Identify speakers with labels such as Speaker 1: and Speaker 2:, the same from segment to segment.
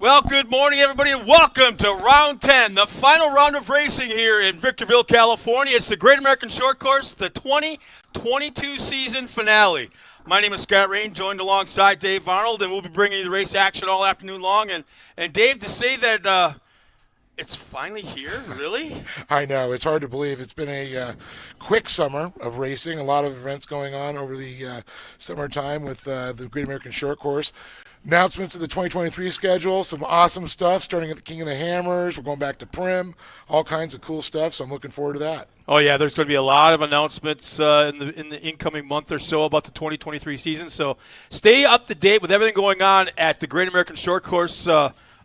Speaker 1: Well, good morning, everybody, and welcome to Round 10, the final round of racing here in Victorville, California. It's the Great American Short Course, the 2022 season finale. My name is Scott Rain, joined alongside Dave Arnold, and we'll be bringing you the race action all afternoon long. And Dave, to say that it's finally here, really?
Speaker 2: I know. It's hard to believe. It's been a quick summer of racing, a lot of events going on over the summertime with the Great American Short Course. Announcements of the 2023 schedule, some awesome stuff, starting at the King of the Hammers. We're going back to Prim, all kinds of cool stuff, so I'm looking forward to that.
Speaker 1: Oh, yeah, there's going to be a lot of announcements in the incoming month or so about the 2023 season, so stay up to date with everything going on at the Great American Short Course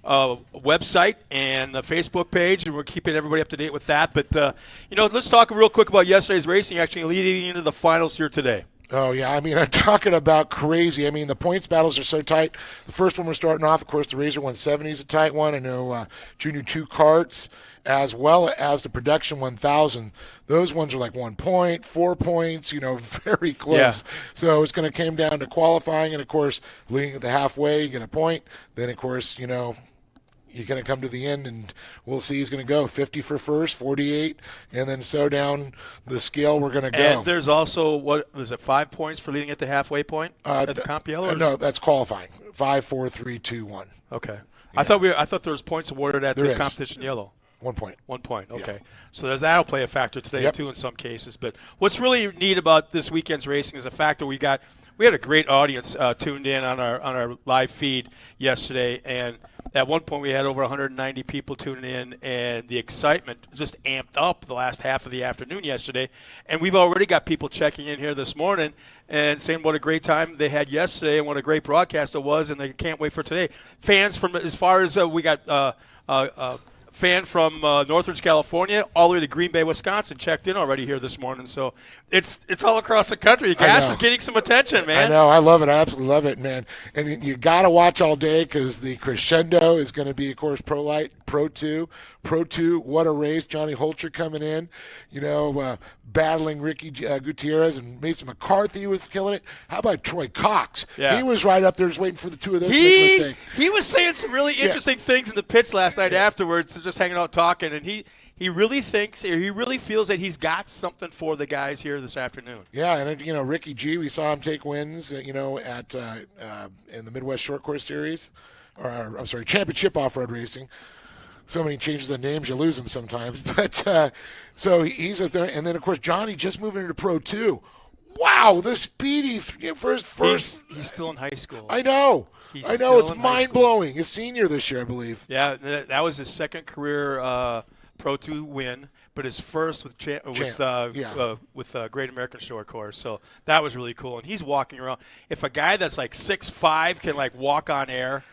Speaker 1: website and the Facebook page, and we're keeping everybody up to date with that. But, let's talk real quick about yesterday's racing, actually leading into the finals here today.
Speaker 2: Oh, yeah. I mean, I'm talking about crazy. I mean, the points battles are so tight. The first one we're starting off, of course, the Razor 170 is a tight one. I know Junior 2 carts as well as the Production 1000. Those ones are like 1 point, 4 points, very close. Yeah. So it's going to come down to qualifying. And, of course, leading at the halfway, you get a point. Then, of course, you're going to come to the end, and we'll see who's going to go 50 for first, 48, and then so down the scale we're going to go.
Speaker 1: And there's also, what is it, 5 points for leading at the halfway point at the comp yellow?
Speaker 2: No, that's qualifying. 5, 4, 3, 2, 1.
Speaker 1: Okay. Yeah. I thought there was points awarded at the competition yellow.
Speaker 2: 1 point.
Speaker 1: 1 point, okay. Yeah. So that'll play a factor today, too, in some cases. But what's really neat about this weekend's racing is the fact that we had a great audience tuned in on our live feed yesterday, and at one point we had over 190 people tuning in, and the excitement just amped up the last half of the afternoon yesterday. And we've already got people checking in here this morning and saying what a great time they had yesterday and what a great broadcast it was, and they can't wait for today. Fans from as far as we got fan from Northridge, California, all the way to Green Bay, Wisconsin, checked in already here this morning. So it's all across the country. Gas is getting some attention, man.
Speaker 2: I know. I love it. I absolutely love it, man. And you got to watch all day because the crescendo is going to be, of course, Pro Light, Pro 2. Pro 2, what a race. Johnny Holcher coming in, battling Ricky Gutierrez, and Mason McCarthy was killing it. How about Troy Cox?
Speaker 1: Yeah.
Speaker 2: He was right up there just waiting for the two of those to make a mistake.
Speaker 1: He was saying some really interesting things in the pits last night afterwards, just hanging out talking, and he really thinks, or he really feels that he's got something for the guys here this afternoon.
Speaker 2: Yeah, and Ricky G, we saw him take wins, at in the Midwest Short Course Series, Championship Off-Road Racing. So many changes of names, you lose them sometimes. But so he's up there, and then of course Johnny just moving into Pro 2. Wow, the speedy first.
Speaker 1: He's still in high school.
Speaker 2: I know. It's mind blowing. He's senior this year, I believe.
Speaker 1: Yeah, that was his second career Pro 2 win, but his first with Great American Short Course. So that was really cool. And he's walking around. If a guy that's like 6'5" can walk on air,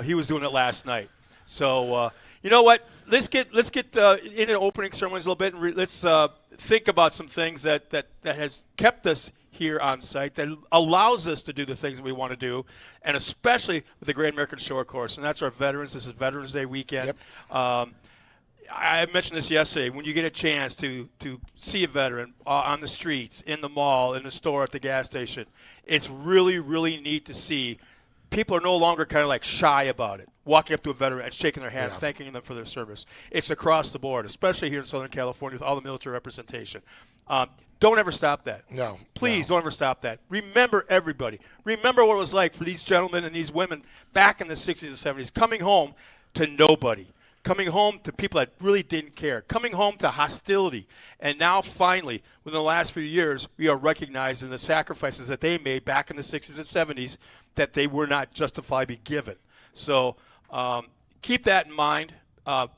Speaker 1: he was doing it last night. So. You know what? Let's get into opening ceremonies a little bit, and let's think about some things that has kept us here on site, that allows us to do the things that we want to do, and especially with the Great American Short Course. And that's our veterans. This is Veterans Day weekend.
Speaker 2: Yep.
Speaker 1: I mentioned this yesterday. When you get a chance to see a veteran on the streets, in the mall, in the store, at the gas station, it's really, really neat to see. People are no longer kind of shy about it, walking up to a veteran and shaking their hand, thanking them for their service. It's across the board, especially here in Southern California with all the military representation. Don't ever stop that.
Speaker 2: No.
Speaker 1: Please don't ever stop that. Remember everybody. Remember what it was like for these gentlemen and these women back in the 60s and 70s, coming home to nobody, coming home to people that really didn't care, coming home to hostility. And now finally, within the last few years, we are recognizing the sacrifices that they made back in the 60s and 70s that they were not justifiably given. So keep that in mind.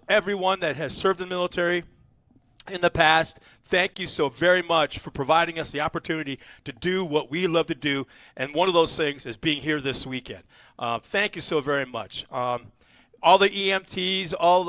Speaker 1: Everyone that has served in the military in the past, thank you so very much for providing us the opportunity to do what we love to do. And one of those things is being here this weekend. Thank you so very much. All the EMTs, all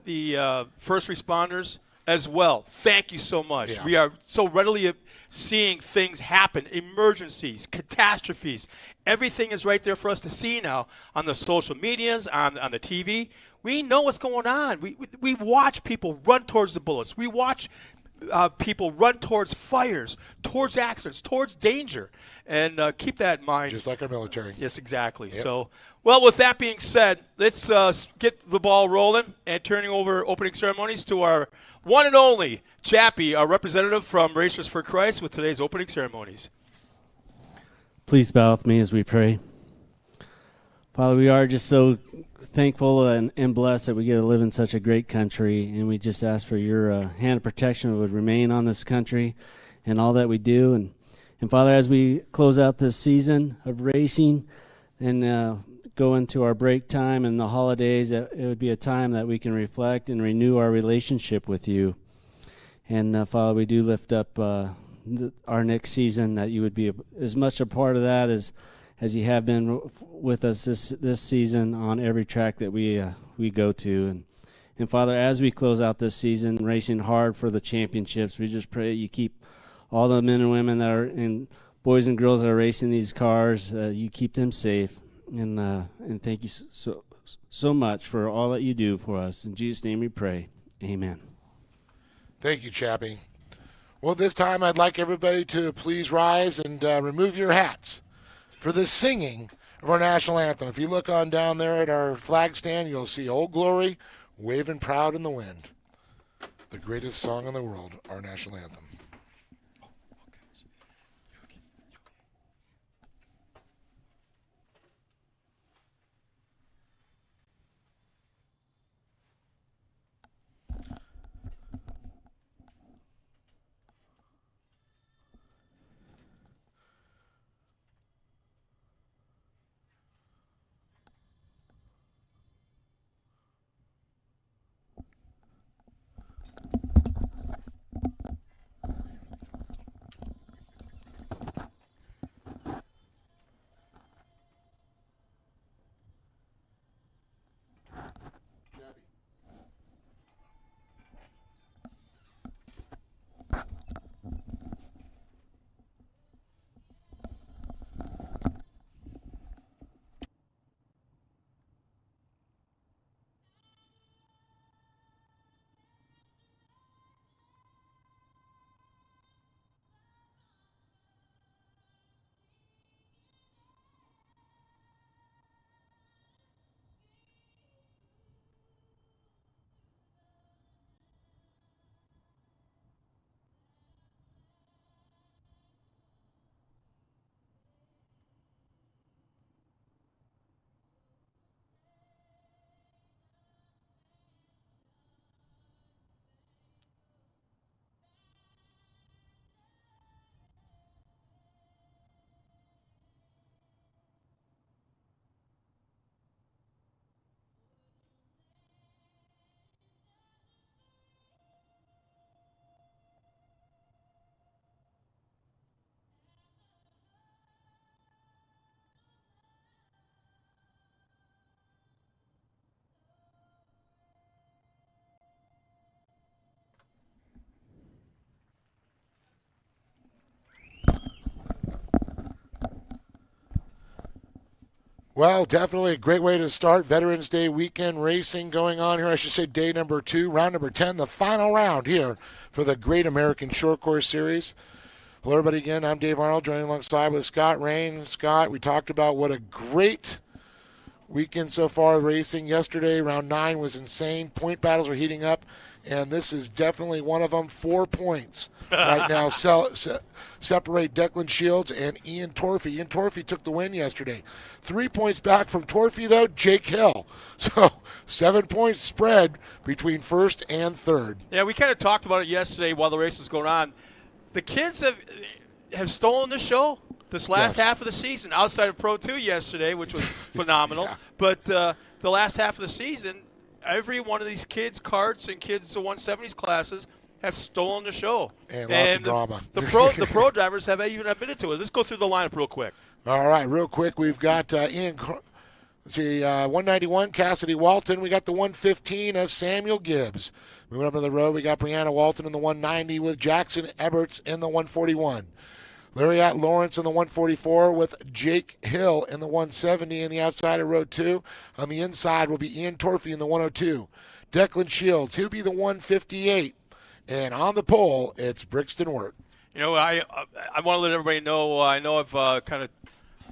Speaker 1: the first responders as well. Thank you so much. Yeah. We are so readily seeing things happen, emergencies, catastrophes. Everything is right there for us to see now on the social medias, on the TV. We know what's going on. We watch people run towards the bullets. We watch people run towards fires, towards accidents, towards danger. And keep that in mind.
Speaker 2: Just like our military.
Speaker 1: Yes, exactly.
Speaker 2: Yep.
Speaker 1: So, well, with that being said, let's get the ball rolling and turning over opening ceremonies to our one and only Chappie, our representative from Racers for Christ, with today's opening ceremonies.
Speaker 3: Please bow with me as we pray. Father, we are just so thankful and blessed that we get to live in such a great country, and we just ask for your hand of protection would remain on this country and all that we do. And Father, as we close out this season of racing and go into our break time and the holidays, it would be a time that we can reflect and renew our relationship with you. And Father, we do lift up our next season, that you would be as much a part of that as you have been with us this season on every track that we go to. And Father, as we close out this season, racing hard for the championships, we just pray that you keep all the men and women that are and boys and girls that are racing these cars, you keep them safe. And thank you so much for all that you do for us. In Jesus' name we pray. Amen.
Speaker 2: Thank you, Chappie. Well, this time I'd like everybody to please rise and remove your hats for the singing of our national anthem. If you look on down there at our flag stand, you'll see Old Glory waving proud in the wind. The greatest song in the world, our national anthem. Well, definitely a great way to start Veterans Day weekend racing going on here. I should say day number 2, round number 10, the final round here for the Great American Short Course Series. Hello, everybody, again. I'm Dave Arnold, joining alongside with Scott Rain. Scott, we talked about what a great weekend so far racing. Yesterday, round 9 was insane. Point battles are heating up, and this is definitely one of them. 4 points right now separate Declan Shields and Ian Torfey. Ian Torfey took the win yesterday. 3 points back from Torfey, though, Jake Hill. So 7 points spread between first and third.
Speaker 1: Yeah, we kind of talked about it yesterday while the race was going on. The kids have stolen the show this last half of the season, outside of Pro 2 yesterday, which was phenomenal.
Speaker 2: Yeah.
Speaker 1: But the last half of the season, every one of these kids' karts and kids' 170s classes has stolen the show.
Speaker 2: And lots of drama.
Speaker 1: The pro drivers have even admitted to it. Let's go through the lineup real quick.
Speaker 2: All right, real quick, we've got Ian, 191, Cassidy Walton. We got the 115 of Samuel Gibbs. Moving up to the road, we got Brianna Walton in the 190 with Jackson Eberts in the 141. Lariat Lawrence in the 144 with Jake Hill in the 170 in the outside of row 2. On the inside will be Ian Torfey in the 102. Declan Shields, he'll be the 158. And on the pole, it's Brixton Wirt.
Speaker 1: You know, I want to let everybody know. I know I've kind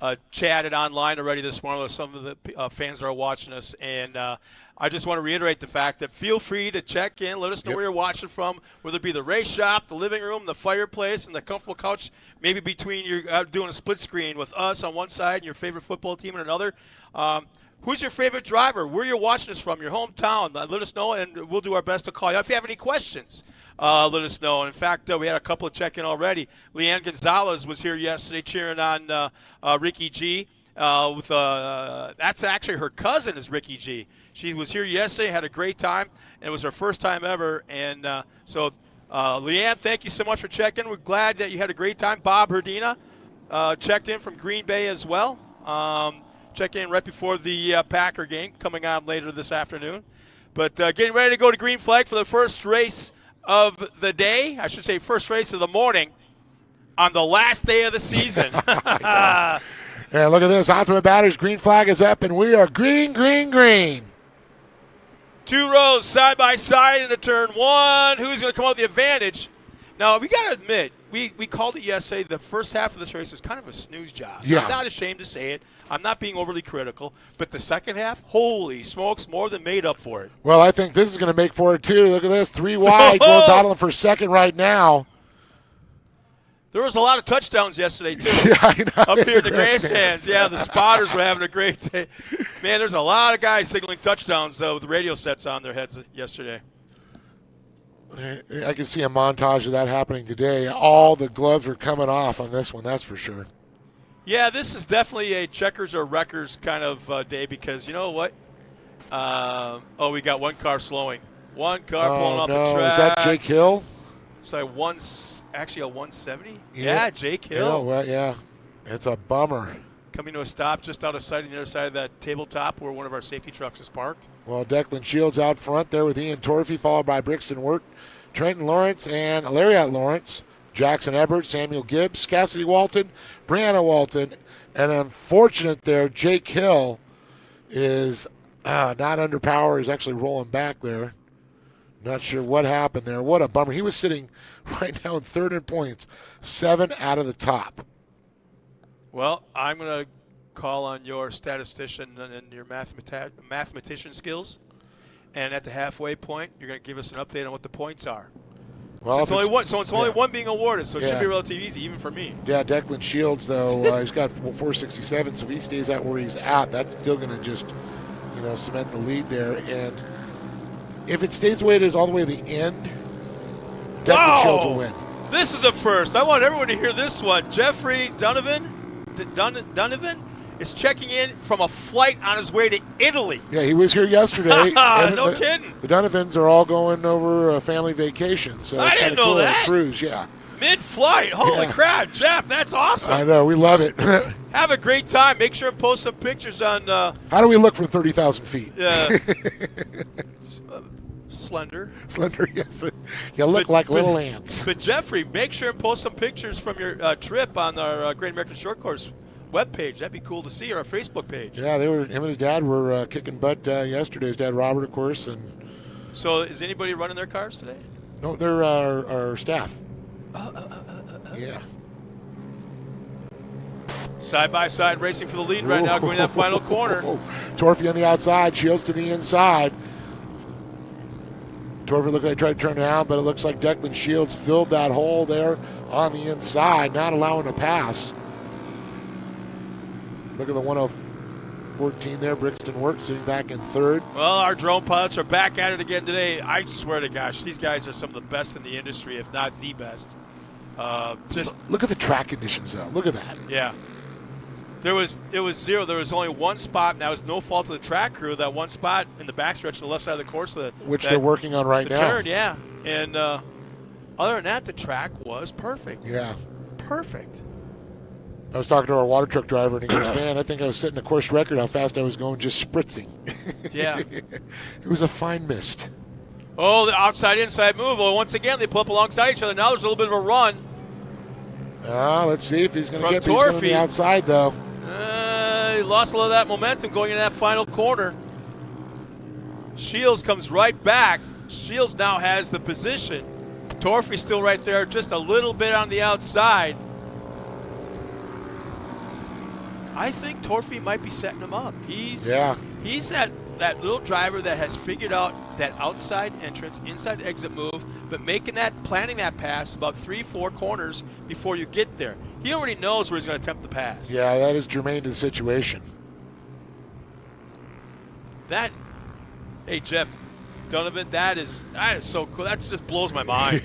Speaker 1: of chatted online already this morning with some of the fans that are watching us, and I just want to reiterate the fact that feel free to check in. Let us know where you're watching from, whether it be the race shop, the living room, the fireplace, and the comfortable couch, maybe between you're doing a split screen with us on one side and your favorite football team on another. Who's your favorite driver? Where you're watching us from, your hometown. Let us know, and we'll do our best to call you. If you have any questions, let us know. In fact, we had a couple of check-in already. Leanne Gonzalez was here yesterday cheering on Ricky G. That's actually her cousin is Ricky G. She was here yesterday, had a great time, and it was her first time ever. And so, Leanne, thank you so much for checking. We're glad that you had a great time. Bob Herdina checked in from Green Bay as well. Checked in right before the Packer game coming on later this afternoon. But getting ready to go to Green Flag for the first race of the day. I should say first race of the morning on the last day of the season.
Speaker 2: And look at this. Optimum Batters, green flag is up, and we are green, green, green.
Speaker 1: 2 rows side by side into turn 1. Who's going to come out with the advantage? Now, we got to admit, we called it yesterday. The first half of this race was kind of a snooze job.
Speaker 2: Yeah.
Speaker 1: I'm not ashamed to say it. I'm not being overly critical. But the second half, holy smokes, more than made up for it.
Speaker 2: Well, I think this is going to make for it, too. Look at this. 3 wide. We're battling for second right now.
Speaker 1: There was a lot of touchdowns yesterday, too.
Speaker 2: Yeah, I know.
Speaker 1: Up here in the grandstands. Yeah, the spotters were having a great day. Man, there's a lot of guys signaling touchdowns, though, with the radio sets on their heads yesterday.
Speaker 2: I can see a montage of that happening today. All the gloves are coming off on this one, that's for sure.
Speaker 1: Yeah, this is definitely a checkers or wreckers kind of day because you know what? We got one car slowing. One car pulling off the track.
Speaker 2: Is that Jake Hill?
Speaker 1: So actually a 170? Yeah, Jake Hill.
Speaker 2: Yeah, well, yeah. It's a bummer.
Speaker 1: Coming to a stop just out of sight on the other side of that tabletop where one of our safety trucks is parked.
Speaker 2: Well, Declan Shields out front there with Ian Torfey, followed by Brixton Wirt, Trenton Lawrence, and Lariat Lawrence, Jackson Ebert, Samuel Gibbs, Cassidy Walton, Brianna Walton, and unfortunate there, Jake Hill is not under power. He's actually rolling back there. Not sure what happened there. What a bummer. He was sitting right now in third in points, 7 out of the top.
Speaker 1: Well, I'm going to call on your statistician and your mathematician skills. And at the halfway point, you're going to give us an update on what the points are.
Speaker 2: Well,
Speaker 1: it's only one being awarded, so it should be relatively easy, even for me.
Speaker 2: Yeah, Declan Shields, though, he's got 467, so if he stays out where he's at, that's still going to just, cement the lead there. And if it stays the way it is all the way to the end, Declan Shields will win.
Speaker 1: This is a first. I want everyone to hear this one. Jeffrey Donovan is checking in from a flight on his way to Italy.
Speaker 2: Yeah, he was here yesterday.
Speaker 1: No kidding.
Speaker 2: The Donovans are all going over a family vacation, so it's kind of cool.
Speaker 1: That.
Speaker 2: A cruise, yeah.
Speaker 1: Mid-flight. Holy crap, Jeff, that's awesome.
Speaker 2: I know, we love it.
Speaker 1: Have a great time. Make sure and post some pictures on.
Speaker 2: How do we look from 30,000 feet?
Speaker 1: Slender.
Speaker 2: Slender, yes. You look like little ants.
Speaker 1: But Jeffrey, make sure and post some pictures from your trip on our Great American Short Course webpage. That'd be cool to see, or our Facebook page.
Speaker 2: Yeah, him and his dad were kicking butt yesterday. His dad, Robert, of course. And
Speaker 1: so is anybody running their cars today?
Speaker 2: No, they're our staff. Yeah.
Speaker 1: Side-by-side racing for the lead right now, going that final corner.
Speaker 2: Torfey on the outside, Shields to the inside. Torfey looked like he tried to turn around, but it looks like Declan Shields filled that hole there on the inside, not allowing a pass. Look at the 1:14 there. Brixton Wirt sitting back in third.
Speaker 1: Well, our drone pilots are back at it again today. I swear to gosh, these guys are some of the best in the industry, if not the best. Just
Speaker 2: look at the track conditions, though. Look at that.
Speaker 1: Yeah. It was zero. There was only one spot, and that was no fault of the track crew. That one spot in the backstretch on the left side of the course,
Speaker 2: which they're working on right now.
Speaker 1: Turn, yeah. And other than that, the track was perfect.
Speaker 2: Yeah.
Speaker 1: Perfect.
Speaker 2: I was talking to our water truck driver, and he goes, "Man, I think I was setting a course record how fast I was going, just spritzing."
Speaker 1: Yeah.
Speaker 2: It was a fine mist.
Speaker 1: Oh, the outside-inside move. Well, once again, they pull up alongside each other. Now there's a little bit of a run.
Speaker 2: Let's see if he's going to get me. He's going to the outside, though.
Speaker 1: He lost a little of that momentum going into that final corner. Shields comes right back. Shields now has the position. Torfy's still right there, just a little bit on the outside. I think Torfy might be setting him up. He's that little driver that has figured out that outside entrance, inside exit move, but planning that pass about 3-4 corners before you get there. He already knows where he's going to attempt the pass.
Speaker 2: Yeah, that is germane to the situation.
Speaker 1: Hey Jeff Donovan, that is so cool. That just blows my mind.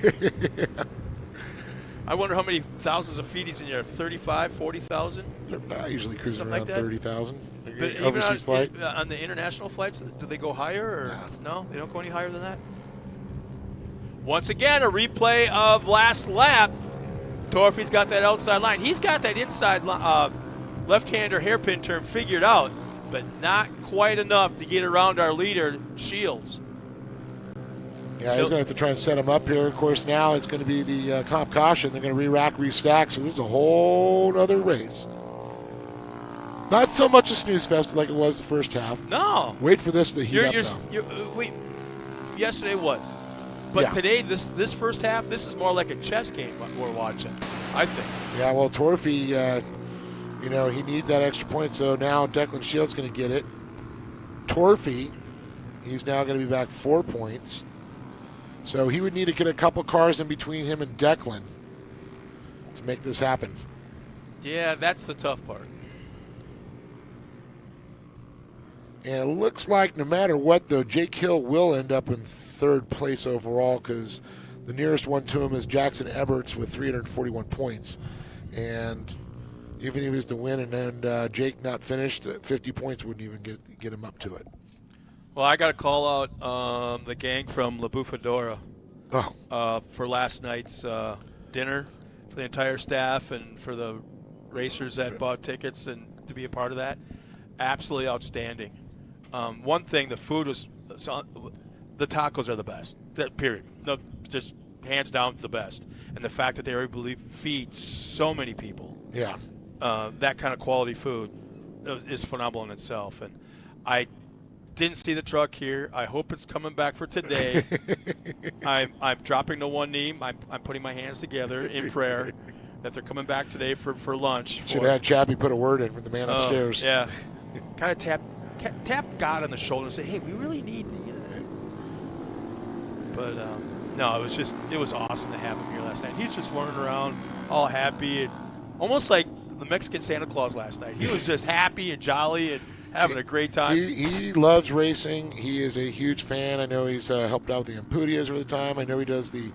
Speaker 1: I wonder how many thousands of feet he's in here. 35, 40,000?
Speaker 2: I usually cruise
Speaker 1: Something
Speaker 2: around
Speaker 1: like that.
Speaker 2: 30,000.
Speaker 1: But
Speaker 2: Overseas flight.
Speaker 1: On the international flights, do they go higher? Or no, they don't go any higher than that? Once again, a replay of last lap. Torfy's got that outside line. He's got that inside left-hander hairpin turn figured out, but not quite enough to get around our leader, Shields.
Speaker 2: Yeah, he's going to have to try and set him up here. Of course, now it's going to be the comp caution. They're going to re-rack, restack, so this is a whole other race. Not so much a snooze fest like it was the first half.
Speaker 1: No.
Speaker 2: Wait for this to heat up now.
Speaker 1: Yesterday was. But today, this first half, this is more like a chess game we're watching, I think.
Speaker 2: Yeah, well, Torfy, he needs that extra point, so now Declan Shields going to get it. Torfy, he's now going to be back 4 points. So he would need to get a couple cars in between him and Declan to make this happen.
Speaker 1: Yeah, that's the tough part.
Speaker 2: And it looks like no matter what, though, Jake Hill will end up in third place overall because the nearest one to him is Jackson Eberts with 341 points. And even if he was to win and Jake not finished, 50 points wouldn't even get him up to it.
Speaker 1: Well, I got to call out the gang from La Bufadora for last night's dinner, for the entire staff and for the racers that bought tickets and to be a part of that. Absolutely outstanding. One thing, the food was the tacos are the best. Period. No, just hands down the best. And the fact that they were able to feed so many people.
Speaker 2: Yeah.
Speaker 1: That kind of quality food is phenomenal in itself. And I didn't see the truck here. I hope it's coming back for today. I'm dropping to one knee. I'm putting my hands together in prayer that they're coming back today for lunch.
Speaker 2: Should have had Chappie put a word in with the man upstairs.
Speaker 1: Yeah. Kind of tap God on the shoulder and say, hey, we really need you. But no, it was awesome to have him here last night. He's just running around all happy and almost like the Mexican Santa Claus last night. He was just happy and jolly and having a great time.
Speaker 2: He loves racing. He is a huge fan. I know he's helped out with the Impudias over the time. I know he does the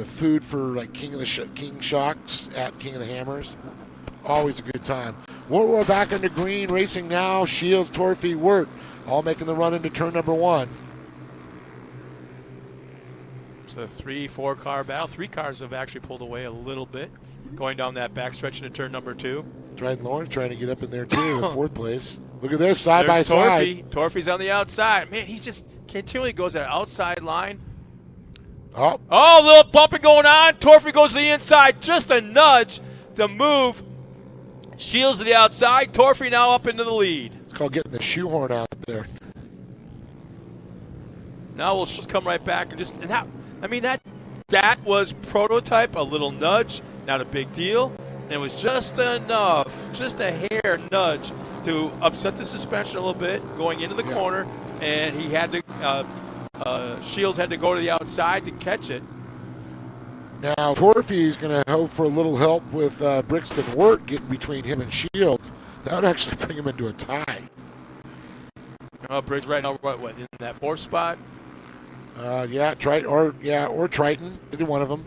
Speaker 2: food for like King Shocks at King of the Hammers. Always a good time. We're back into green, racing now. Shields, Torfy, Wirt, all making the run into turn number 1.
Speaker 1: It's a 3-4 car battle. 3 cars have actually pulled away a little bit, going down that backstretch into turn number 2.
Speaker 2: Dryden Lawrence trying to get up in there too in 4th place. Look at this, side by side.
Speaker 1: Torfy's on the outside. Man, he just continually goes that outside line.
Speaker 2: Oh,
Speaker 1: a little bumping going on. Torfy goes to the inside. Just a nudge to move. Shields to the outside. Torfy now up into the lead.
Speaker 2: It's called getting the shoehorn out there.
Speaker 1: Now we'll just come right back that was prototype, a little nudge, not a big deal. And it was just enough, just a hair nudge to upset the suspension a little bit going into the corner, and he had to Shields had to go to the outside to catch it.
Speaker 2: Now Torfy's going to hope for a little help with Brixton Wirt getting between him and Shields. That would actually bring him into a tie.
Speaker 1: Briggs right now, what in that 4th spot?
Speaker 2: Or Triton, either one of them.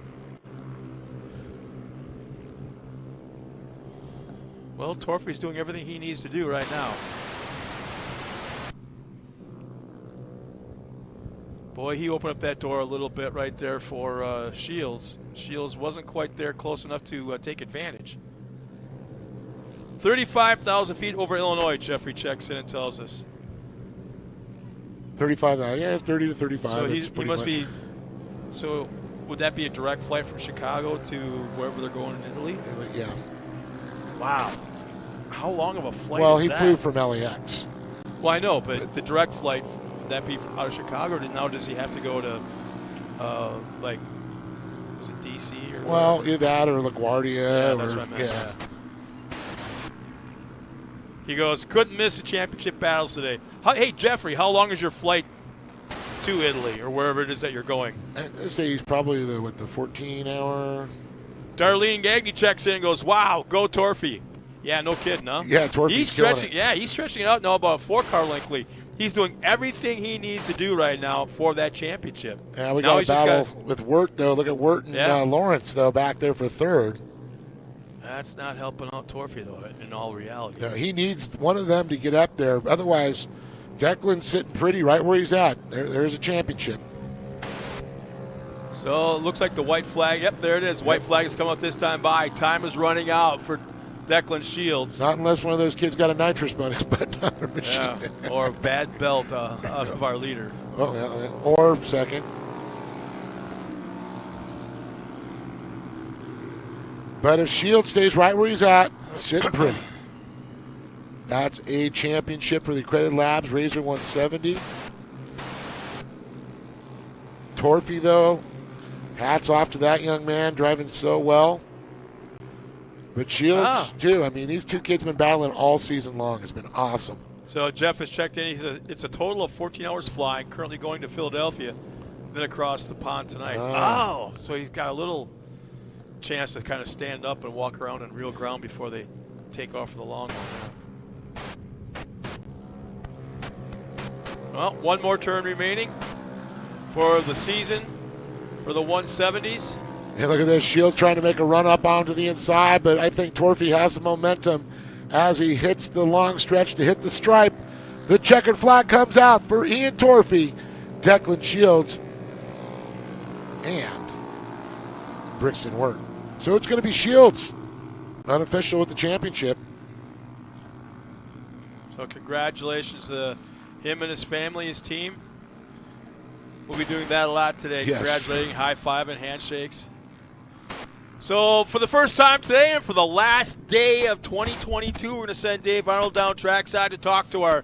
Speaker 1: Well, Torfy's doing everything he needs to do right now. Boy, he opened up that door a little bit right there for Shields. Shields wasn't quite there close enough to take advantage. 35,000 feet over Illinois, Jeffrey checks in and tells us.
Speaker 2: 35, 30 to 35.
Speaker 1: So he must be. So would that be a direct flight from Chicago to wherever they're going in Italy?
Speaker 2: Yeah.
Speaker 1: Wow. How long of a flight
Speaker 2: Well,
Speaker 1: is
Speaker 2: he
Speaker 1: that?
Speaker 2: flew from LAX.
Speaker 1: Well, I know, but the direct flight, would that be out of Chicago? Or now does he have to go to, like, Was it DC or?
Speaker 2: Well, either that or LaGuardia.
Speaker 1: Yeah, that's
Speaker 2: or,
Speaker 1: what I meant.
Speaker 2: yeah.
Speaker 1: He goes, couldn't miss the championship battles today. Hey, Jeffrey, how long is your flight to Italy or wherever it is that you're going?
Speaker 2: I'd say he's probably the 14-hour.
Speaker 1: Darlene Gagny checks in and goes, wow, go Torfy. Yeah, no kidding, huh?
Speaker 2: Yeah, Torfy's
Speaker 1: he's
Speaker 2: killing
Speaker 1: stretching.
Speaker 2: it.
Speaker 1: Yeah, he's stretching it out now about a 4-car length lead. He's doing everything he needs to do right now for that championship.
Speaker 2: Yeah, we
Speaker 1: now
Speaker 2: got a battle with Wirt, though. Look at Wirt and Lawrence, though, back there for third.
Speaker 1: That's not helping out Torfy, though, in all reality.
Speaker 2: No, he needs one of them to get up there. Otherwise, Declan's sitting pretty right where he's at. There's a championship.
Speaker 1: So it looks like the white flag. Yep, there it is. White flag has come out this time by. Time is running out for Declan Shields.
Speaker 2: Not unless one of those kids got a nitrous button on their machine.
Speaker 1: Yeah, or a bad belt out of our leader.
Speaker 2: Oh, yeah, or second. But if Shields stays right where he's at, sitting pretty. That's a championship for the Accredited Labs, Razor 170. Torfy, though, hats off to that young man, driving so well. But Shields, too. I mean, these two kids have been battling all season long. It's been awesome.
Speaker 1: So Jeff has checked in. He says it's a total of 14 hours flying, currently going to Philadelphia, then across the pond tonight. So he's got a little chance to kind of stand up and walk around on real ground before they take off for the long one. Well, one more turn remaining for the season for the 170s.
Speaker 2: Yeah, look at this. Shields trying to make a run up onto the inside, but I think Torfy has the momentum as he hits the long stretch to hit the stripe. The checkered flag comes out for Ian Torfy, Declan Shields, and Brixton Wirt. So it's going to be Shields, unofficial with the championship.
Speaker 1: So congratulations to him and his family, his team. We'll be doing that a lot today.
Speaker 2: Yes.
Speaker 1: Congratulating, high-fiving, handshakes. So for the first time today and for the last day of 2022, we're going to send Dave Arnold down trackside to talk to our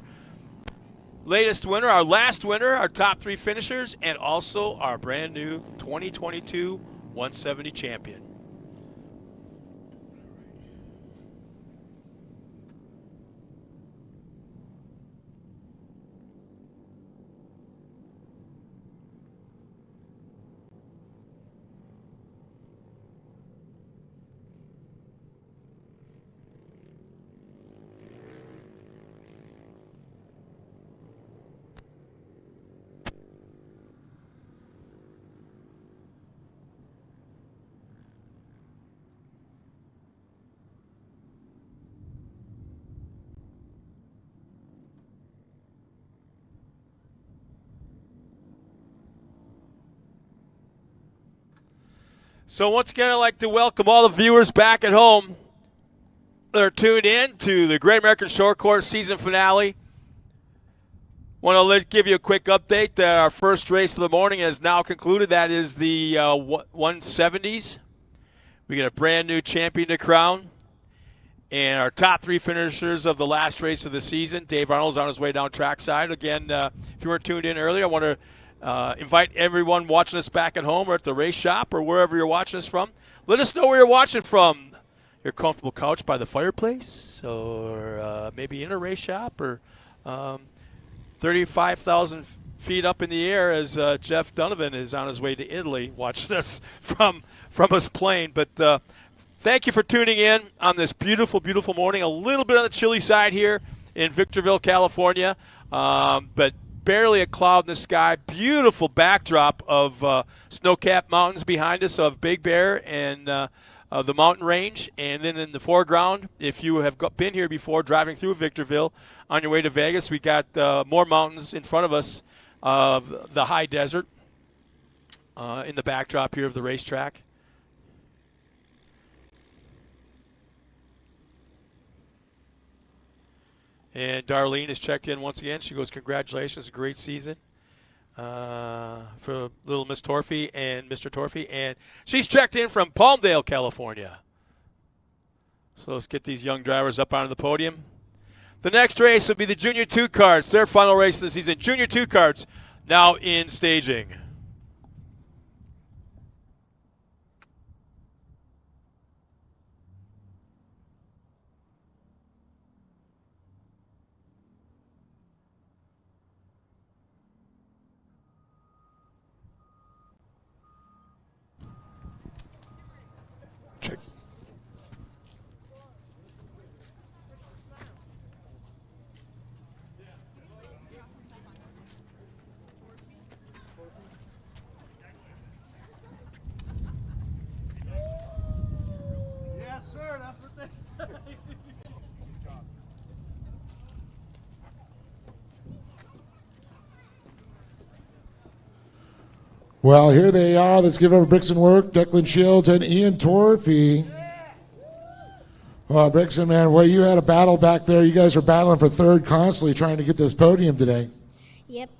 Speaker 1: latest winner, our last winner, our top 3 finishers, and also our brand new 2022 170 champion. So once again, I'd like to welcome all the viewers back at home that are tuned in to the Great American Short Course season finale. Want to give you a quick update that our first race of the morning has now concluded. That is the 170s. We get a brand new champion to crown. And our top 3 finishers of the last race of the season. Dave Arnold's on his way down trackside. Again, if you weren't tuned in earlier, I want to invite everyone watching us back at home or at the race shop or wherever you're watching us from. Let us know where you're watching from. Your comfortable couch by the fireplace, or maybe in a race shop, or 35,000 feet up in the air as Jeff Donovan is on his way to Italy watching us from his plane. But thank you for tuning in on this beautiful, beautiful morning. A little bit on the chilly side here in Victorville, California, but barely a cloud in the sky. Beautiful backdrop of snow-capped mountains behind us of Big Bear and the mountain range. And then in the foreground, if you have been here before driving through Victorville on your way to Vegas, we got more mountains in front of us of the high desert in the backdrop here of the racetrack. And Darlene has checked in once again. She goes, congratulations, a great season for little Miss Torfy and Mr. Torfy. And she's checked in from Palmdale, California. So let's get these young drivers up onto the podium. The next race will be the Junior 2 carts, their final race of the season. Junior 2 carts now in staging.
Speaker 2: Well, here they are. Let's give over Brixton Work, Declan Shields, and Ian Torfey. Well, Brixton, man, well, you had a battle back there. You guys were battling for third constantly trying to get this podium today.
Speaker 4: Yep.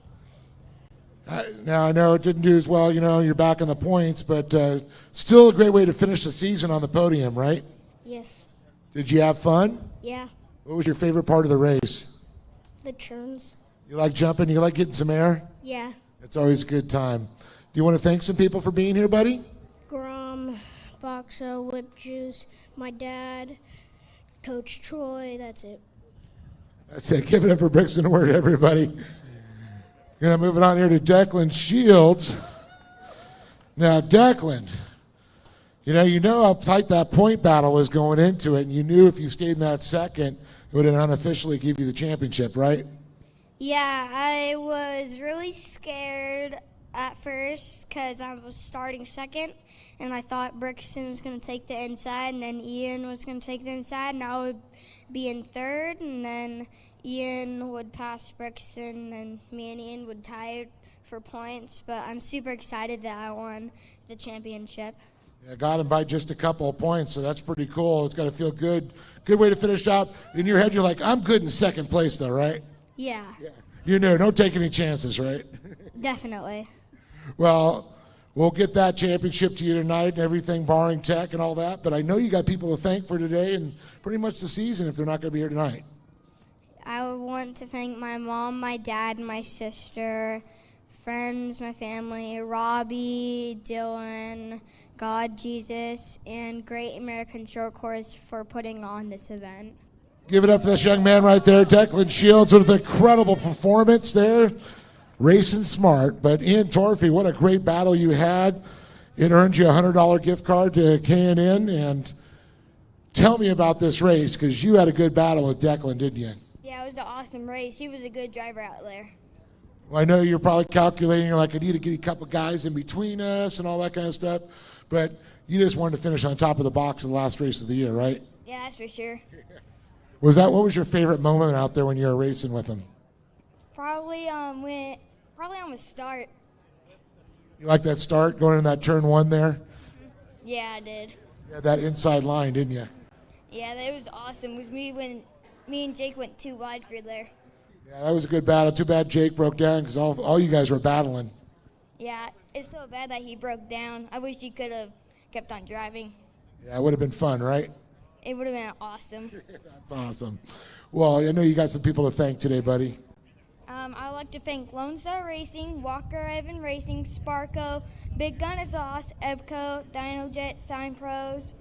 Speaker 2: Now, I know it didn't do as well, you're back in the points, but still a great way to finish the season on the podium, right?
Speaker 4: Yes.
Speaker 2: Did you have fun?
Speaker 4: Yeah.
Speaker 2: What was your favorite part of the race?
Speaker 4: The turns.
Speaker 2: You like jumping? You like getting some air?
Speaker 4: Yeah.
Speaker 2: It's always a good time. Do you want to thank some people for being here, buddy?
Speaker 4: Grom, Boxo, Whip Juice, my dad, Coach Troy, that's it.
Speaker 2: That's it. Give it up for Brixton Word, everybody. Moving on here to Declan Shields. Now, Declan, you know how tight that point battle was going into it, and you knew if you stayed in that second, it would unofficially give you the championship, right?
Speaker 4: Yeah, I was really scared at first because I was starting second, and I thought Brixton was going to take the inside, and then Ian was going to take the inside, and I would be in third, and then Ian would pass Brixton, and me and Ian would tie it for points. But I'm super excited that I won the championship.
Speaker 2: Yeah, got him by just a couple of points, so that's pretty cool. It's got to feel good. Good way to finish out. In your head, you're like, I'm good in second place, though, right?
Speaker 4: Yeah.
Speaker 2: You know, don't take any chances, right?
Speaker 4: Definitely.
Speaker 2: Well, we'll get that championship to you tonight and everything, barring tech and all that. But I know you got people to thank for today and pretty much the season if they're not going to be here tonight.
Speaker 4: I want to thank my mom, my dad, my sister, friends, my family, Robbie, Dylan, God, Jesus, and Great American Short Course for putting on this event.
Speaker 2: Give it up for this young man right there, Declan Shields, with an incredible performance there. Racing smart. But Ian Torfey, what a great battle you had. It earned you a $100 gift card to K&N. And tell me about this race, because you had a good battle with Declan, didn't you?
Speaker 4: Yeah, it was an awesome race. He was a good driver out there.
Speaker 2: Well, I know you're probably calculating, you're like, I need to get a couple guys in between us and all that kind of stuff. But you just wanted to finish on top of the box in the last race of the year, right?
Speaker 4: Yeah, that's for sure.
Speaker 2: What was your favorite moment out there when you were racing with him?
Speaker 4: Probably on the start.
Speaker 2: You like that start, going in that turn one there?
Speaker 4: Yeah, I did.
Speaker 2: You had that inside line, didn't you?
Speaker 4: Yeah, that was awesome. It was me and Jake went too wide for there.
Speaker 2: Yeah, that was a good battle. Too bad Jake broke down because all you guys were battling.
Speaker 4: Yeah, it's so bad that he broke down. I wish he could have kept on driving.
Speaker 2: Yeah, it would have been fun, right?
Speaker 4: It would have been awesome.
Speaker 2: That's awesome. Well, I know you got some people to thank today, buddy.
Speaker 4: I'd like to thank Lone Star Racing, Walker Evan Racing, Sparko, Big Gun Exhaust, Ebco, DynoJet, Sign Pros,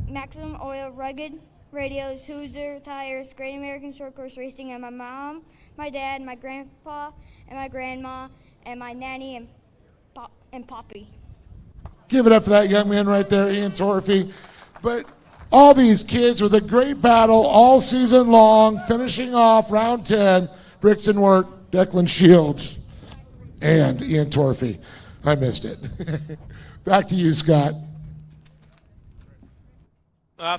Speaker 4: Maximum Oil, Rugged Radios, Hoosier Tires, Great American Short Course Racing, and my mom, my dad, my grandpa, and my grandma, and my nanny and Poppy.
Speaker 2: Give it up for that young man right there, Ian Torfey. But all these kids with a great battle all season long, finishing off round 10, Brixton Work, Declan Shields, and Ian Torfey. I missed it. Back to you, Scott.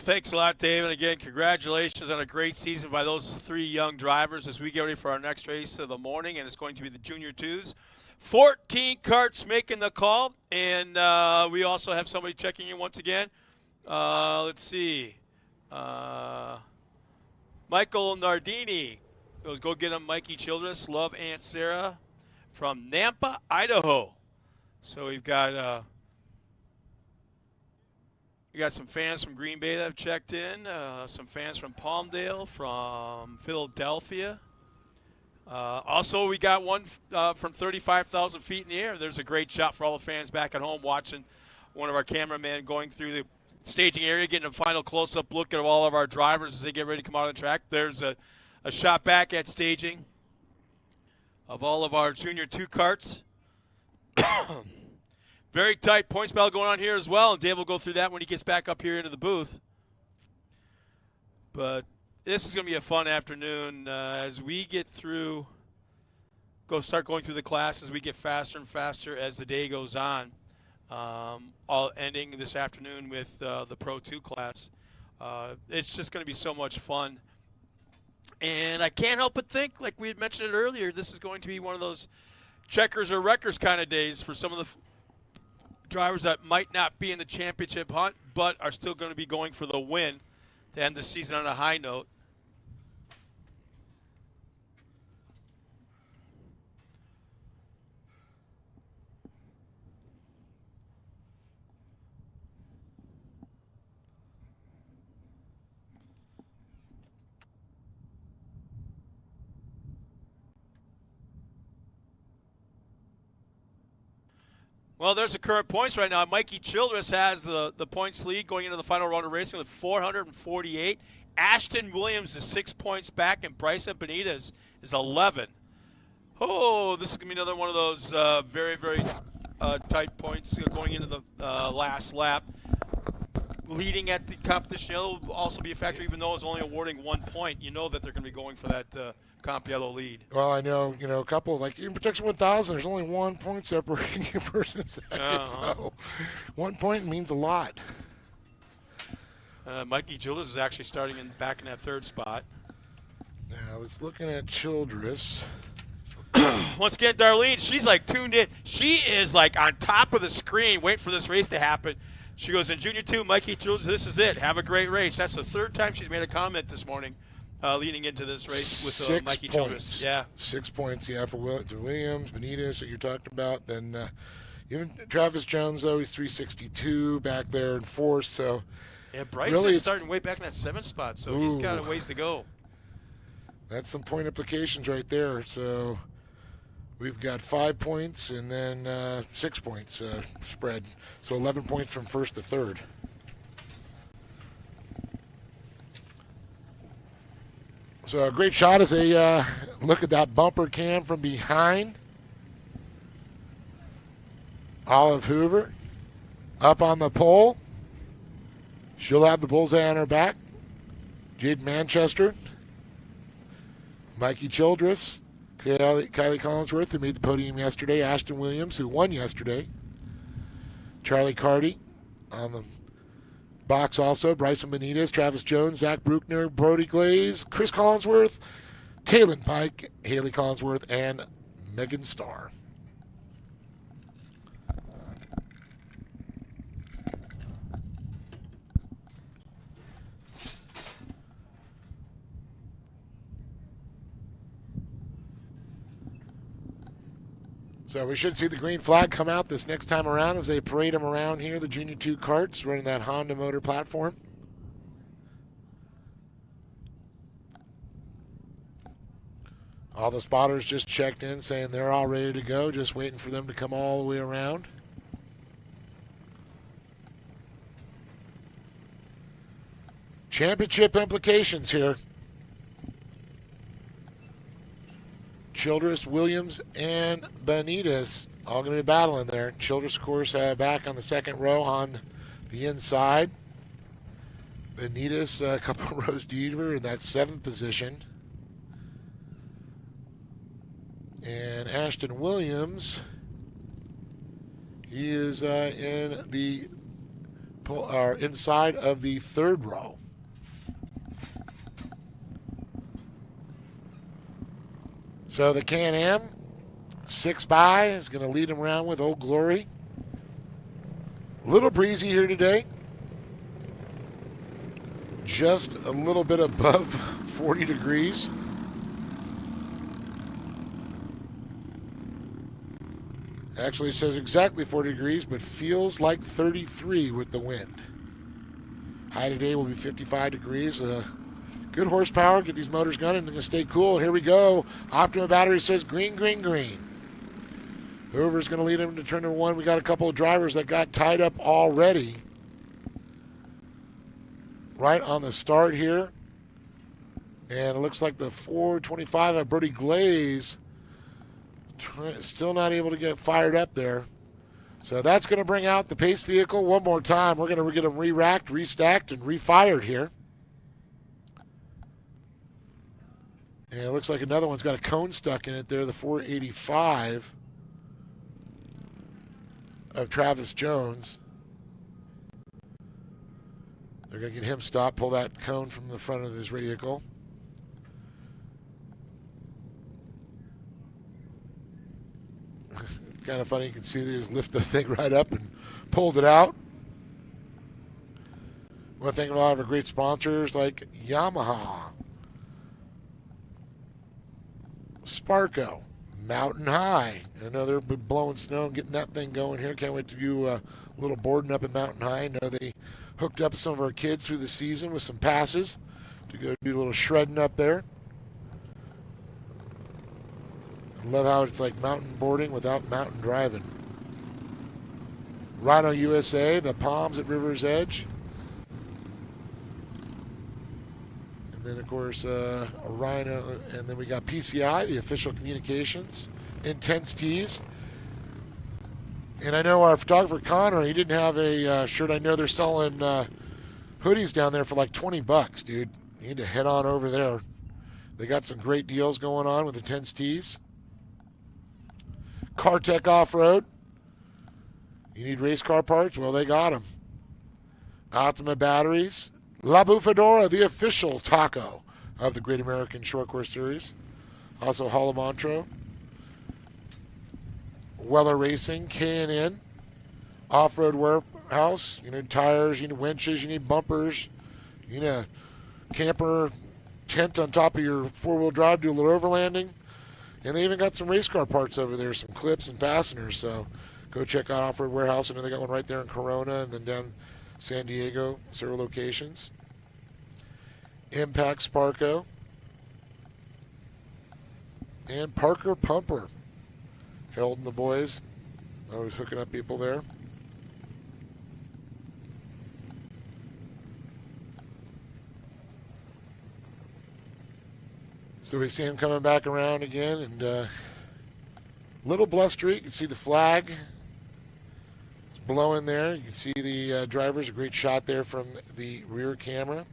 Speaker 1: Thanks a lot, Dave. And again, congratulations on a great season by those three young drivers as we get ready for our next race of the morning, and it's going to be the Junior 2s. 14 carts making the call, and we also have somebody checking in once again. Let's see. Michael Nardini goes, go get him, Mikey Childress. Love Aunt Sarah from Nampa, Idaho. So we've got some fans from Green Bay that have checked in, some fans from Palmdale, from Philadelphia. Also, we got one from 35,000 feet in the air. There's a great shot for all the fans back at home watching one of our cameramen going through the staging area, getting a final close-up look at all of our drivers as they get ready to come out on the track. There's a shot back at staging of all of our Junior 2 carts. Very tight points battle going on here as well, and Dave will go through that when he gets back up here into the booth. But this is going to be a fun afternoon as we get through, start going through the classes. We get faster and faster as the day goes on. All ending this afternoon with the Pro 2 class. It's just going to be so much fun. And I can't help but think, like we had mentioned it earlier, this is going to be one of those checkers or wreckers kind of days for some of the drivers that might not be in the championship hunt but are still going to be going for the win to end the season on a high note. Well, there's the current points right now. Mikey Childress has the points lead going into the final round of racing with 448. Ashton Williams is 6 points back, and Bryson Benitez is 11. Oh, this is going to be another one of those very, very tight points going into the last lap. Leading at the competition, it'll also be a factor, even though it's only awarding 1 point. You know that they're going to be going for that Comp Yellow lead.
Speaker 2: Well, I know, a couple, like in Protection 1000, there's only 1 point separating you first and second, so 1 point means a lot.
Speaker 1: Mikey Childress is actually starting back in that third spot.
Speaker 2: Now, let's looking at Childress.
Speaker 1: Once again, Darlene, she's like tuned in. She is like on top of the screen waiting for this race to happen. She goes, in Junior 2, Mikey Childress, this is it. Have a great race. That's the third time she's made a comment this morning leading into this race with Mikey Childress. Yeah.
Speaker 2: 6 points, for Williams, Benitez that you're talking about. Then even Travis Jones, though, he's 362 back there in fourth. So
Speaker 1: yeah, Bryce
Speaker 2: really
Speaker 1: is starting way back in that 7th spot, so he's got a ways to go.
Speaker 2: That's some point implications right there. So we've got 5 points and then 6 points spread. So 11 points from first to third. So a great shot as they look at that bumper cam from behind. Olive Hoover up on the pole. She'll have the bullseye on her back. Jade Manchester. Mikey Childress. Kylie Collinsworth, who made the podium yesterday. Ashton Williams, who won yesterday. Charlie Carty on the box also. Bryson Benitez, Travis Jones, Zach Bruckner, Brody Glaze, Chris Collinsworth, Taylon Pike, Haley Collinsworth, and Megan Starr. So we should see the green flag come out this next time around as they parade them around here, the Junior 2 carts running that Honda motor platform. All the spotters just checked in saying they're all ready to go, just waiting for them to come all the way around. Championship implications here. Childress, Williams, and Benitez all going to be battling there. Childress, of course, back on the second row on the inside. Benitez a couple of rows deeper in that 7th position. And Ashton Williams, he is in the inside of the 3rd row. So the Can-Am, 6 by, is going to lead him around with Old Glory. A little breezy here today. Just a little bit above 40 degrees. Actually, it says exactly 40 degrees, but feels like 33 with the wind. High today will be 55 degrees. Good horsepower, get these motors going, and they're going to stay cool. And here we go. Optima Battery says green, green, green. Hoover's going to lead him to turn number 1. We got a couple of drivers that got tied up already. Right on the start here. And it looks like the 425 of Brody Glaze still not able to get fired up there. So that's going to bring out the pace vehicle one more time. We're going to get them re-racked, restacked, and refired here. And it looks like another one's got a cone stuck in it there, the 485 of Travis Jones. They're going to get him stopped, pull that cone from the front of his vehicle. Kind of funny, you can see they just lift the thing right up and pulled it out. I want to thank a lot of our great sponsors like Yamaha, Sparco, Mountain High. I know they're blowing snow and getting that thing going here. Can't wait to do a little boarding up at Mountain High. I know they hooked up some of our kids through the season with some passes to go do a little shredding up there. I love how it's like mountain boarding without mountain driving. Rhino USA, the Palms at River's Edge. And then, of course, Rhino. And then we got PCI, the official communications. Intense Tees. And I know our photographer, Connor, he didn't have a shirt. I know they're selling hoodies down there for like $20, dude. You need to head on over there. They got some great deals going on with Intense Tees. CarTech Off-Road. You need race car parts? Well, they got them. Optima Batteries. La Bufadora, the official taco of the Great American Short Course Series. Also Holomontro. Weller Racing, K&N. Off-Road Warehouse. You need tires, you need winches, you need bumpers. You need a camper tent on top of your four-wheel drive, do a little overlanding. And they even got some race car parts over there, some clips and fasteners. So go check out Off-Road Warehouse. I know they got one right there in Corona and then down San Diego, several locations. Impact Sparco. And Parker Pumper. Harold and the boys. Always hooking up people there. So we see him coming back around again, and little blustery. You can see the flag. It's blowing there. You can see the drivers. A great shot there from the rear camera.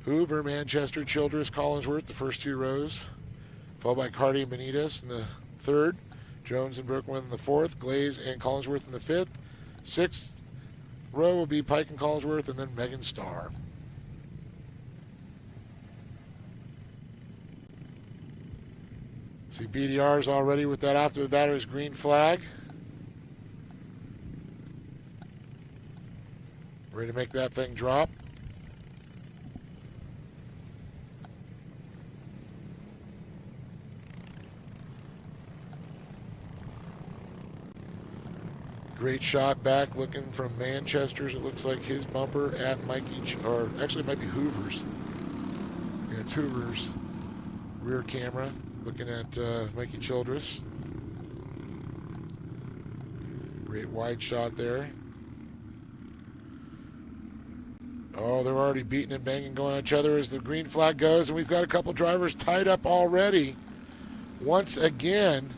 Speaker 2: Hoover, Manchester, Childress, Collinsworth, the first two rows, followed by Cardi and Benitez in the third. Jones and Brookman in the fourth, Glaze and Collinsworth in the fifth. Sixth row will be Pike and Collinsworth, and then Megan Starr. See BDR's already with that Optima Batteries green flag. Ready to make that thing drop. Great shot back looking from Manchester's. It looks like his bumper at Mikey, or actually it might be Hoover's. Yeah, it's Hoover's rear camera looking at Mikey Childress. Great wide shot there. Oh, they're already beating and banging going on each other as the green flag goes, and we've got a couple drivers tied up already. Once again.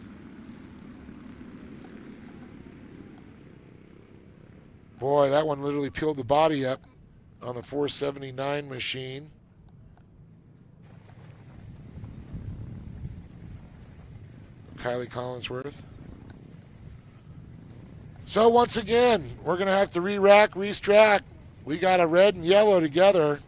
Speaker 2: Boy, that one literally peeled the body up on the 479 machine. Kylie Collinsworth. So once again, we're going to have to re-rack, re-strack. We got a red and yellow together.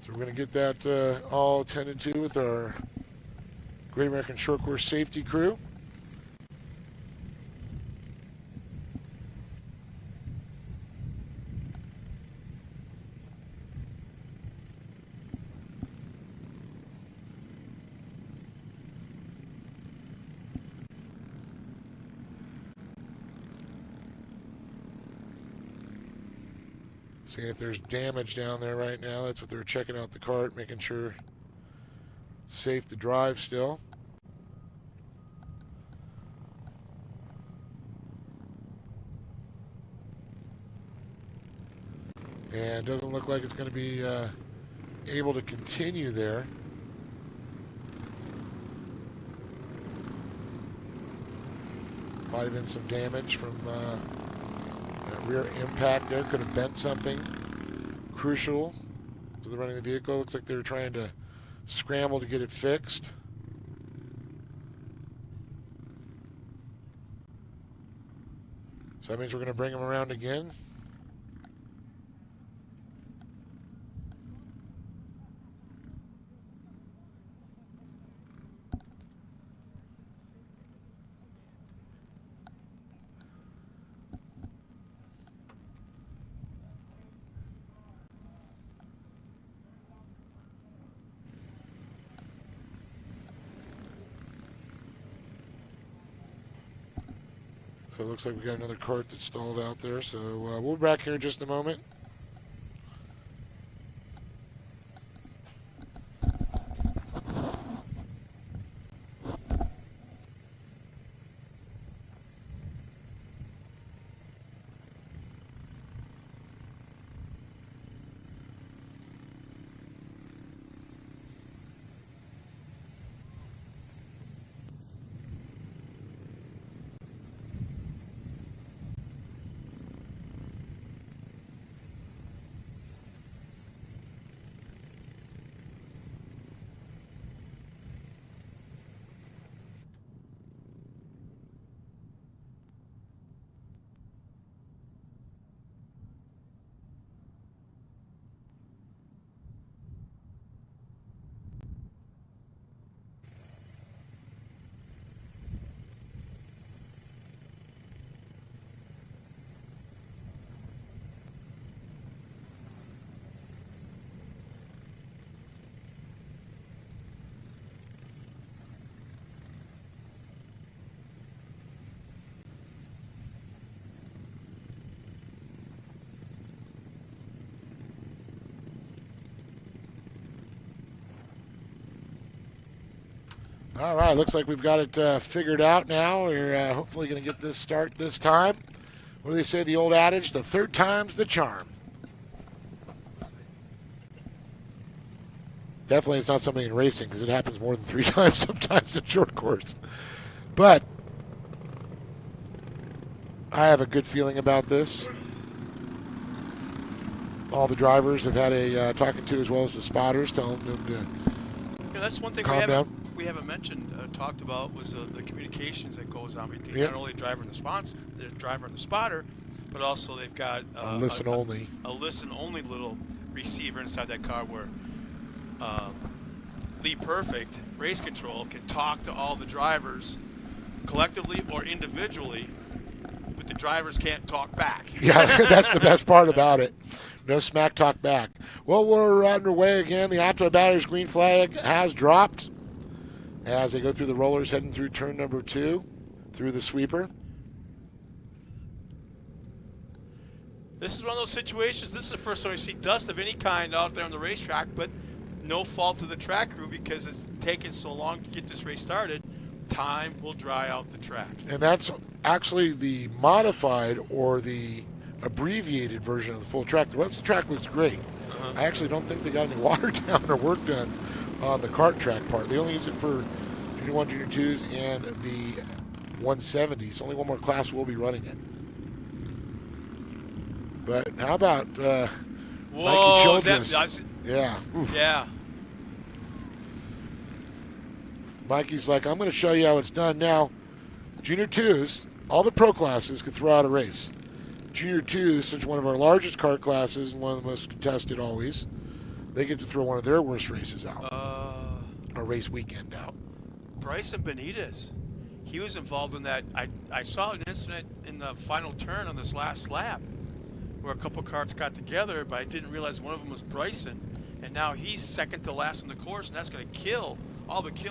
Speaker 2: So we're going to get that all attended to with our Great American Short Course safety crew. Seeing if there's damage down there right now. That's what they're checking out the cart, making sure it's safe to drive still. And doesn't look like it's going to be able to continue there. Might have been some damage from That rear impact there could have bent something crucial to the running of the vehicle. Looks like they're trying to scramble to get it fixed. So that means we're going to bring them around again. So it looks like we got another cart that's stalled out there. So we'll be back here in just a moment. All right, looks like we've got it figured out now. We're hopefully going to get this start this time. What do they say, the old adage? The third time's the charm. Definitely it's not something in racing because it happens more than 3 times sometimes in short course. But I have a good feeling about this. All the drivers have had a talking to, as well as the spotters, telling them to
Speaker 1: that's one thing
Speaker 2: calm down.
Speaker 1: We haven't mentioned, talked about, was the communications that goes on between
Speaker 2: Yep.
Speaker 1: not only the driver and the driver and the spotter, but also they've got
Speaker 2: A listen-only
Speaker 1: little receiver inside that car where Lee Perfect Race Control can talk to all the drivers collectively or individually, but the drivers can't talk back.
Speaker 2: Yeah, that's the best part about it. No smack talk back. Well, we're underway again. The Optima Batteries green flag has dropped as they go through the rollers, heading through turn number 2, through the sweeper.
Speaker 1: This is one of those situations. This is the first time we see dust of any kind out there on the racetrack, but no fault of the track crew because it's taken so long to get this race started. Time will dry out the track.
Speaker 2: And that's actually the modified or the abbreviated version of the full track. The rest of the track looks great. I actually don't think they got any water down or work done on the kart track part. They only use it for Junior 1, Junior 2s, and the 170s. Only one more class will be running it. But how about Mikey Childress? Yeah. Oof.
Speaker 1: Yeah.
Speaker 2: Mikey's like, I'm going to show you how it's done. Now, Junior 2s, all the pro classes could throw out a race. Junior 2s, such one of our largest kart classes and one of the most contested always, they get to throw one of their worst races out. A race weekend out.
Speaker 1: Bryson Benitez, he was involved in that. I saw an incident in the final turn on this last lap where a couple karts got together, but I didn't realize one of them was Bryson, and now he's second to last in the course, and that's going to kill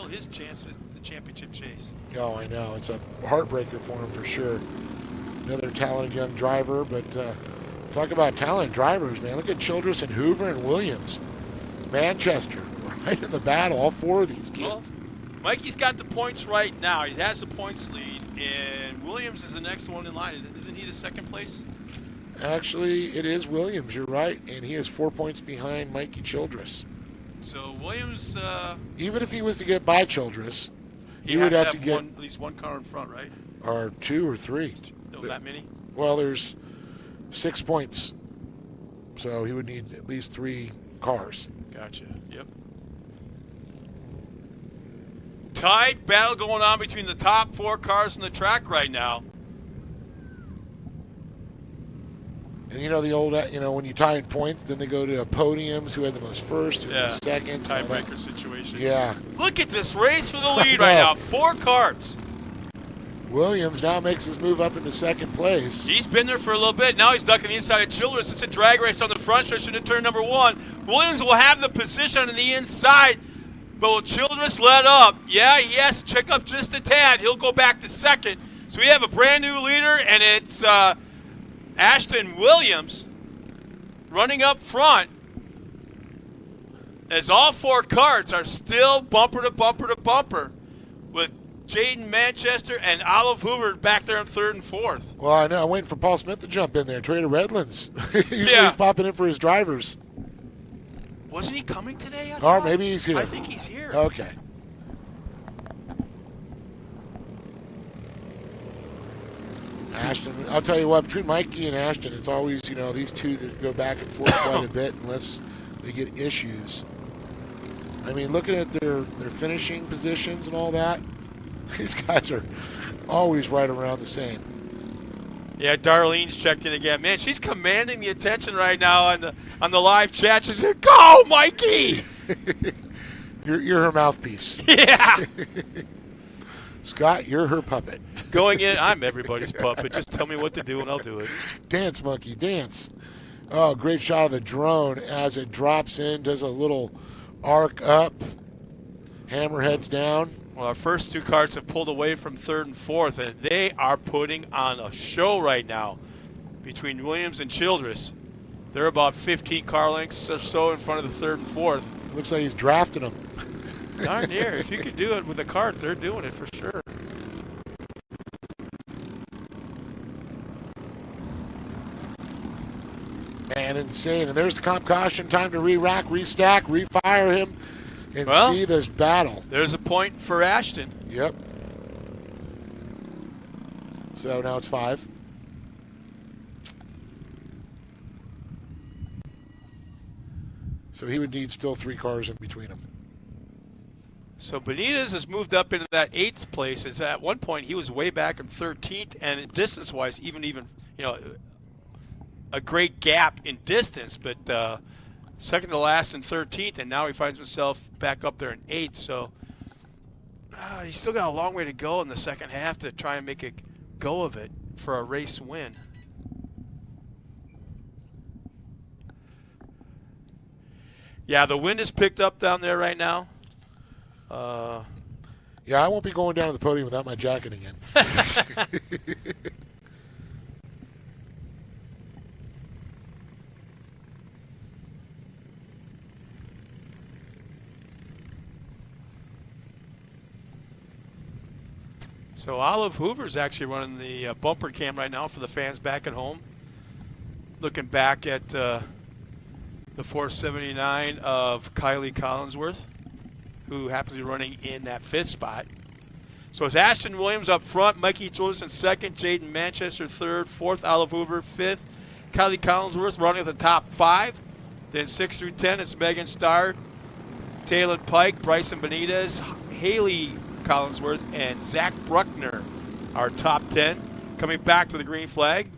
Speaker 1: his chance at the championship chase.
Speaker 2: Oh, I know. It's a heartbreaker for him for sure. Another talented young driver, but talk about talented drivers, man. Look at Childress and Hoover and Williams. Manchester, right in the battle, all 4 of these kids.
Speaker 1: Well, Mikey's got the points right now. He has the points lead, and Williams is the next one in line. Isn't he the second place?
Speaker 2: Actually, it is Williams, you're right, and he is 4 points behind Mikey Childress.
Speaker 1: So Williams,
Speaker 2: even if he was to get by Childress,
Speaker 1: he
Speaker 2: would
Speaker 1: has
Speaker 2: have
Speaker 1: to
Speaker 2: to get
Speaker 1: at least one car in front, right?
Speaker 2: or 2 or 3.
Speaker 1: No, that many?
Speaker 2: Well, there's 6 points. So he would need at least 3 cars.
Speaker 5: Gotcha. Yep. Tight battle going on between the top 4 cars on the track right now.
Speaker 2: And the old, when you tie in points, then they go to podiums, who had the most first, who had the second.
Speaker 5: Tiebreaker situation.
Speaker 2: Yeah.
Speaker 5: Look at this race for the lead right now. 4 karts.
Speaker 2: Williams now makes his move up into second place.
Speaker 5: He's been there for a little bit. Now he's ducking the inside of Childress. It's a drag race on the front stretch into turn number 1. Williams will have the position on the inside, but will Childress let up? Yeah, he has to check up just a tad. He'll go back to second. So we have a brand new leader, and it's Ashton Williams running up front as all 4 karts are still bumper to bumper to bumper with Jaden Manchester and Olive Hoover back there in 3rd and 4th.
Speaker 2: Well, I know. I'm waiting for Paul Smith to jump in there. Trader Redlands. Usually he's popping in for his drivers.
Speaker 5: Wasn't he coming today?
Speaker 2: Or maybe he's here.
Speaker 5: I think he's here.
Speaker 2: Okay. Ashton, I'll tell you what, between Mikey and Ashton, it's always, these two that go back and forth quite a bit unless they get issues. I mean, looking at their finishing positions and all that, these guys are always right around the same.
Speaker 5: Yeah, Darlene's checked in again. Man, she's commanding the attention right now on the live chat. She said, "Go, Mikey!"
Speaker 2: You're her mouthpiece.
Speaker 5: Yeah.
Speaker 2: Scott, you're her puppet.
Speaker 5: Going in, I'm everybody's puppet. Just tell me what to do and I'll do it.
Speaker 2: Dance, monkey, dance. Oh, great shot of the drone as it drops in, does a little arc up, hammerheads down.
Speaker 5: Well, our first 2 karts have pulled away from 3rd and 4th, and they are putting on a show right now between Williams and Childress. They're about 15 car lengths or so in front of the 3rd and 4th.
Speaker 2: Looks like he's drafting them.
Speaker 5: Darn near. If you could do it with a kart, they're doing it for sure.
Speaker 2: Man, insane. And there's the comp caution. Time to re-rack, restack, refire him, and see this battle.
Speaker 5: There's a point for Ashton.
Speaker 2: Yep. So now it's 5. So he would need still 3 cars in between them.
Speaker 5: So Benitez has moved up into that 8th place. As at one point he was way back in 13th, and distance-wise, even a great gap in distance. But second to last in 13th, and now he finds himself back up there in 8th. So he's still got a long way to go in the second half to try and make a go of it for a race win. Yeah, the wind is picked up down there right now.
Speaker 2: Yeah, I won't be going down to the podium without my jacket again.
Speaker 5: So Olive Hoover's actually running the bumper cam right now for the fans back at home. Looking back at the 479 of Kylie Collinsworth, who happens to be running in that 5th spot. So it's Ashton Williams up front, Mikey Childress in 2nd, Jaden Manchester 3rd, 4th Olive Hoover 5th, Kylie Collinsworth running at the top 5. Then 6 through 10 it's Megan Starr, Taylor Pike, Bryson Benitez, Haley Collinsworth, and Zach Bruckner, our top 10. Coming back to the green flag.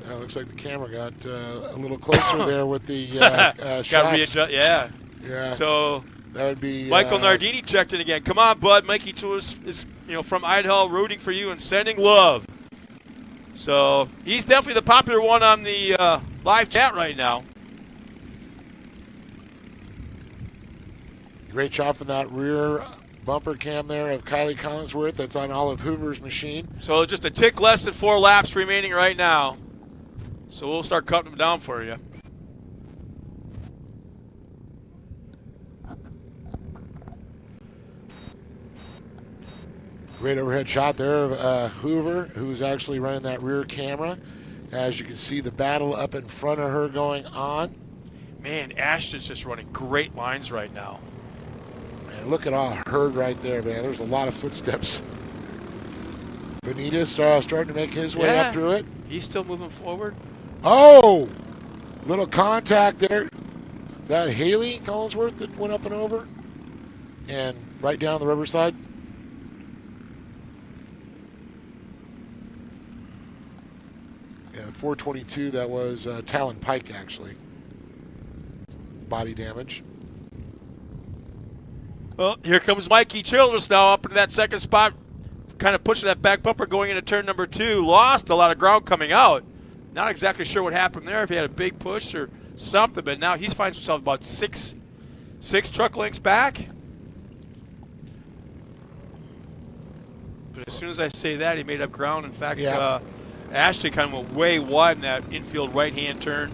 Speaker 2: Looks like the camera got a little closer there with the shots.
Speaker 5: Got to readjust, yeah.
Speaker 2: Yeah.
Speaker 5: So
Speaker 2: that would be
Speaker 5: Michael Nardini checked in again. Come on, bud. Mikey Childress is from Idaho, rooting for you and sending love. So he's definitely the popular one on the live chat right now.
Speaker 2: Great shot from that rear bumper cam there of Kylie Collinsworth. That's on Olive Hoover's machine.
Speaker 5: So just a tick less than 4 laps remaining right now. So we'll start cutting them down for you.
Speaker 2: Great overhead shot there of Hoover, who's actually running that rear camera. As you can see, the battle up in front of her going on.
Speaker 5: Man, Ashton's just running great lines right now.
Speaker 2: Man, look at all herd right there, man. There's a lot of footsteps. Benitez starting to make his way up through it.
Speaker 5: He's still moving forward.
Speaker 2: Oh, little contact there. Is that Haley Collinsworth that went up and over? And right down the Riverside? Yeah, 422, that was Talon Pike, actually. Body damage.
Speaker 5: Well, here comes Mikey Childress now up into that second spot, kind of pushing that back bumper going into turn number 2. Lost a lot of ground coming out. Not exactly sure what happened there, if he had a big push or something, but now he finds himself about six truck lengths back. But as soon as I say that, he made up ground. In fact, Ashton kind of went way wide in that infield right-hand turn.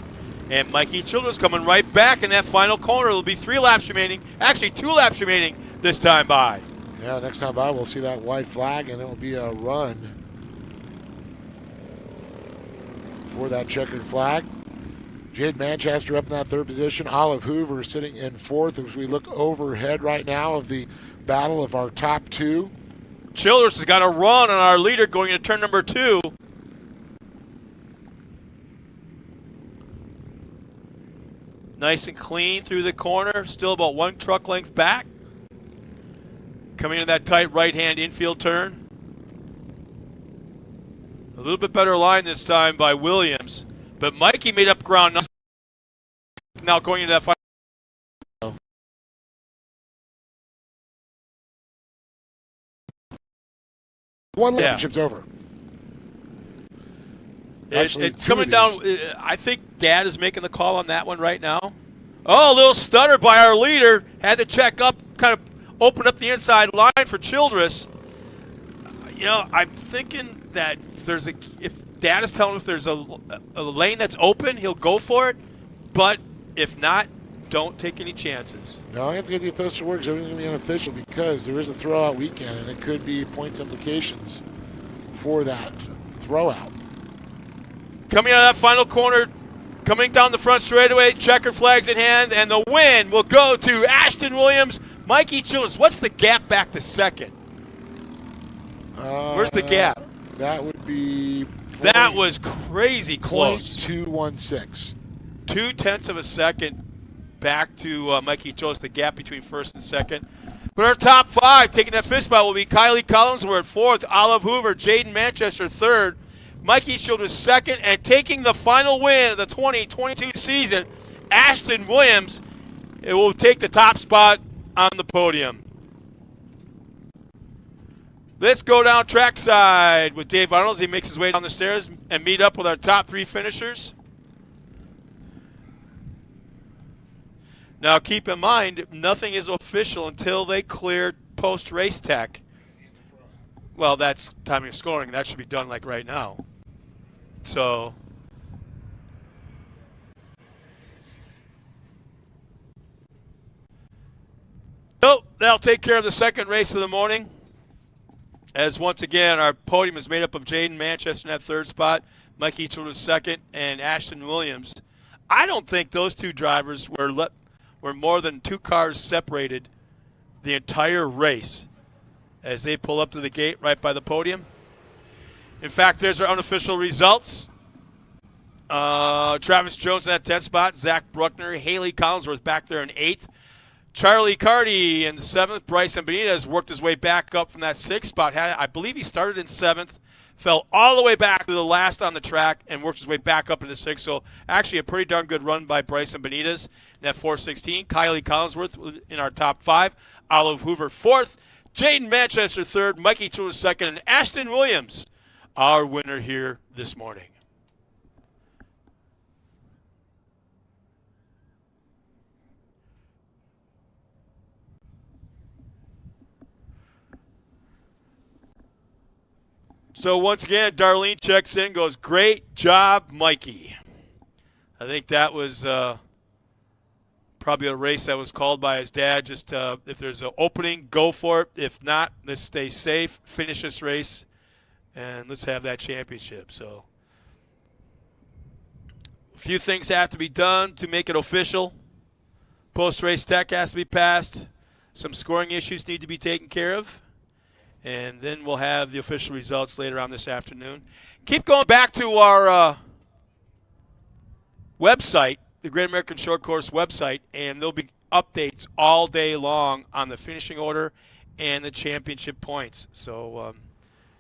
Speaker 5: And Mikey Childress coming right back in that final corner. There'll be 3 laps remaining. Actually, 2 laps remaining this time by.
Speaker 2: Yeah, next time by we'll see that white flag, and it will be a run for that checkered flag. Jade Manchester up in that 3rd position. Olive Hoover sitting in 4th as we look overhead right now of the battle of our top 2.
Speaker 5: Childress has got a run on our leader going into turn number 2. Nice and clean through the corner. Still about 1 truck length back. Coming into that tight right-hand infield turn. A little bit better line this time by Williams. But Mikey made up ground now going into that final.
Speaker 2: One championship's over.
Speaker 5: It's coming down. I think Dad is making the call on that one right now. Oh, a little stutter by our leader. Had to check up, kind of open up the inside line for Childress. You know, I'm thinking that if Dad is telling him if there's a lane that's open, he'll go for it. But if not, don't take any chances.
Speaker 2: No, I have to get the official works. Everything's going to be unofficial because there is a throwout weekend, and it could be points implications for that throwout.
Speaker 5: Coming out of that final corner, coming down the front straightaway, checkered flags in hand, and the win will go to Ashton Williams. Mikey Childress, what's the gap back to second? Where's the gap?
Speaker 2: That would be...
Speaker 5: That was crazy close.
Speaker 2: 0.216.
Speaker 5: 0.2 of a second back to Mikey Childress, the gap between first and second. But our top 5 taking that fifth spot will be Kylie Collinsworth 4th, Olive Hoover, Jaden Manchester 3rd, Mikey Childress 2nd, and taking the final win of the 2022 season, Ashton Williams. It will take the top spot on the podium. Let's go down trackside with Dave Arnold as he makes his way down the stairs and meet up with our top 3 finishers. Now keep in mind, nothing is official until they clear post-race tech. Well, that's timing of scoring. That should be done like right now. So, that'll take care of the second race of the morning. As once again, our podium is made up of Jaden Manchester in that 3rd spot, Mikey Childress 2nd, and Ashton Williams. I don't think those 2 drivers were more than 2 cars separated the entire race as they pull up to the gate right by the podium. In fact, there's our unofficial results. Travis Jones in that 10th spot, Zach Bruckner, Haley Collinsworth back there in 8th. Charlie Carty in the 7th. Bryson Benitez worked his way back up from that 6th spot. I believe he started in 7th, fell all the way back to the last on the track, and worked his way back up into 6th. So actually a pretty darn good run by Bryson Benitez in that 4:16. Kylie Collinsworth in our top 5. Olive Hoover 4th. Jaden Manchester 3rd. Mikey Childress 2nd. And Ashton Williams, our winner here this morning. So once again, Darlene checks in, goes, great job, Mikey. I think that was probably a race that was called by his dad. Just if there's an opening, go for it. If not, let's stay safe, finish this race, and let's have that championship. So a few things have to be done to make it official. Post-race tech has to be passed. Some scoring issues need to be taken care of. and then we'll have the official results later on this afternoon. Keep going back to our website, the Great American Short Course website, and there'll be updates all day long on the finishing order and the championship points. So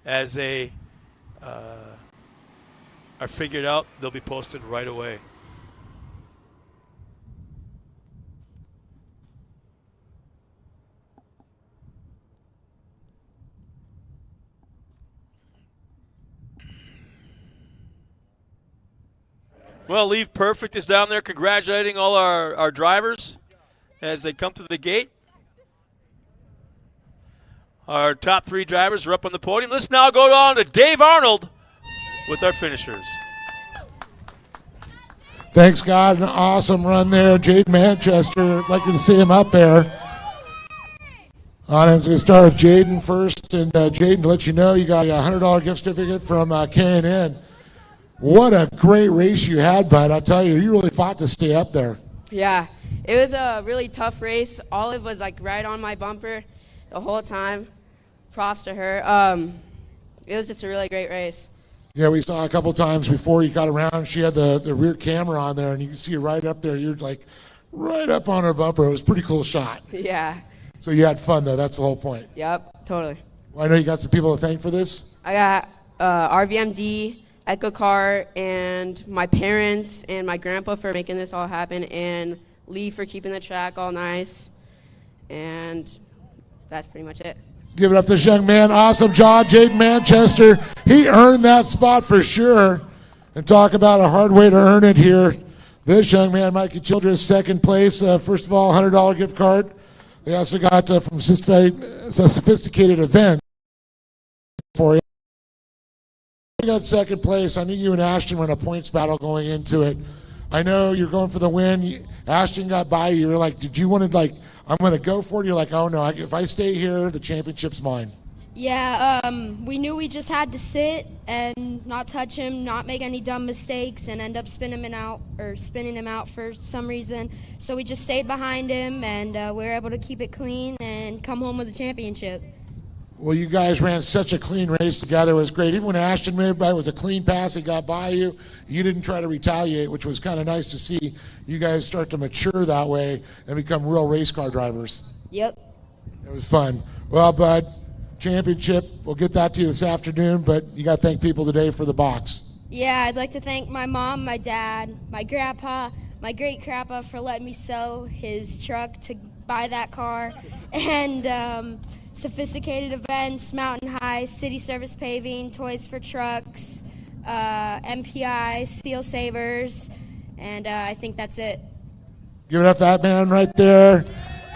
Speaker 5: as they are figured out, they'll be posted right away. Well, Leave Perfect is down there congratulating all our drivers as they come to the gate. Our top 3 drivers are up on the podium. Let's now go on to Dave Arnold with our finishers.
Speaker 2: Thanks, God. An awesome run there. Jaden Manchester, I'd like to see him up there. I'm going to start with Jaden first. And Jaden, to let you know, you got a $100 gift certificate from K&N. What a great race you had, bud. I'll tell you, you really fought to stay up there.
Speaker 6: Yeah, it was a really tough race. Olive was like right on my bumper the whole time. Props to her. It was just a really great race.
Speaker 2: Yeah, we saw a couple times before you got around. She had the rear camera on there, and you can see her right up there. You're like right up on her bumper. It was a pretty cool shot.
Speaker 6: Yeah.
Speaker 2: So you had fun, though. That's the whole point.
Speaker 6: Yep, totally.
Speaker 2: Well, I know you got some people to thank for this.
Speaker 6: I got RVMD, Echo Car, and my parents and my grandpa for making this all happen, and Lee for keeping the track all nice. And that's pretty much it.
Speaker 2: Give it up to this young man. Awesome job, Jaden Manchester. He earned that spot for sure. And talk about a hard way to earn it here. This young man, Mikey Childress, second place. First of all, $100 gift card. They also got from Sophisticated Event for you. You got second place. I knew you and Ashton were in a points battle going into it. I know you're going for the win. Ashton got by you. You were like, did you want to, like, I'm going to go for it? You're like, oh, no, if I stay here, the championship's mine.
Speaker 4: Yeah, we knew we just had to sit and not touch him, not make any dumb mistakes, and end up spinning him out for some reason. So we just stayed behind him, and we were able to keep it clean and come home with a championship.
Speaker 2: Well, you guys ran such a clean race together. It was great. Even when Ashton moved by, it was a clean pass. He got by you. You didn't try to retaliate, which was kind of nice to see you guys start to mature that way and become real race car drivers.
Speaker 4: Yep.
Speaker 2: It was fun. Well, bud, championship, we'll get that to you this afternoon, but you got to thank people today for the box.
Speaker 4: Yeah, I'd like to thank my mom, my dad, my grandpa, my great-grandpa for letting me sell his truck to buy that car, and Sophisticated Events, Mountain High, City Service Paving, Toys for Trucks, MPI, Steel Savers, and I think that's it.
Speaker 2: Give it up, that man right there.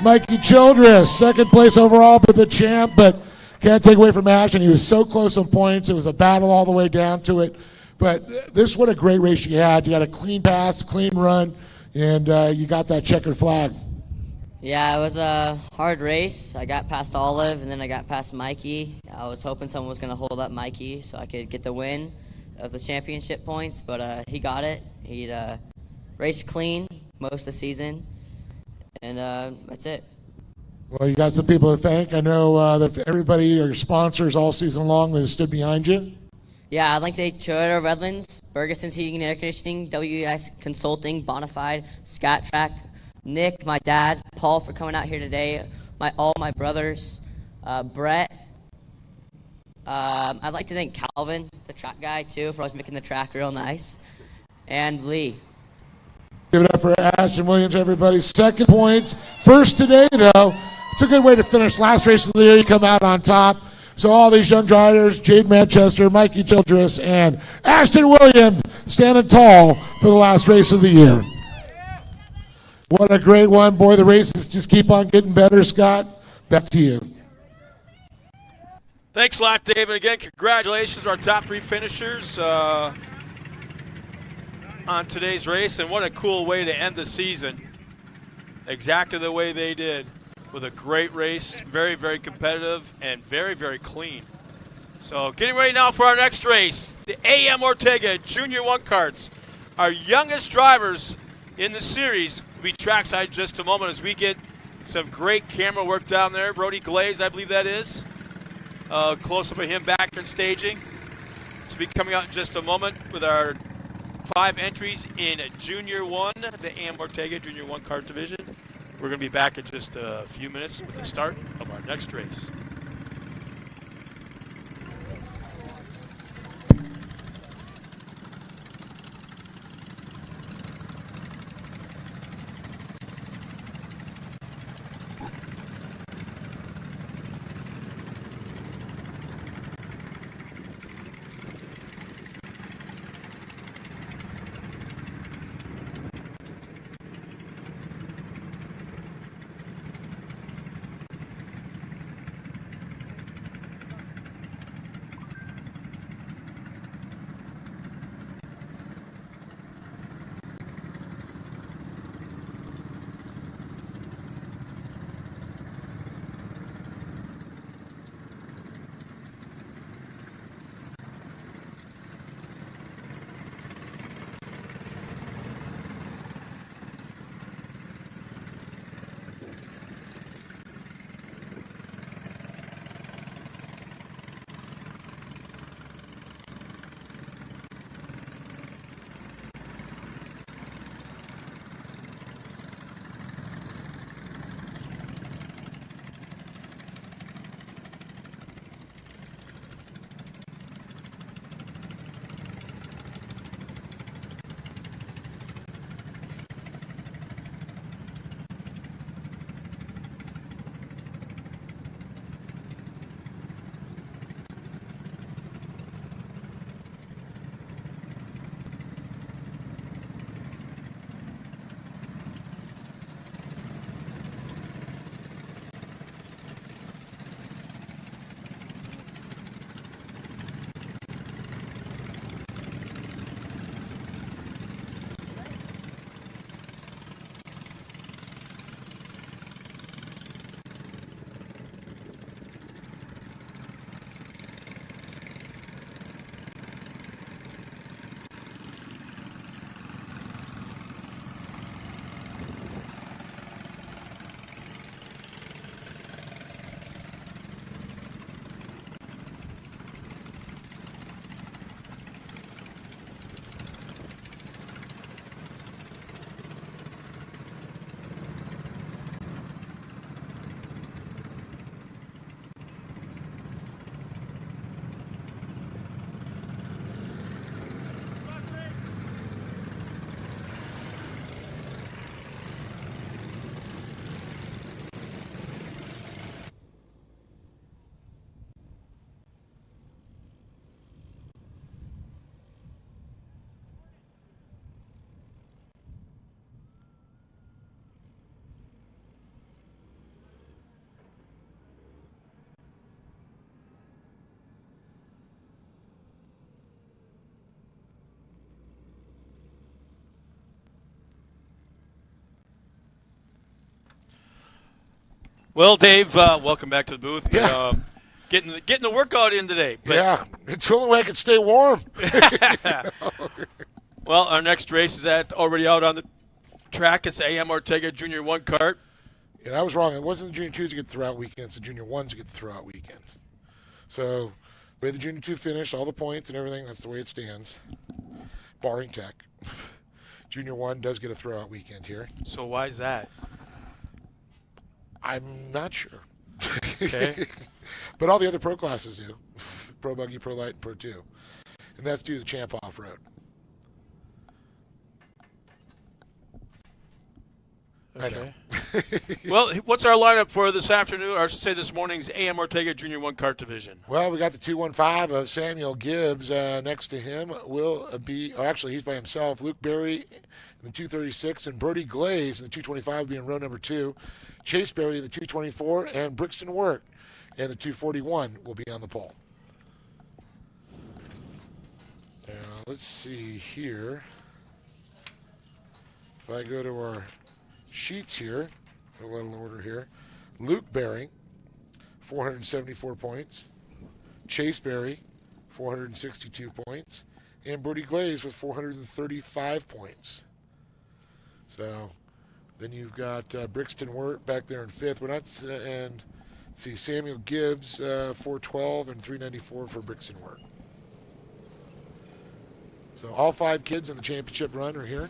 Speaker 2: Mikey Childress, second place overall, but the champ, but can't take away from Ashton. He was so close on points. It was a battle all the way down to it. But this, what a great race you had. You got a clean pass, clean run, and you got that checkered flag.
Speaker 7: Yeah, it was a hard race. I got past Olive, and then I got past Mikey. I was hoping someone was going to hold up Mikey so I could get the win of the championship points, but he got it. He raced clean most of the season, and that's it.
Speaker 2: Well, you got some people to thank. I know that everybody, your sponsors all season long, has stood behind you.
Speaker 7: Yeah, I'd like to thank Toyota Redlands, Ferguson's Heating and Air Conditioning, WES Consulting, Bonafide, Scat Track, Nick, my dad, Paul for coming out here today, all my brothers, Brett. I'd like to thank Calvin, the track guy, too, for always making the track real nice, and Lee.
Speaker 2: Give it up for Ashton Williams, everybody. Second points. First today, though. It's a good way to finish. Last race of the year, you come out on top. So all these young drivers, Jade Manchester, Mikey Childress, and Ashton Williams standing tall for the last race of the year. What a great one. Boy, the races just keep on getting better, Scott. Back to you.
Speaker 5: Thanks a lot, David. Again, congratulations to our top 3 finishers on today's race, and what a cool way to end the season. Exactly the way they did, with a great race, very, very competitive, and very, very clean. So getting ready now for our next race, the A.M. Ortega Junior 1 Karts. Our youngest drivers in the series will be trackside in just a moment as we get some great camera work down there. Brody Glaze, I believe that is. Close-up of him back in staging. To be coming out in just a moment with our 5 entries in Junior 1, the AM Ortega Junior 1 kart division. We're going to be back in just a few minutes with the start of our next race. Well, Dave, welcome back to the booth.
Speaker 2: Yeah.
Speaker 5: Getting the workout in today. But,
Speaker 2: yeah, it's the only way I can stay warm.
Speaker 5: Well, our next race is already out on the track. It's AM Ortega Junior 1 kart.
Speaker 2: Yeah, I was wrong. It wasn't the Junior 2s that get the throw-out weekend. It's the Junior 1s that get the throw-out weekend. So the way the Junior 2 finished, all the points and everything, that's the way it stands, barring tech. Junior 1 does get a throw-out weekend here.
Speaker 5: So why is that?
Speaker 2: I'm not sure.
Speaker 5: Okay.
Speaker 2: But all the other pro classes do. Pro Buggy, Pro Light, and Pro 2. And that's due to the Champ Off-Road.
Speaker 5: Okay. Well, what's our lineup for this afternoon, or I should say this morning's AM Ortega Junior 1 kart division?
Speaker 2: Well, we got the 215 of Samuel Gibbs. Next to him will be, or actually he's by himself, Luke Berry in the 236 and Brody Glaze in the 225 will be in row number 2. Chase Berry in the 224 and Brixton Work in the 241 will be on the pole. Now, let's see here. If I go to our sheets here, a little order here. Luke Berry, 474 points. Chase Berry, 462 points. And Brody Glaze with 435 points. So then you've got Brixton Wirt back there in 5th. We're not, and See, Samuel Gibbs, 412 and 394 for Brixton Work. So all 5 kids in the championship run are here.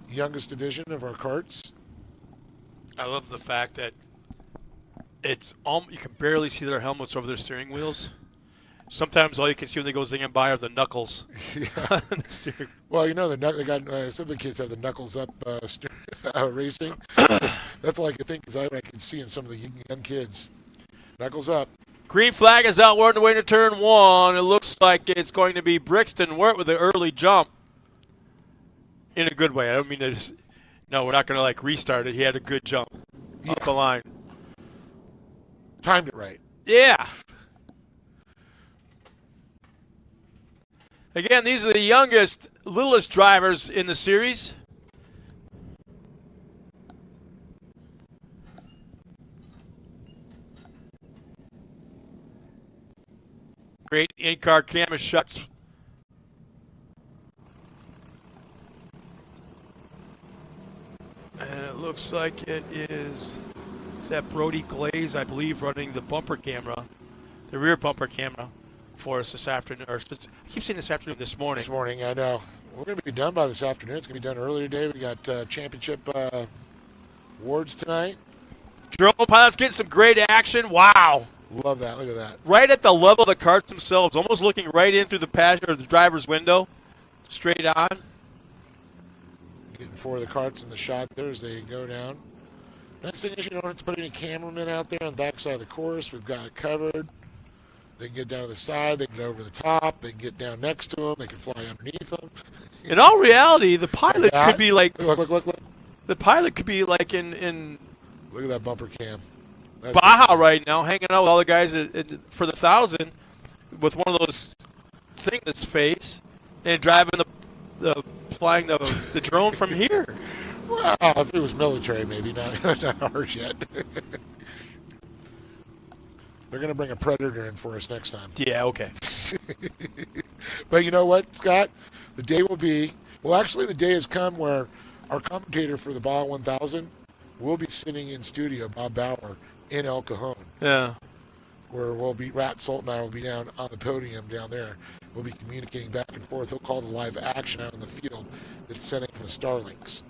Speaker 2: Youngest division of our carts.
Speaker 5: I love the fact that you can barely see their helmets over their steering wheels. Sometimes all you can see when they go zinging by are the knuckles.
Speaker 2: Yeah.
Speaker 5: On the steering.
Speaker 2: Well, you know, they got some of the kids have the knuckles up racing. That's all I can think is what I can see in some of the young kids. Knuckles up.
Speaker 5: Green flag is out. We're on the way to turn 1. It looks like it's going to be Brixton Wirt with the early jump. In a good way. I don't mean to just, no, we're not going to like restart it. He had a good jump up the line.
Speaker 2: Timed it right.
Speaker 5: Yeah. Again, these are the youngest, littlest drivers in the series. Great in-car camera shots. And it looks like it is that Brody Glaze, I believe, running the bumper camera, the rear bumper camera for us this afternoon. Or I keep saying this afternoon, this morning.
Speaker 2: This morning, I know. We're going to be done by this afternoon. It's going to be done earlier today. We got championship awards tonight.
Speaker 5: Drone pilots getting some great action. Wow.
Speaker 2: Love that. Look at that.
Speaker 5: Right at the level of the carts themselves, almost looking right in through the passenger or the driver's window, straight on.
Speaker 2: Getting 4 of the carts in the shot there as they go down. Nice thing is you don't have to put any cameramen out there on the backside of the course. We've got it covered. They can get down to the side. They can get over the top. They can get down next to them. They can fly underneath them.
Speaker 5: In all reality, the pilot could be like
Speaker 2: Look.
Speaker 5: the pilot could be like in
Speaker 2: Look at that bumper cam. That's
Speaker 5: Baja right now, hanging out with all the guys for the 1,000 with one of those things that's face and driving flying the drone from here.
Speaker 2: Well, if it was military, maybe not ours yet. They're going to bring a Predator in for us next time.
Speaker 5: Yeah, okay.
Speaker 2: But you know what, Scott? The day will be, well, actually the day has come where our commentator for the Baja 1000 will be sitting in studio, Bob Bauer, in El Cajon.
Speaker 5: Yeah.
Speaker 2: Where we'll be, Rat Salt and I will be down on the podium down there. We'll be communicating back and forth. He'll call the live action out in the field that's sending from the Starlinks.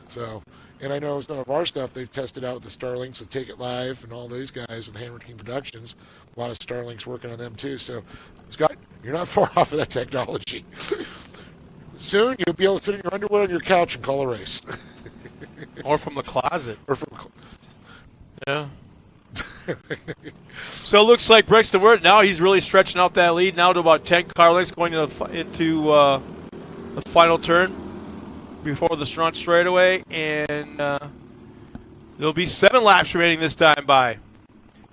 Speaker 2: So, and I know some of our stuff they've tested out with the Starlinks with Take It Live and all those guys with Hammer King Productions. A lot of Starlinks working on them too. So, Scott, you're not far off of that technology. Soon you'll be able to sit in your underwear on your couch and call a race.
Speaker 5: Or from the closet. Yeah. So it looks like Brixton Wirt now he's really stretching out that lead now to about 10 car lengths going into the final turn before the front straightaway, and there'll be 7 laps remaining this time by.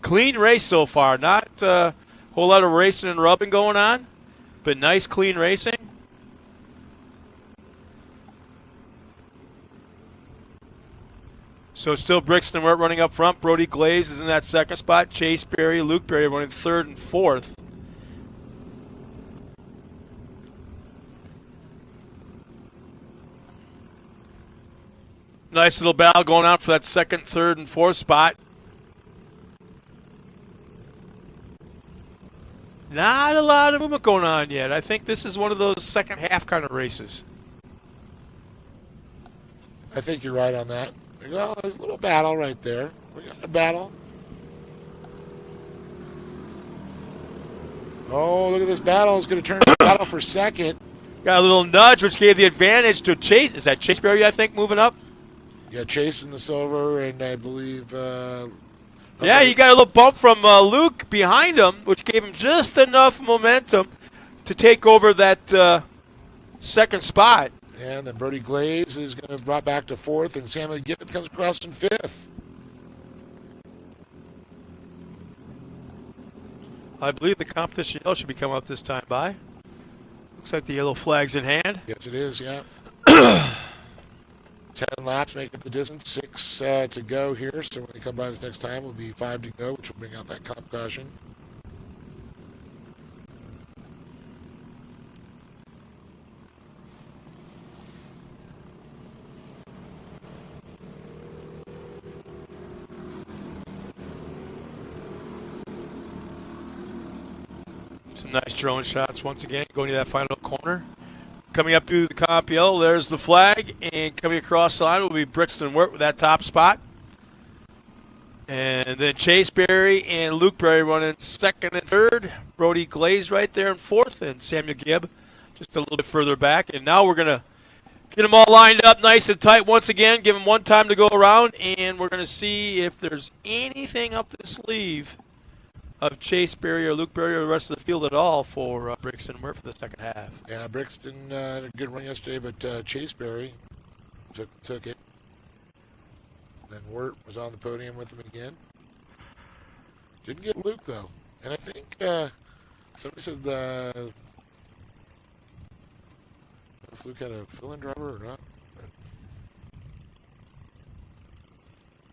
Speaker 5: Clean race so far, not a whole lot of racing and rubbing going on, but nice clean racing. So still Brixton Wirt running up front. Brody Glaze is in that second spot. Chase Berry, Luke Berry running 3rd and 4th. Nice little battle going on for that 2nd, 3rd, and 4th spot. Not a lot of movement going on yet. I think this is one of those second half kind of races.
Speaker 2: I think you're right on that. Well, there's a little battle right there. We got a battle. Oh, look at this battle. It's going to turn into a battle for second.
Speaker 5: Got a little nudge, which gave the advantage to Chase. Is that Chase Berry, I think, moving up?
Speaker 2: Yeah, Chase in the silver, and I believe...
Speaker 5: yeah, he got a little bump from Luke behind him, which gave him just enough momentum to take over that second spot.
Speaker 2: And then Brody Glaze is going to be brought back to 4th, and Samuel Gibbs comes across in 5th.
Speaker 5: I believe the competition yellow should be coming up this time by. Looks like the yellow flag's in hand.
Speaker 2: Yes, it is, yeah. 10 laps make up the distance, 6 to go here. So when they come by this next time, it'll be 5 to go, which will bring out that comp caution.
Speaker 5: Some nice drone shots once again, going to that final corner. Coming up through the comp yellow, there's the flag, and coming across the line will be Brixton Wirt with that top spot. And then Chase Berry and Luke Berry running second and third. Brody Glaze right there in fourth, and Samuel Gibb just a little bit further back. And now we're going to get them all lined up nice and tight once again, give them one time to go around, and we're going to see if there's anything up the sleeve of Chase Berry or Luke Berry or the rest of the field at all for Brixton Wirt for the second half.
Speaker 2: Yeah, Brixton had a good run yesterday, but Chase Berry took it. Then Wirt was on the podium with him again. Didn't get Luke, though. And I think somebody said if Luke had a fill-in driver or not.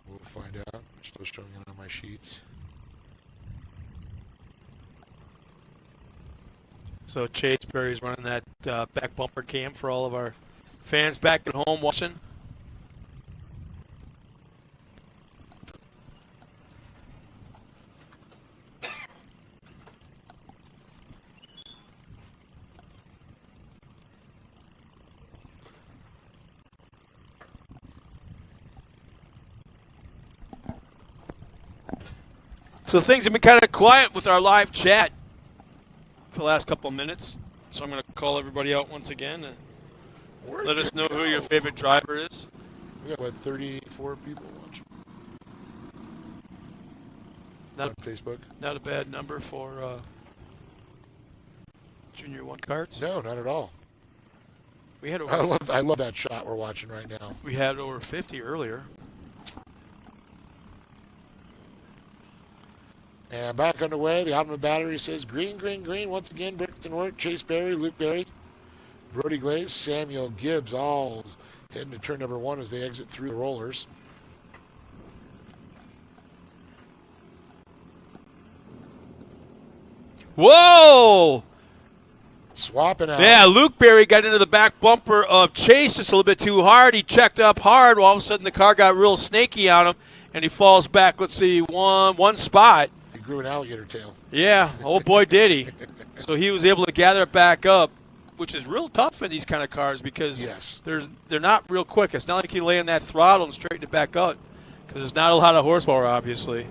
Speaker 2: We'll find out. I'm still showing it on my sheets.
Speaker 5: So Chase Berry's running that back bumper cam for all of our fans back at home watching. So things have been kind of quiet with our live chat for the last couple of minutes. So I'm going to call everybody out once again and let us know who your favorite driver is.
Speaker 2: We got, 34 people watching on Facebook.
Speaker 5: Not a bad number for Junior 1 carts.
Speaker 2: No, not at all.
Speaker 5: We had over
Speaker 2: I love that shot we're watching right now.
Speaker 5: We had over 50 earlier.
Speaker 2: And back underway, the Optima battery says green, green, green. Once again, Brixton Wirt, Chase Berry, Luke Berry, Brody Glaze, Samuel Gibbs, all heading to turn number 1 as they exit through the rollers.
Speaker 5: Whoa!
Speaker 2: Swapping out.
Speaker 5: Yeah, Luke Berry got into the back bumper of Chase just a little bit too hard. He checked up hard. Well, all of a sudden the car got real snaky on him, and he falls back, let's see, one spot.
Speaker 2: He grew an alligator tail.
Speaker 5: Yeah, oh boy did he. So he was able to gather it back up, which is real tough in these kind of cars because they're not real quick. It's not like you lay on that throttle and straighten it back up because there's not a lot of horsepower, obviously.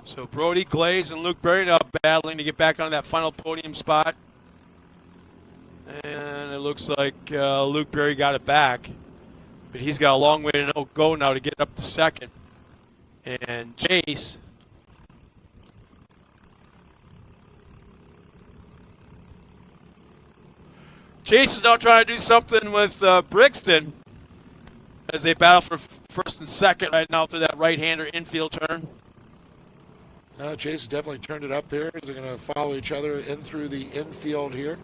Speaker 5: So Brody Glaze and Luke Berry now battling to get back on that final podium spot. And it looks like Luke Berry got it back. But he's got a long way to go now to get up to second. And Chase is now trying to do something with Brixton as they battle for first and second right now through that right-hander infield turn.
Speaker 2: Chase definitely turned it up there as they're going to follow each other in through the infield here.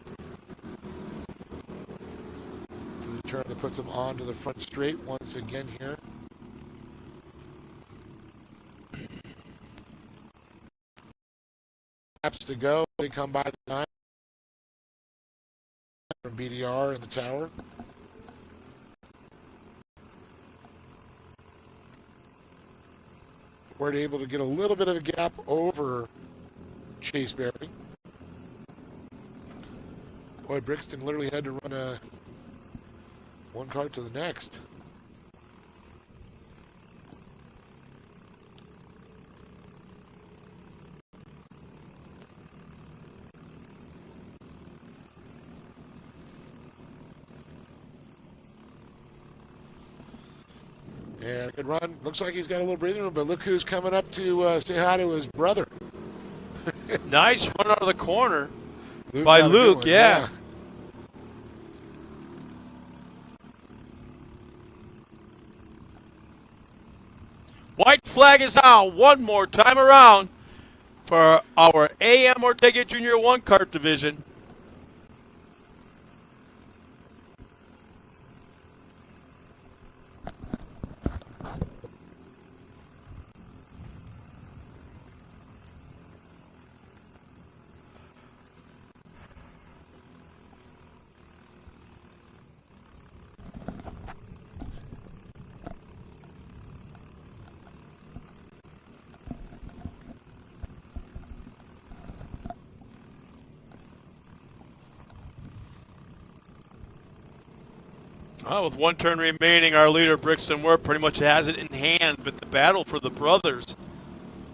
Speaker 2: The turn that puts them onto the front straight once again here. Laps to go. They come by the 9 from BDR in the tower. We're able to get a little bit of a gap over Chase Berry. Boy, Brixton literally had to run one car to the next. And a good run. Looks like he's got a little breathing room, but look who's coming up to say hi to his brother.
Speaker 5: Nice run out of the corner
Speaker 2: Luke
Speaker 5: by Luke, yeah. White flag is out one more time around for our AM Ortega Junior 1 kart division. Well, with one turn remaining, our leader, Brixton Worth, pretty much has it in hand, but the battle for the brothers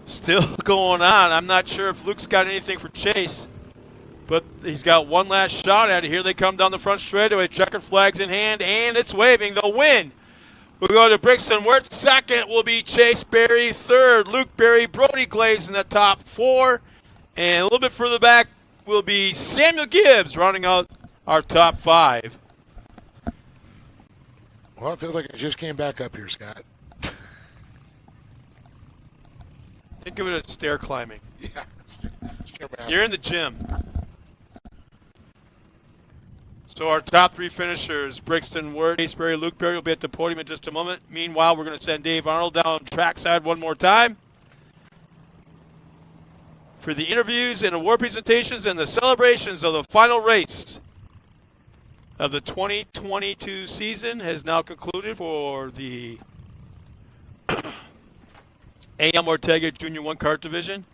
Speaker 5: still going on. I'm not sure if Luke's got anything for Chase, but he's got one last shot at it. Here they come down the front straightaway. Checkered flags in hand, and it's waving. The win will go to Brixton Worth. Second will be Chase Berry. Third, Luke Berry, Brody Glaze in the top four. And a little bit further back will be Samuel Gibbs rounding out our top five.
Speaker 2: Well, it feels like it just came back up here, Scott.
Speaker 5: Think of it as stair climbing.
Speaker 2: Yeah.
Speaker 5: You're in the gym. So our top three finishers, Brixton Worth, Chase Berry, Luke Berry, will be at the podium in just a moment. Meanwhile, we're going to send Dave Arnold down trackside one more time for the interviews and award presentations and the celebrations of the final race of the 2022 season has now concluded for the A.M. Ortega Junior 1 Kart Division.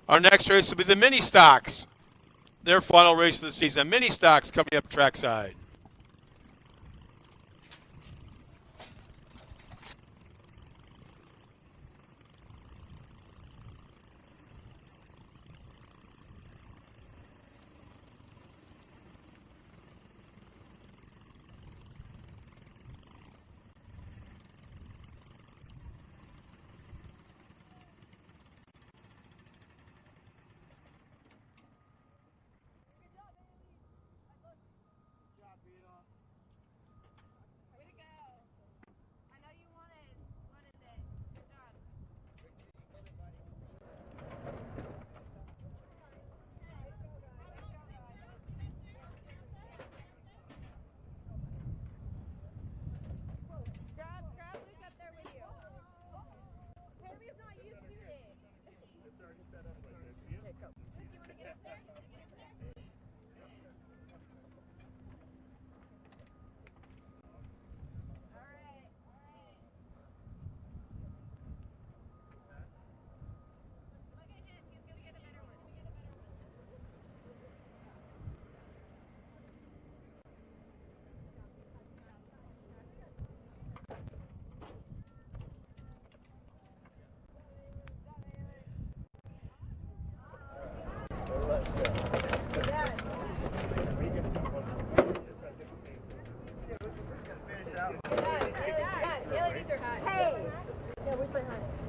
Speaker 5: Our next race will be the Mini Stocks, their final race of the season. Mini Stocks coming up trackside.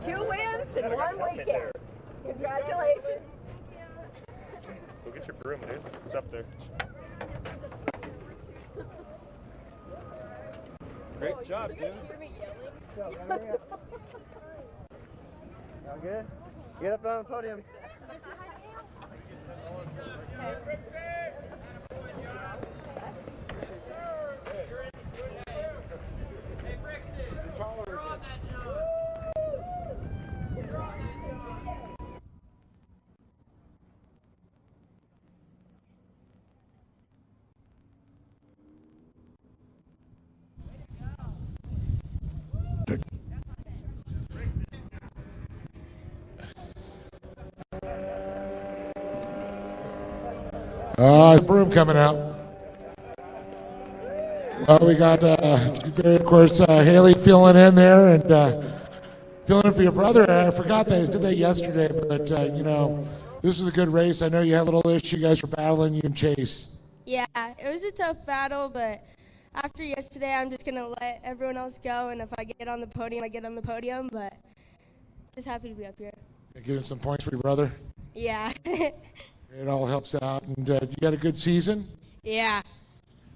Speaker 8: Two wins in one weekend. Congratulations.
Speaker 9: Go get your broom, dude. It's up there. Great job, dude.
Speaker 10: All good? Get up on the podium.
Speaker 2: Broom coming out. Well, we got, of course, Haley filling in there and filling in for your brother. I forgot that. I did that yesterday, but, you know, this was a good race. I know you had a little issue. You guys were battling, you and Chase.
Speaker 11: Yeah, it was a tough battle, but after yesterday, I'm just going to let everyone else go, and if I get on the podium, I get on the podium, but just happy to be up here.
Speaker 2: Getting some points for your brother.
Speaker 11: Yeah.
Speaker 2: It all helps out. And you got a good season?
Speaker 11: Yeah.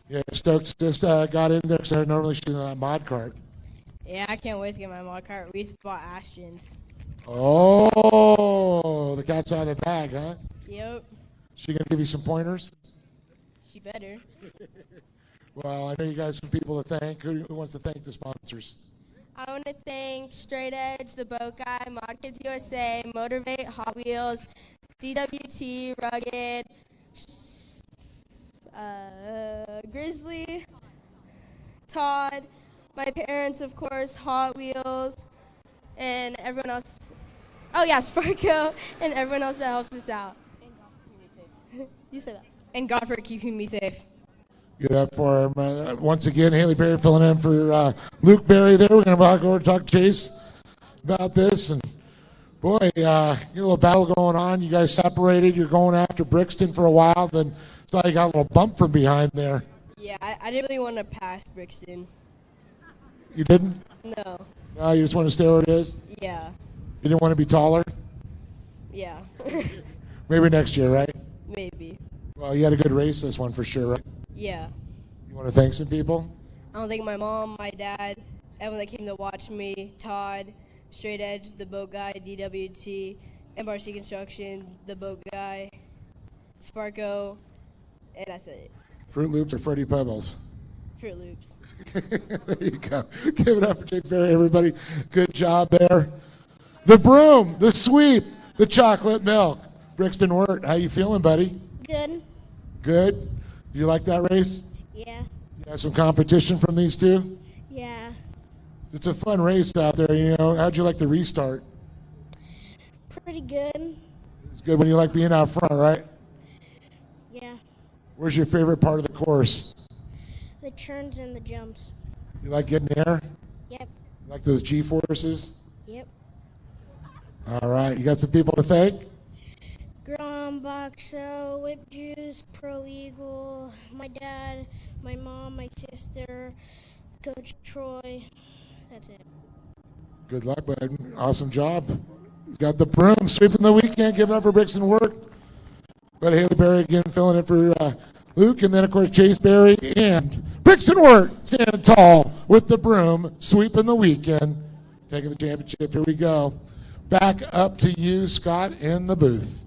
Speaker 2: Yeah, Stokes just got in there because I normally shoot that mod cart.
Speaker 11: Yeah, I can't wait to get my mod cart. We just bought Ashton's.
Speaker 2: Oh, the cat's out of the bag, huh?
Speaker 11: Yep.
Speaker 2: She going to give you some pointers?
Speaker 11: She better.
Speaker 2: Well, I know you guys have some people to thank. Who wants to thank the sponsors?
Speaker 11: I want to thank Straight Edge, The Boat Guy, Mod Kids USA, Motivate, Hot Wheels, DWT, Rugged, Grizzly, Todd, my parents, of course, Hot Wheels, and everyone else. Oh, yeah, Sparko, and everyone else that helps us out. You say that.
Speaker 12: And God for keeping me safe.
Speaker 2: Give it up for him. Once again, Haley Berry filling in for Luke Berry there. We're going to walk over and talk to Chase about this. And, boy, a little battle going on. You guys separated. You're going after Brixton for a while. Then it's like you got a little bump from behind there.
Speaker 11: Yeah, I didn't really want to pass Brixton.
Speaker 2: You didn't?
Speaker 11: No.
Speaker 2: No, you just want to stay where it is?
Speaker 11: Yeah.
Speaker 2: You didn't want to be taller?
Speaker 11: Yeah.
Speaker 2: Maybe next year, right?
Speaker 11: Maybe.
Speaker 2: Well, you had a good race this one for sure, right?
Speaker 11: Yeah.
Speaker 2: You want to thank some people?
Speaker 11: I don't think my mom, my dad, everyone that came to watch me, Todd, Straight Edge, the boat guy, DWT, MRC Construction, the boat guy, Sparko, and that's it.
Speaker 2: Fruit Loops or Fruity Pebbles?
Speaker 11: Fruit Loops.
Speaker 2: There you go. Give it up for Jay Ferry, everybody. Good job there. The broom, the sweep, the chocolate milk. Brixton Wirt, how you feeling, buddy?
Speaker 4: Good.
Speaker 2: Good? You like that race?
Speaker 4: Yeah.
Speaker 2: You got some competition from these two?
Speaker 4: Yeah.
Speaker 2: It's a fun race out there, you know. How'd you like the restart?
Speaker 4: Pretty good.
Speaker 2: It's good when you like being out front, right?
Speaker 4: Yeah.
Speaker 2: Where's your favorite part of the course?
Speaker 4: The turns and the jumps.
Speaker 2: You like getting air?
Speaker 4: Yep.
Speaker 2: Like those G-forces?
Speaker 4: Yep.
Speaker 2: All right. You got some people to thank?
Speaker 4: Grom, Boxo, Whip Juice, Pro Eagle, my dad, my mom, my sister, Coach Troy. That's it.
Speaker 2: Good luck, bud. Awesome job. He's got the broom sweeping the weekend, giving up for Brixton Work. But Haley Berry again filling in for Luke, and then of course Chase Berry and Brixton Work standing tall with the broom sweeping the weekend, taking the championship. Here we go. Back up to you, Scott, in the booth.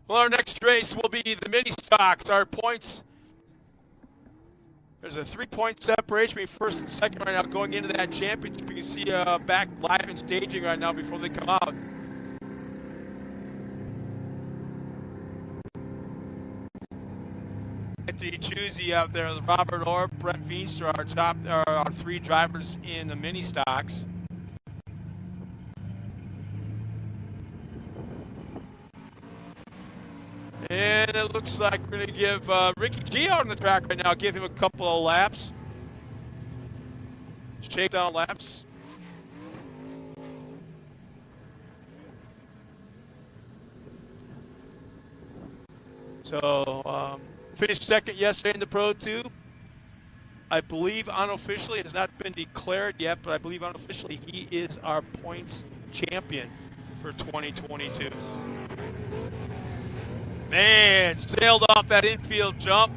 Speaker 5: Well, our next race will be the mini stocks. Our points, there's a 3-point separation between first and second right now going into that championship. You can see back live and staging right now before they come out. Anthony Chusey out there, Robert Orr, Brent Veenstra, our three drivers in the mini stocks. And it looks like we're going to give Ricky G out on the track right now, give him a couple of laps. Shakedown laps. So finished second yesterday in the Pro 2. I believe unofficially, it has not been declared yet, but I believe unofficially he is our points champion for 2022. Man, sailed off that infield jump.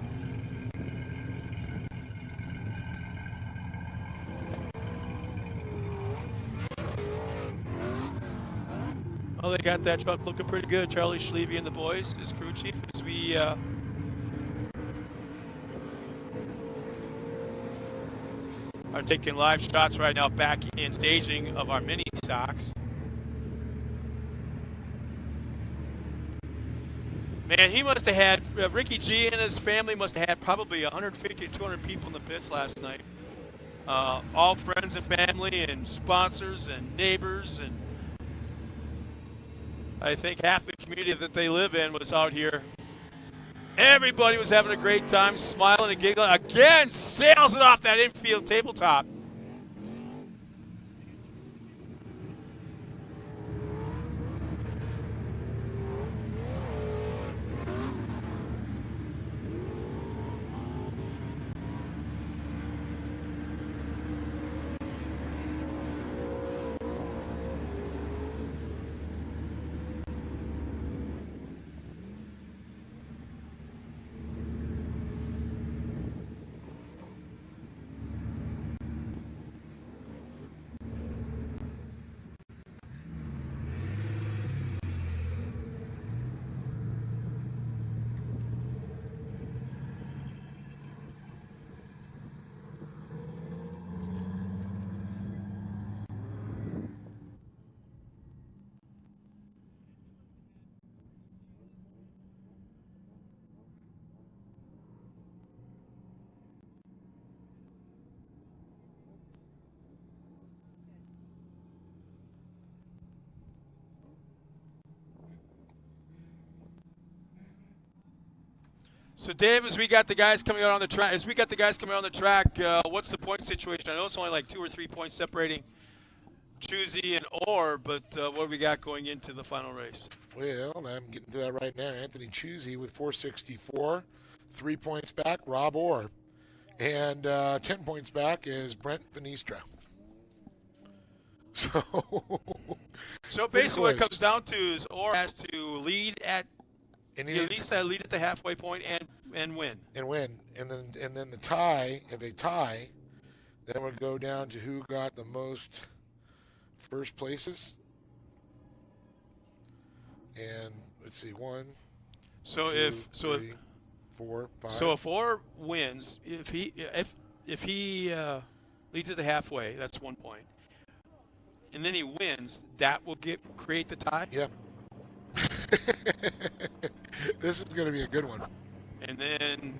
Speaker 5: Well, they got that truck looking pretty good. Charlie Schlevy and the boys, his crew chief, as we are taking live shots right now back in staging of our mini stocks. Man, he must have had, Ricky G and his family must have had probably 150 to 200 people in the pits last night. All friends and family and sponsors and neighbors, and I think half the community that they live in was out here. Everybody was having a great time, smiling and giggling. Again, sails it off that infield tabletop. So, Dave, as we got the guys coming out on the track, what's the point situation? I know it's only like 2 or 3 points separating Choosy and Orr, but what do we got going into the final race?
Speaker 2: Well, I'm getting to that right now. Anthony Choosy with 464, 3 points back, Rob Orr. And 10 points back is Brent Venistra.
Speaker 5: So basically what it comes down to is Orr has to lead at at least lead at the halfway point and win. And then the tie, if they tie, then we'll go down to who got the most first places. And let's see, 1, so
Speaker 2: 2,
Speaker 5: if
Speaker 2: 3, 4, 5.
Speaker 5: So if Orr wins, if he leads at the halfway, that's 1 point. And then he wins, that will create the tie?
Speaker 2: Yeah. This is going to be a good one.
Speaker 5: And then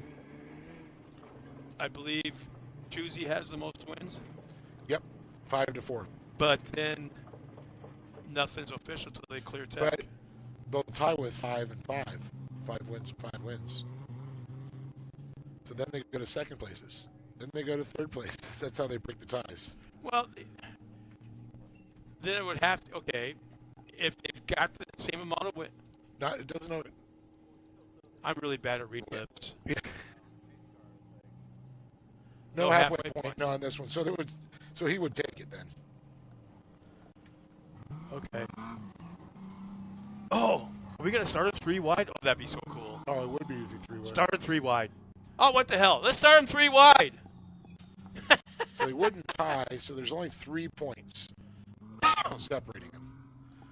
Speaker 5: I believe Choosy has the most wins.
Speaker 2: Yep, 5-4.
Speaker 5: But then nothing's official till they clear tech.
Speaker 2: But they'll tie with 5 and 5. 5 wins. So then they go to second places. Then they go to third places. That's how they break the ties.
Speaker 5: Well, then it would have to, okay, if they've got the same amount of wins.
Speaker 2: It doesn't know.
Speaker 5: I'm really bad at reading lips.
Speaker 2: Yeah. No halfway point. No, on this one. So he would take it then.
Speaker 5: Okay. Oh, are we gonna start at 3 wide? Oh, that'd be so cool.
Speaker 2: Oh, it would be 3 wide.
Speaker 5: Start at 3 wide. Oh, what the hell? Let's start in 3 wide.
Speaker 2: So he wouldn't tie. So there's only 3 points separating him.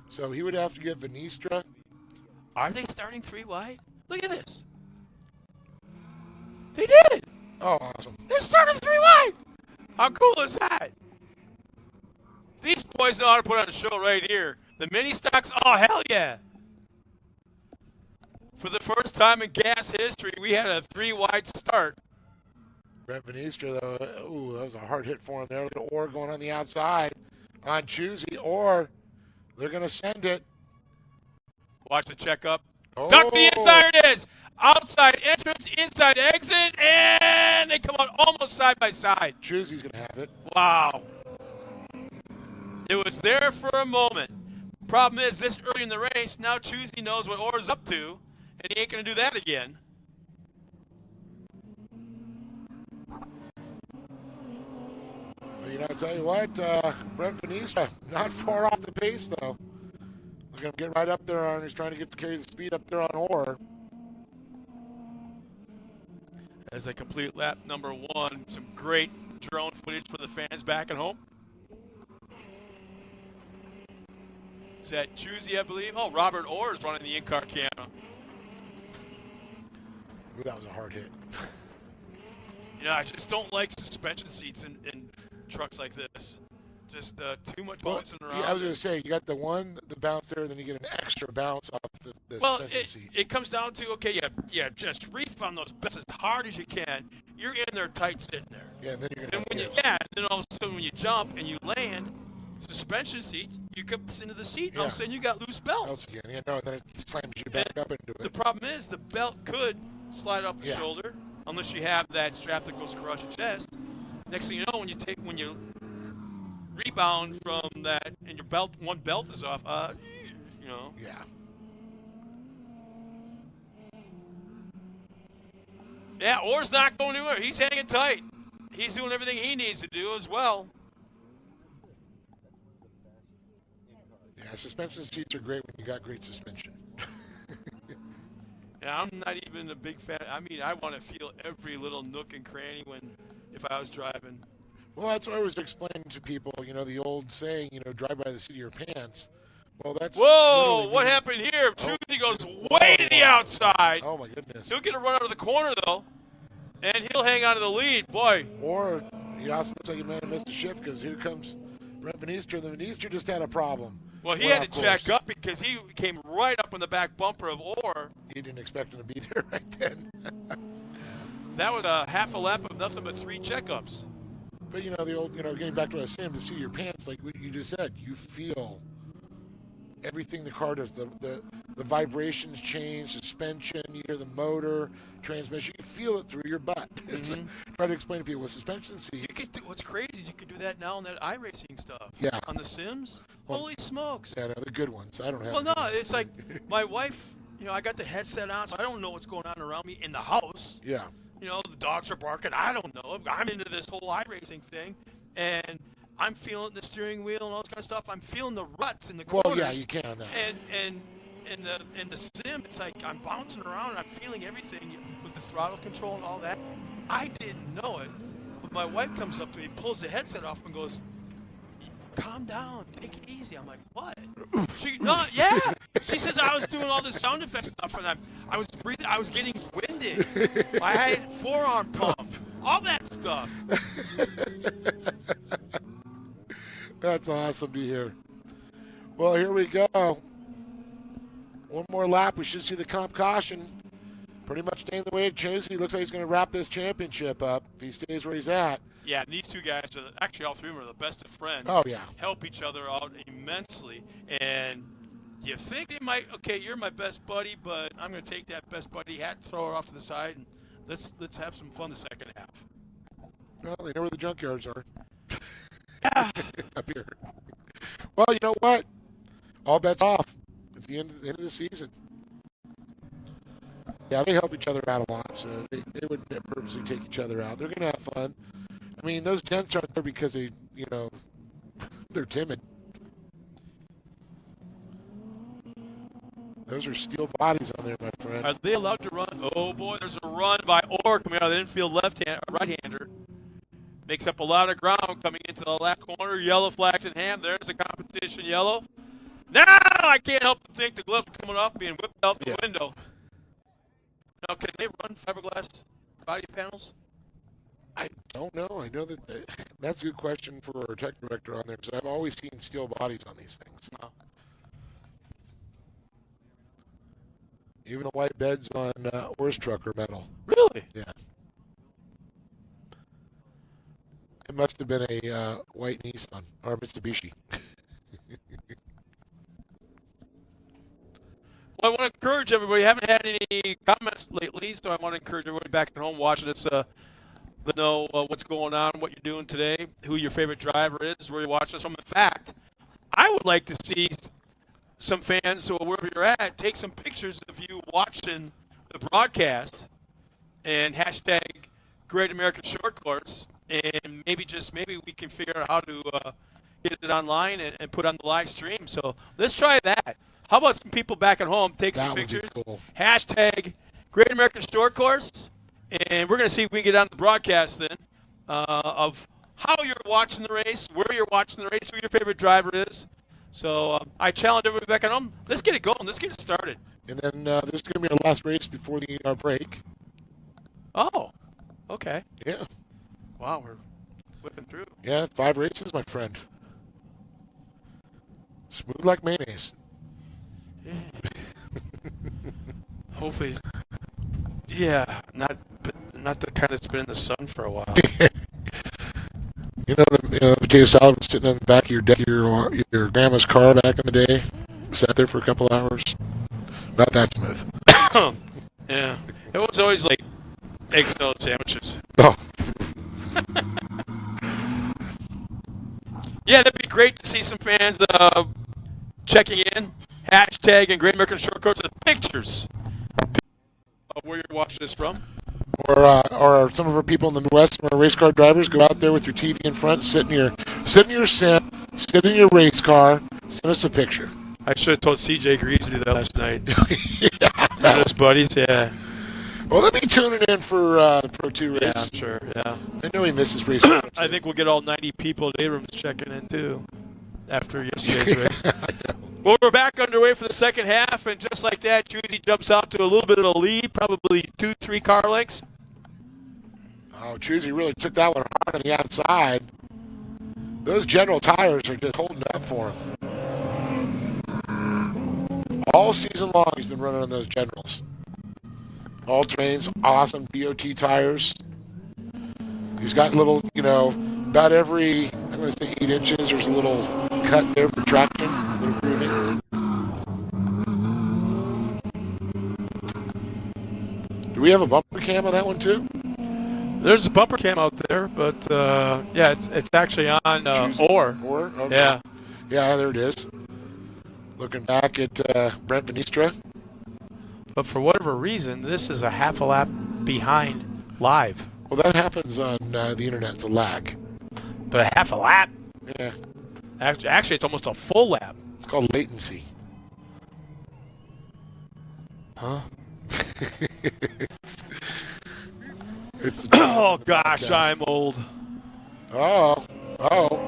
Speaker 2: So he would have to get Venistra.
Speaker 5: Are they starting 3 wide? Look at this. They did.
Speaker 2: Oh, awesome.
Speaker 5: They're starting 3 wide. How cool is that? These boys know how to put on a show right here. The mini stocks, oh, hell yeah. For the first time in gas history, we had a 3 wide start.
Speaker 2: Brent Venistra, though, that was a hard hit for him there. Look at Orr going on the outside on Choosy. Orr, they're going to send it.
Speaker 5: Watch the checkup.
Speaker 2: Oh.
Speaker 5: Duck the inside, it is. Outside entrance, inside exit, and they come out almost side by side.
Speaker 2: Choosy's going to have it.
Speaker 5: Wow. It was there for a moment. Problem is, this early in the race, now Choosy knows what Orr's up to, and he ain't going to do that again.
Speaker 2: Well, you know, I'll tell you what, Brent Venistra, not far off the pace, though. He's going to get right up there on, he's trying to carry the speed up there on Orr.
Speaker 5: As they complete lap number 1, some great drone footage for the fans back at home. Is that Juicy, I believe? Oh, Robert Orr is running the in-car camera.
Speaker 2: Ooh, that was a hard hit.
Speaker 5: You know, I just don't like suspension seats in trucks like this. Just too much bouncing around.
Speaker 2: Yeah, I was going to say, you got the bounce there, and then you get an extra bounce off the suspension seat.
Speaker 5: It comes down to, okay, just reef on those belts as hard as you can. You're in there tight sitting there.
Speaker 2: Yeah, and then you're
Speaker 5: going
Speaker 2: to
Speaker 5: then all of a sudden when you jump and you land, suspension seat, you come into the seat, and all of a sudden you got loose belts.
Speaker 2: Again. Yeah, no, and then it slams you back up into it.
Speaker 5: The problem is the belt could slide off the shoulder unless you have that strap that goes across your chest. Next thing you know, when you rebound from that and your one belt is off, you know.
Speaker 2: Yeah.
Speaker 5: Yeah, Orr's not going anywhere. He's hanging tight. He's doing everything he needs to do as well.
Speaker 2: Yeah, suspension seats are great when you got great suspension.
Speaker 5: Yeah, I'm not even a big fan. I mean, I want to feel every little nook and cranny if I was driving.
Speaker 2: Well, that's what I was explaining to people, you know, the old saying, you know, drive by the seat of your pants. Well, that's...
Speaker 5: Whoa, what happened here? Tuesday goes way to the outside.
Speaker 2: Oh, my goodness.
Speaker 5: He'll get a run out of the corner, though, and he'll hang on to the lead. Boy.
Speaker 2: Or he also looks like he might have missed a shift because here comes Brent Venistra. The Venistra just had a problem.
Speaker 5: Well, he had to jack up because he came right up on the back bumper of Orr.
Speaker 2: He didn't expect him to be there right then.
Speaker 5: That was a half a lap of nothing but 3 checkups.
Speaker 2: But, you know, the old, you know, getting back to what I was saying, to see your pants, like what you just said, you feel everything the car does. The vibrations change, suspension, you hear the motor, transmission, you feel it through your butt.
Speaker 5: Mm-hmm.
Speaker 2: Try to explain to people with suspension seats.
Speaker 5: You could do, what's crazy is you could do that now on that iRacing stuff.
Speaker 2: Yeah.
Speaker 5: On the Sims.
Speaker 2: Well,
Speaker 5: holy smokes.
Speaker 2: Yeah, no, the good ones. I don't have.
Speaker 5: Well, no, it's like my wife, you know, I got the headset on, so I don't know what's going on around me in the house.
Speaker 2: Yeah.
Speaker 5: You know, the dogs are barking. I don't know. I'm into this whole iRacing thing, and I'm feeling the steering wheel and all this kind of stuff. I'm feeling the ruts in the corners.
Speaker 2: Well, yeah, you can on that.
Speaker 5: And in the sim, it's like I'm bouncing around and I'm feeling everything with the throttle control and all that. I didn't know it, but my wife comes up to me, pulls the headset off, and goes, "Calm down, take it easy." I'm like, "What?" She says I was doing all this sound effect stuff, and I was breathing. I was getting winded. I had forearm pump, all that stuff.
Speaker 2: That's awesome to hear. Well, here we go. One more lap. We should see the comp caution. Pretty much staying the way it chose. He looks like he's going to wrap this championship up if he stays where he's at.
Speaker 5: Yeah, and these two guys are actually all three of them are the best of friends.
Speaker 2: Oh, yeah.
Speaker 5: Help each other out immensely. And you think they might, okay, you're my best buddy, but I'm going to take that best buddy hat, throw it off to the side, and let's have some fun the second half.
Speaker 2: Well, they know where the junkyards are. Up here. Well, you know what? All bets off. It's the end of the season. Yeah, they help each other out a lot, so they wouldn't purposely take each other out. They're going to have fun. I mean, those dents aren't there because they, you know, they're timid. Those are steel bodies on there, my friend.
Speaker 5: Are they allowed to run? Oh, boy, there's a run by Orr coming out of the infield right-hander. Makes up a lot of ground coming into the last corner. Yellow flags in hand. There's the competition yellow. Now I can't help but think the gloves are coming off, being whipped out the window. Now, can they run fiberglass body panels?
Speaker 2: I don't know. I know that's a good question for our tech director on there because I've always seen steel bodies on these things.
Speaker 5: No.
Speaker 2: Even the white beds on Orr's truck are metal.
Speaker 5: Really?
Speaker 2: Yeah. It must have been a white Nissan or Mitsubishi.
Speaker 5: Well, I want to encourage everybody. I haven't had any comments lately, so I want to encourage everybody back at home watching this. Let know what's going on, what you're doing today, who your favorite driver is, where you're watching us from. In fact, I would like to see some fans, or wherever you're at, take some pictures of you watching the broadcast and hashtag Great American Short Course, and maybe we can figure out how to get it online and put on the live stream. So let's try that. How about some people back at home take some pictures?
Speaker 2: That would be cool.
Speaker 5: Hashtag Great American Short Course, and we're going to see if we can get on the broadcast then of how you're watching the race, where you're watching the race, who your favorite driver is. So I challenge everybody back at home. Let's get it going. Let's get it started.
Speaker 2: And then this is going to be our last race before the break.
Speaker 5: Oh, okay.
Speaker 2: Yeah.
Speaker 5: Wow, we're whipping through.
Speaker 2: Yeah, 5 races, my friend. Smooth like mayonnaise.
Speaker 5: Yeah. Hopefully, yeah, not the kind that's been in the sun for a while.
Speaker 2: The potato salad was sitting in the back of your deck, your grandma's car back in the day. Sat there for a couple hours. Not that smooth.
Speaker 5: Yeah, it was always like egg salad sandwiches.
Speaker 2: Oh.
Speaker 5: Yeah, that'd be great to see some fans checking in. Hashtag and Great American Short Course with pictures of where you're watching this from.
Speaker 2: Or some of our people in the Midwest, some of our race car drivers, go out there with your TV in front, sit in your sim, sit in your race car, send us a picture.
Speaker 5: I should have told CJ Greaves to do that last night.
Speaker 2: Yeah,
Speaker 5: and his buddies, yeah.
Speaker 2: Well, they'll be tuning in for the Pro 2 race.
Speaker 5: Yeah, I'm sure, yeah.
Speaker 2: I know he misses racing.
Speaker 5: I think we'll get all 90 people at Abrams checking in, too, after yesterday's race. Well, we're back underway for the second half, and just like that, Judy jumps out to a little bit of a lead, probably 2-3 car lengths.
Speaker 2: Oh, Choosy really took that one hard on the outside. Those General tires are just holding up for him. All season long, he's been running on those Generals. All terrains, awesome DOT tires. He's got little, about every, I'm going to say 8 inches, there's a little cut there for traction, a little grooving. Do we have a bumper cam on that one too?
Speaker 5: There's a bumper cam out there, but yeah, it's actually on Orr.
Speaker 2: Orr? Okay.
Speaker 5: Yeah.
Speaker 2: Yeah, there it is. Looking back at Brent Venistra.
Speaker 5: But for whatever reason, this is a half a lap behind live.
Speaker 2: Well, that happens on the internet. It's a lag.
Speaker 5: But a half a lap?
Speaker 2: Yeah.
Speaker 5: Actually, it's almost a full lap.
Speaker 2: It's called latency.
Speaker 5: Huh?
Speaker 2: It's
Speaker 5: oh, gosh, podcast. I'm old.
Speaker 2: Oh.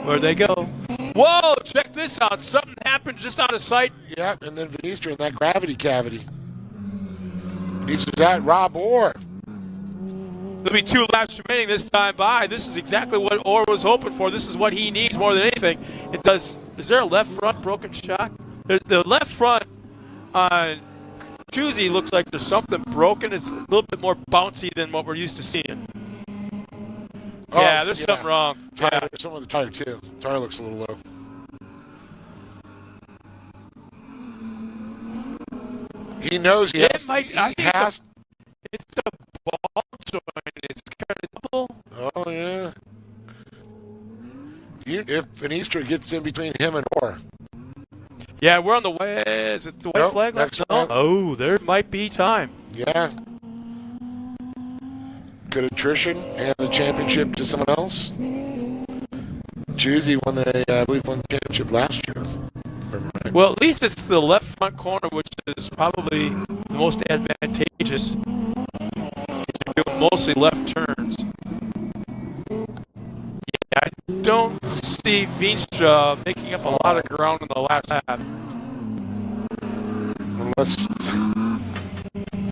Speaker 5: Where'd they go? Whoa, check this out. Something happened just out of sight.
Speaker 2: Yep, and then Venistra in that gravity cavity. He's at Rob Orr.
Speaker 5: There'll be 2 laps remaining this time by. This is exactly what Orr was hoping for. This is what he needs more than anything. It does. Is there a left front broken shock? The left front on Choosy looks like there's something broken. It's a little bit more bouncy than what we're used to seeing.
Speaker 2: Oh,
Speaker 5: yeah, there's something wrong.
Speaker 2: Tire, something with the tire, too. Tire looks a little low. He knows he has.
Speaker 5: It's a ball joint. It's kind of double.
Speaker 2: Oh, yeah. If Venistra gets in between him and Orr.
Speaker 5: Yeah, we're on the way. Is it the white flag?
Speaker 2: Next
Speaker 5: no. Oh, there might be time.
Speaker 2: Yeah. Good attrition and the championship to someone else. Choosy won the championship last year.
Speaker 5: Well, at least it's the left front corner, which is probably the most advantageous. You're doing mostly left turns. Yeah, I don't see Veenstra making up a lot of ground in the last half.
Speaker 2: Unless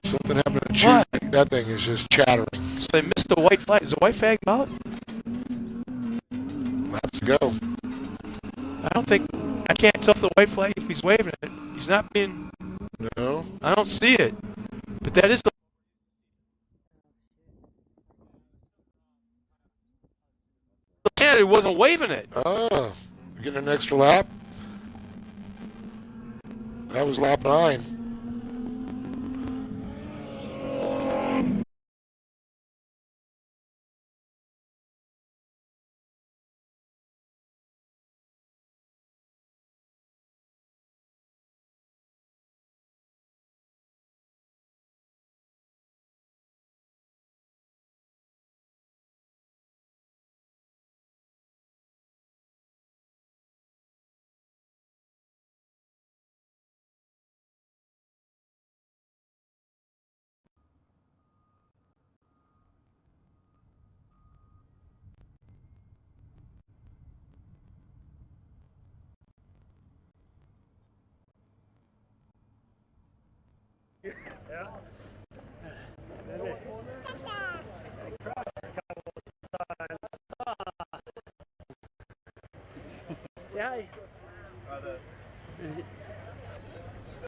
Speaker 2: something happened to Choosy. That thing is just chattering.
Speaker 5: So they missed the white flag. Is the white flag out?
Speaker 2: Laps to go.
Speaker 5: I can't tell if the white flag, if he's waving it. He's not being.
Speaker 2: No.
Speaker 5: I don't see it. But that is the. He wasn't waving it.
Speaker 2: Oh, getting an extra lap? That was lap 9.
Speaker 9: Yeah. Say hi.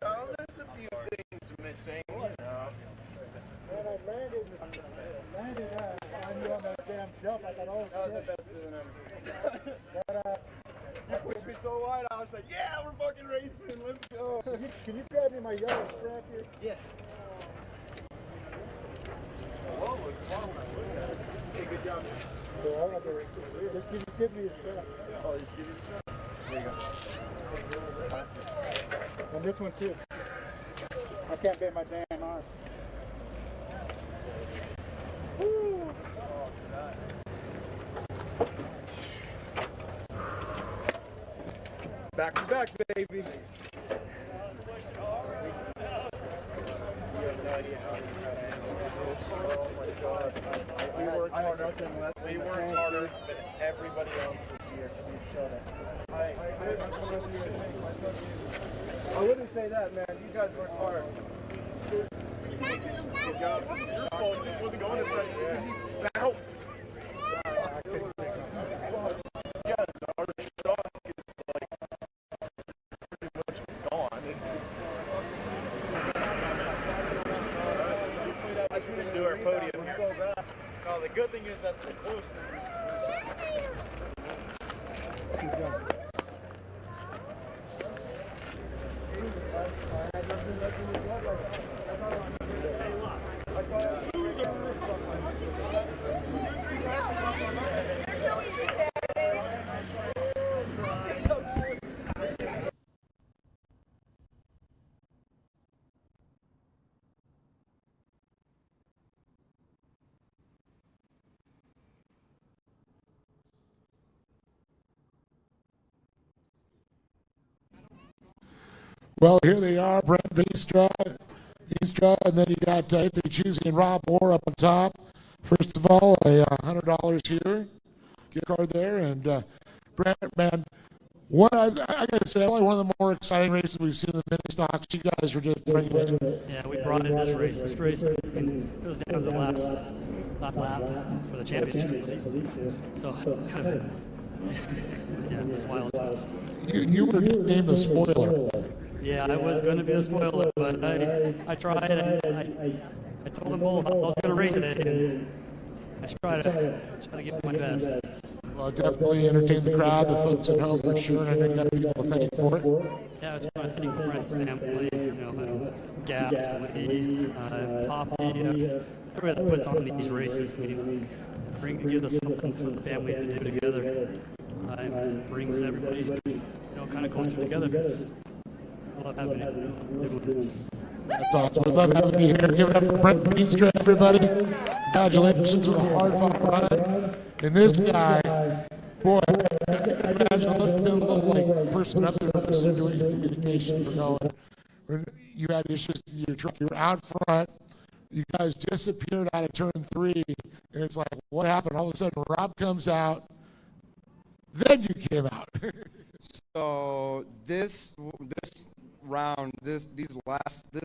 Speaker 12: Oh, there's a few things missing, you know.
Speaker 10: When I landed on you on that damn jump, I thought, oh,
Speaker 12: that was the best feeling ever. You pushed me so wide, I was like, yeah, we're fucking racing, let's go.
Speaker 10: Can you grab me my yellow strap here?
Speaker 12: Yeah. Whoa, hey, good job.
Speaker 10: So I have to just give me a strap.
Speaker 12: Oh, just give you the strap? There you go. That's it.
Speaker 10: And this one too. I can't bend my damn arm. Woo!
Speaker 12: Back to back, baby. You have no idea how to handle this. Oh my God. We worked harder than everybody else this year. We showed it. I wouldn't say that, man. You guys worked hard. Good job. Your fault. It just wasn't going as fast because you bounced. Yeah, our shock is like pretty much gone. Let's do our podium here. Oh, the good thing is that the close.
Speaker 2: Well, here they are, Brent Veenstra, and then you got Anthony Cheesy and Rob Moore up on top. First of all, a $100 here, gift card there, and Brent, man, what I gotta say, probably one of the more exciting races we've seen in the mini stocks. You guys were just bringing it.
Speaker 13: Yeah, we brought in this race. This race, it was down to the last lap for the championship. So, yeah, it was wild.
Speaker 2: You were named the spoiler.
Speaker 13: Yeah, I was going to be the spoiler, but I tried. I told them both I was going to race it, and I tried to give my best.
Speaker 2: Well, definitely entertained the crowd, the folks at home for sure, and I know you got people to thank for it.
Speaker 13: Yeah, it's fun. Thank Brent's family, Gaps, Lee, Poppy, everybody that puts on these races. It gives us something for the family to do together. And brings everybody, kind of closer together. I love having it. Doing this.
Speaker 2: That's awesome. We love having you here. Give it up for Brent Veenstra, everybody. Congratulations on a hard-fought run. And this guy, boy, I can imagine being a little like person up there listening to your communications were going. When you had issues with your truck, you were out front. You guys disappeared out of turn 3, and it's like, what happened? All of a sudden, Rob comes out. Then you came out.
Speaker 14: So this round, this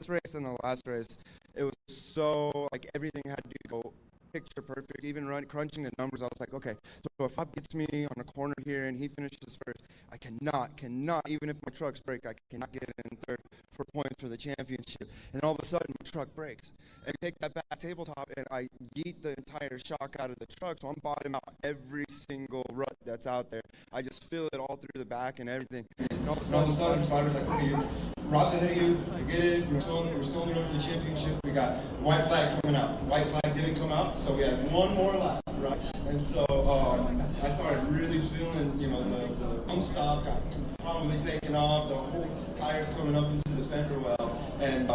Speaker 14: race and the last race, it was so like everything had to go picture perfect. Even crunching the numbers, I was like, okay, so if Bob beats me on a corner here and he finishes first, I cannot, even if my trucks break, I cannot get in third for points for the championship. And all of a sudden, my truck breaks. And I take that back tabletop and I yeet the entire shock out of the truck, so I'm bottom out every single rut that's out there. I just feel it all through the back and everything. And all of a sudden, Spider's like, okay, Rob's ahead of you, you get it, we're still in the run for the championship. We got white flag coming out. White flag didn't come out, so we had one more lap, right? And so I started really feeling, the bump stop got probably taken off, the whole tires coming up into the fender well, and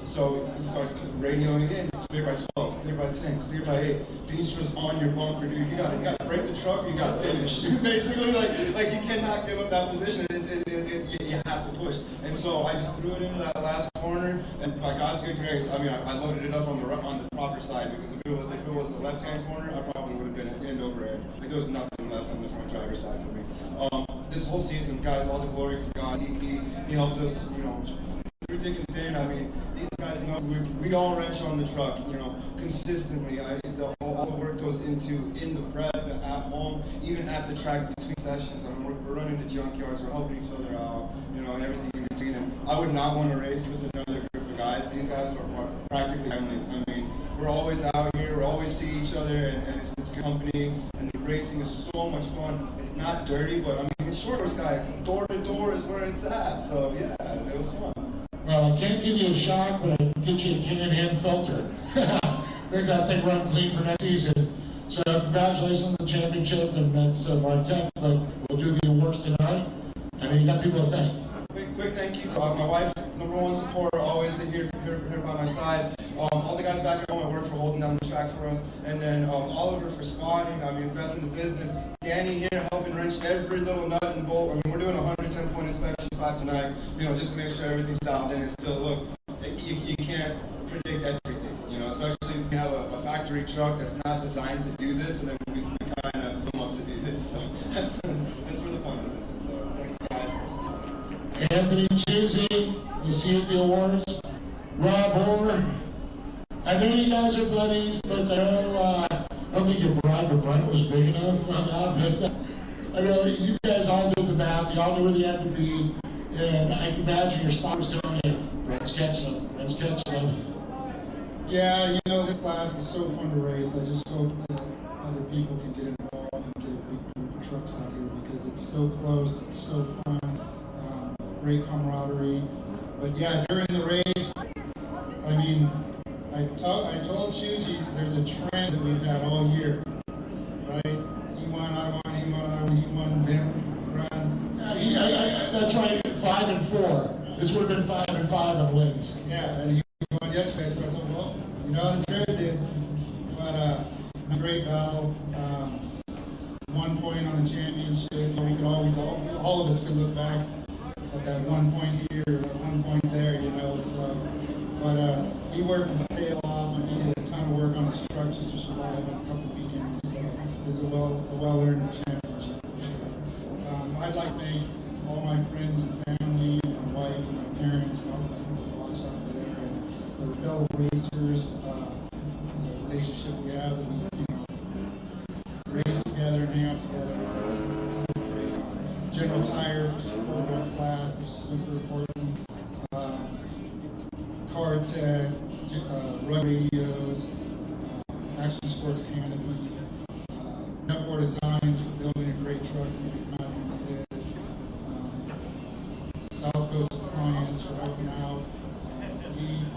Speaker 14: so he starts radioing again, clear by 12, clear by 10, clear by 8. Veenstra's on your bunker, dude. You gotta break the truck, you gotta finish. Basically, like you cannot give up that position. You have to push. And so I just threw it into that last corner, and by God's good grace, I mean, I loaded it up on the proper side, because if it was the left-hand corner, I probably would have been end over end. Like, there was nothing left on the front driver's side for me. This whole season, guys, all the glory to God. He helped us, through thick and thin. I mean, these guys know we all wrench on the truck, consistently. All the work goes into in the prep, at home, even at the track between sessions. I mean, we're running to junkyards, we're helping each other out, and everything in between. And I would not want to race with another group of guys. These guys are practically family. I mean, we're always out here, we always see each other, and it's good company. And the racing is so much fun. It's not dirty, but I mean, it's short course, guys. Door to door is where it's at. So yeah, it was fun.
Speaker 2: Well, I can't give you a shot, but I can get you a can-in filter. Make that thing run clean for next season. So congratulations on the championship, and that's Mark Tech, but we'll do the awards tonight. And you got people to thank.
Speaker 14: Quick thank you to my wife, number one supporter, always here by my side. All the guys back at home at work for holding down the track for us. And then Oliver for spotting, best in the business. Danny here helping wrench every little nut and bolt. I mean, we're doing a 110-point inspection 5 tonight, just to make sure everything's dialed in. And still, look, you can't predict everything, especially when you have a factory truck that's not designed to do this, and then we kind of come up to do this. So that's where the fun is in it. So thank you guys.
Speaker 2: Anthony Chusey, we'll see you at the awards. Rob Orr, I know you guys are buddies, but I don't think your bride or Brent was big enough for that. But I know you guys all did the math. You all knew where you had to be. And I can imagine your spot was telling you, Brent's catching up, Brent's catching up.
Speaker 15: Yeah, this class is so fun to race. I just hope that other people can get involved and get a big group of trucks out here because it's so close, it's so fun, great camaraderie. But yeah, during the race, I mean, I told Shuji there's a trend that we've had all year, right? He won, I won, he won, I won, he won, Vin run.
Speaker 2: That's right, 5 and 4. This would have been 5 and 5 on wins.
Speaker 15: Yeah, and he won yesterday, so I told him, well, you know how the trend is. But a great battle. 1 point on the championship. We could always, all of us could look back at that 1 point here, that 1 point there, So, but he worked his tail off, and he did a ton of work on his truck just to survive on a couple weekends. So it's a well-earned championship for sure. I'd like to thank all my friends and family, and my wife and my parents, and all the people that watch out there, and the fellow racers, the relationship we have, that we race together and hang out together. It's great. General Tire for supporting our class, they're super important. Car Tech, Rug Radios, Action Sports Canopy, F4 Designs for building a great truck to make it come out into this. South Coast Appliance for helping out.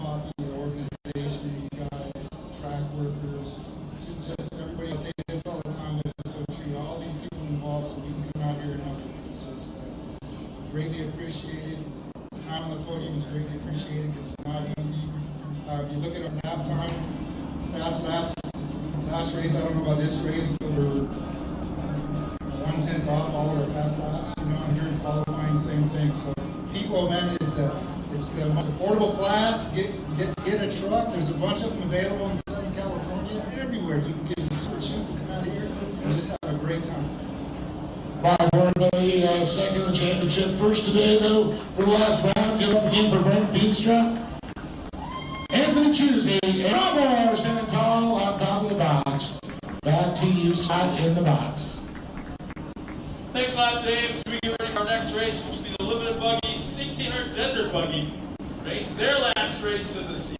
Speaker 15: Poppy, the organization, you guys, track workers, just everybody. I say this all the time, but it's so true. All these people involved, so we can come out here and help you. It's just greatly appreciated. The time on the podium is greatly appreciated because it's not easy. If you look at our lap times, fast laps, last race, I don't know about this race, but we're 1/10 off all of our fast laps, and during qualifying, same thing. So people, man, it's the most affordable class. Get a truck. There's a bunch of them available in Southern California. Everywhere you can get them super cheap to come out here and just have a great time.
Speaker 2: Bob everybody, second the championship. First today, though, for the last round, give up again for Brent Beanstra. Anthony Chusey and Rob Orr standing tall on top of the box. Back to you, Scott, in the box.
Speaker 5: Thanks a lot, Dave. As we get ready for our next race, which will be the Limited Buggy 1600 Desert Buggy race, their last race of the season.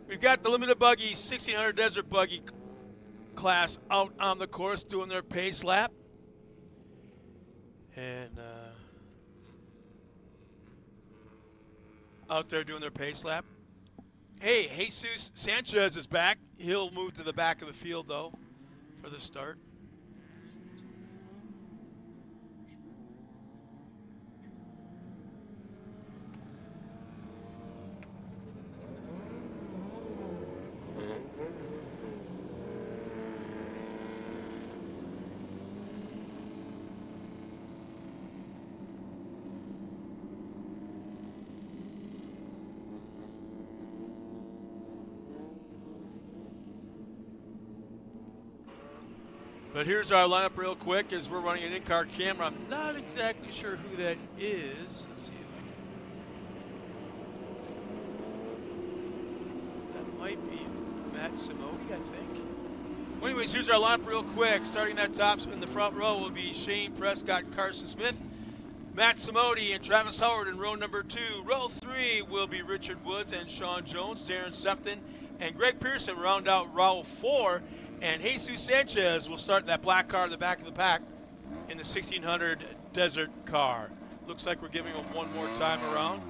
Speaker 5: We've got the limited buggy, 1600 desert buggy class out on the course doing their pace lap. And out there doing their pace lap. Hey, Jesus Sanchez is back. He'll move to the back of the field, though, for the start. But here's our lineup real quick as we're running an in-car camera. I'm not exactly sure who that is. Let's see if I can. That might be Matt Simodi, I think. Well, anyways, here's our lineup real quick. Starting that top in the front row will be Shane Prescott and Carson Smith, Matt Simodi and Travis Howard in row number 2. Row 3 will be Richard Woods and Sean Jones, Darren Sefton, and Greg Pearson round out row 4. And Jesus Sanchez will start in that black car in the back of the pack in the 1600 Desert car. Looks like we're giving him one more time around.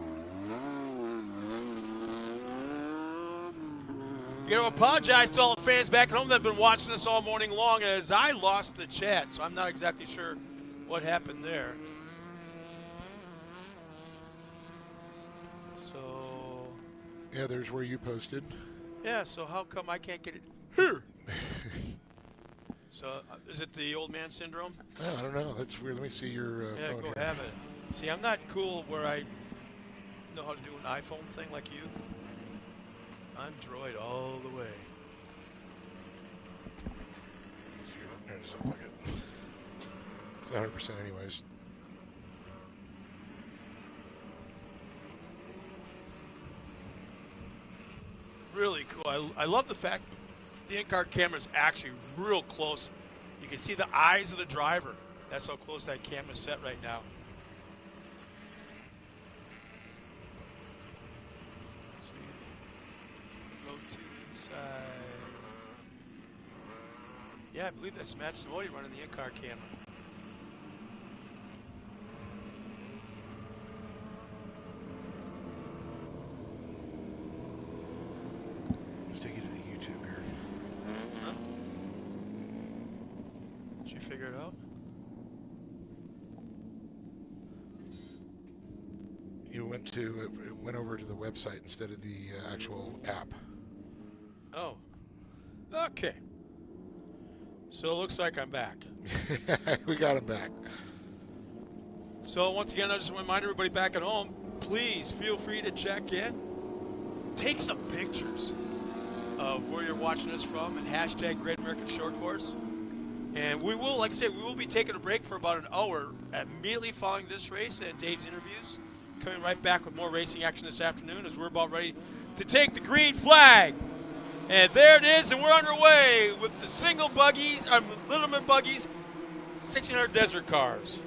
Speaker 5: You know, apologize to all the fans back at home that have been watching us all morning long as I lost the chat, so I'm not exactly sure what happened there. So.
Speaker 2: Yeah, there's where you posted.
Speaker 5: Yeah, so how come I can't get it here? So, is it the old man syndrome?
Speaker 2: Oh, I don't know. That's weird. Let me see your
Speaker 5: yeah,
Speaker 2: phone
Speaker 5: go
Speaker 2: here.
Speaker 5: have it. See, I'm not cool where I know how to do an iPhone thing like you. I'm Droid all the way.
Speaker 2: Just unplug it. It's 100% anyways.
Speaker 5: Really cool. I love the fact the in-car camera is actually real close. You can see the eyes of the driver. That's how close that camera's set right now. Row 2 inside. Yeah, I believe that's Matt Simodi running the in-car camera.
Speaker 2: Let's take you to the YouTube here.
Speaker 5: Huh? Did you figure it out?
Speaker 2: You went over to the website instead of the actual app.
Speaker 5: Oh. Okay. So it looks like I'm back.
Speaker 2: We got him back.
Speaker 5: So once again, I just want to remind everybody back at home, please feel free to check in. Take some pictures of where you're watching us from and hashtag Great American Short Course. And we will, like I said, we will be taking a break for about an hour immediately following this race and Dave's interviews. Coming right back with more racing action this afternoon as we're about ready to take the green flag. And there it is, and we're underway with the single buggies, Littleman buggies, 1600 Desert cars.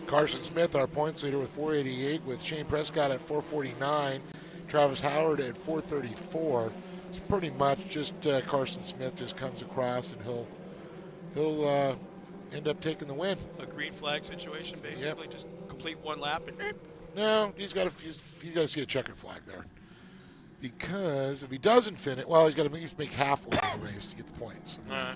Speaker 2: Carson Smith, our points leader, with 488, with Shane Prescott at 449, Travis Howard at 434. It's pretty much just Carson Smith just comes across, and he'll end up taking the win.
Speaker 5: A green flag situation, basically, just complete one lap. And
Speaker 2: no, he's got to see a checkered flag there. Because if he doesn't finish, well, he's got to at least make halfway in the race to get the points.
Speaker 5: All right.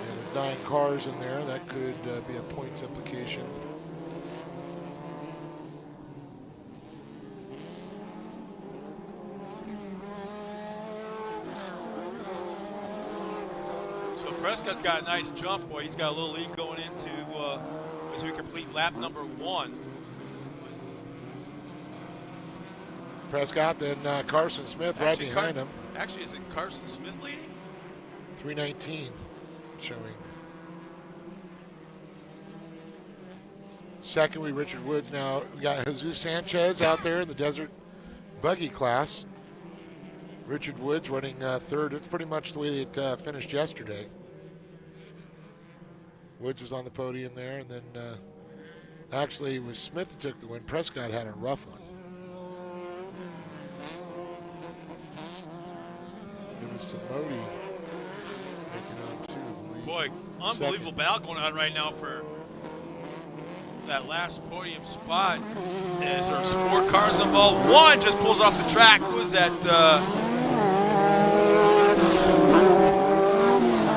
Speaker 2: And with 9 cars in there, that could be a points implication.
Speaker 5: So Prescott's got a nice jump, boy. He's got a little lead going into as we complete lap number 1.
Speaker 2: Prescott, then Carson Smith right behind him.
Speaker 5: Actually, is it Carson Smith leading?
Speaker 2: 319 showing. Secondly, Richard Woods. Now we got Jesus Sanchez out there in the Desert Buggy class. Richard Woods running third. It's pretty much the way it finished yesterday. Woods was on the podium there, and then actually it was Smith that took the win. Prescott had a rough one. Simodi making on two.
Speaker 5: Boy, unbelievable battle going on right now for that last podium spot. As there's 4 cars involved. One just pulls off the track. Who is that?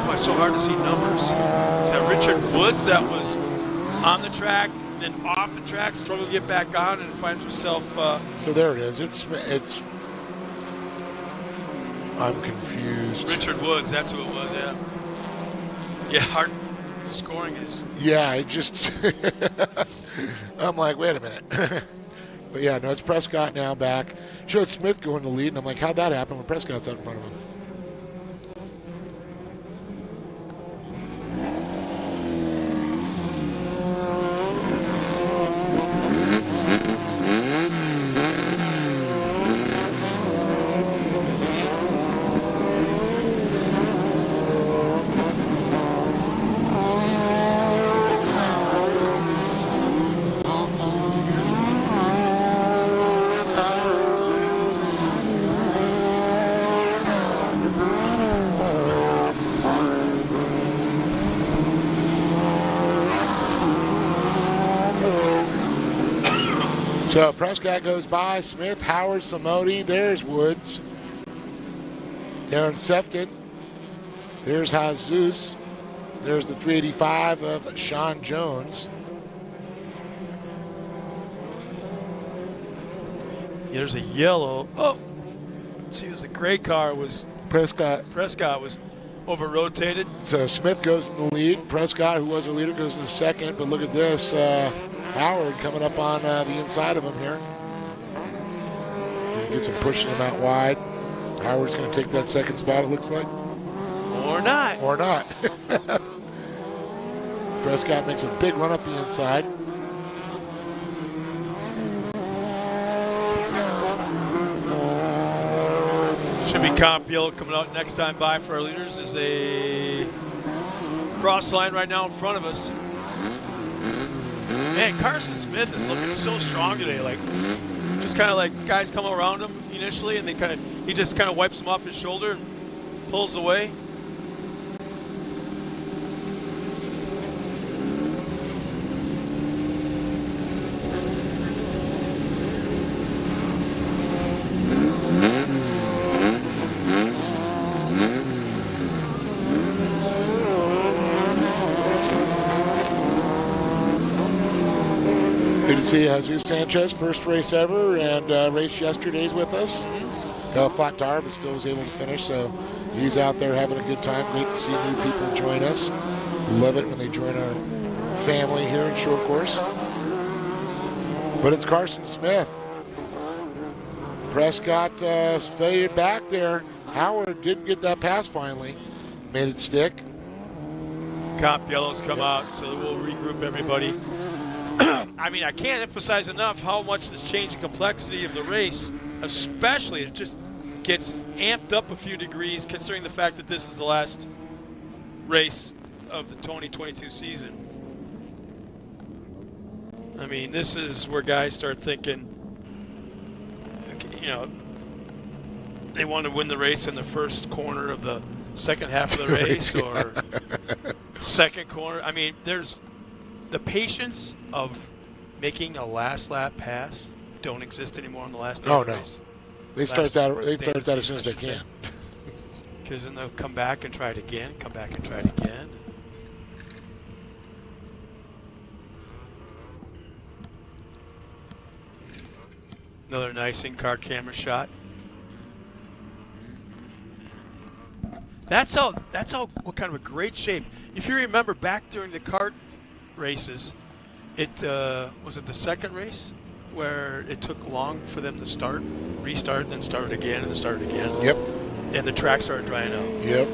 Speaker 5: Boy, it's so hard to see numbers. Is that Richard Woods that was on the track, then off the track, struggled to get back on, and finds himself.
Speaker 2: So there it is. It's. I'm confused.
Speaker 5: Richard Woods, that's who it was. Yeah. Yeah, hard scoring is.
Speaker 2: Yeah, I just. I'm like, wait a minute. But yeah, no, it's Prescott now back. Showed Smith going to lead, and I'm like, how'd that happen when Prescott's out in front of him? So Prescott goes by, Smith, Howard, Simodi, there's Woods. Aaron Sefton. There's Jesus. There's the 385 of Sean Jones.
Speaker 5: There's a yellow. Oh, see, it was a gray car. Was
Speaker 2: Prescott
Speaker 5: was over-rotated.
Speaker 2: So Smith goes in the lead. Prescott, who was a leader, goes in the second. But look at this. Howard coming up on the inside of him here. He's going to get some pushing him out wide. Howard's going to take that second spot, it looks like.
Speaker 5: Or not.
Speaker 2: Or not. Prescott makes a big run up the inside.
Speaker 5: Should be comp yellow coming out next time by for our leaders. There's a cross line right now in front of us. Man, Carson Smith is looking so strong today. Like, just kind of like guys come around him initially, and he just kind of wipes them off his shoulder and pulls away.
Speaker 2: Good to see Jesus Sanchez, first race ever, and raced yesterday's with us. Flat tire, but still was able to finish, so he's out there having a good time. Great to see new people join us. Love it when they join our family here in short course. But it's Carson Smith. Prescott faded back there. Howard did get that pass finally. Made it stick.
Speaker 5: Comp yellows come out, so we'll regroup everybody. I mean, I can't emphasize enough how much this changed the complexity of the race, especially it just gets amped up a few degrees considering the fact that this is the last race of the 2022 season. I mean, this is where guys start thinking, you know, they want to win the race in the first corner of the second half of the race or second corner. I mean, there's the patience of making a last lap pass don't exist anymore on the last day of the race.
Speaker 2: They start that as soon as they can.
Speaker 5: Because then they'll come back and try it again, come back and try it again. Another nice in-car camera shot. That's how what kind of a great shape. If you remember back during the kart races, it was it the second race where it took long for them to restart, and then start again, and then start again.
Speaker 2: Yep.
Speaker 5: And the track started drying out.
Speaker 2: Yep.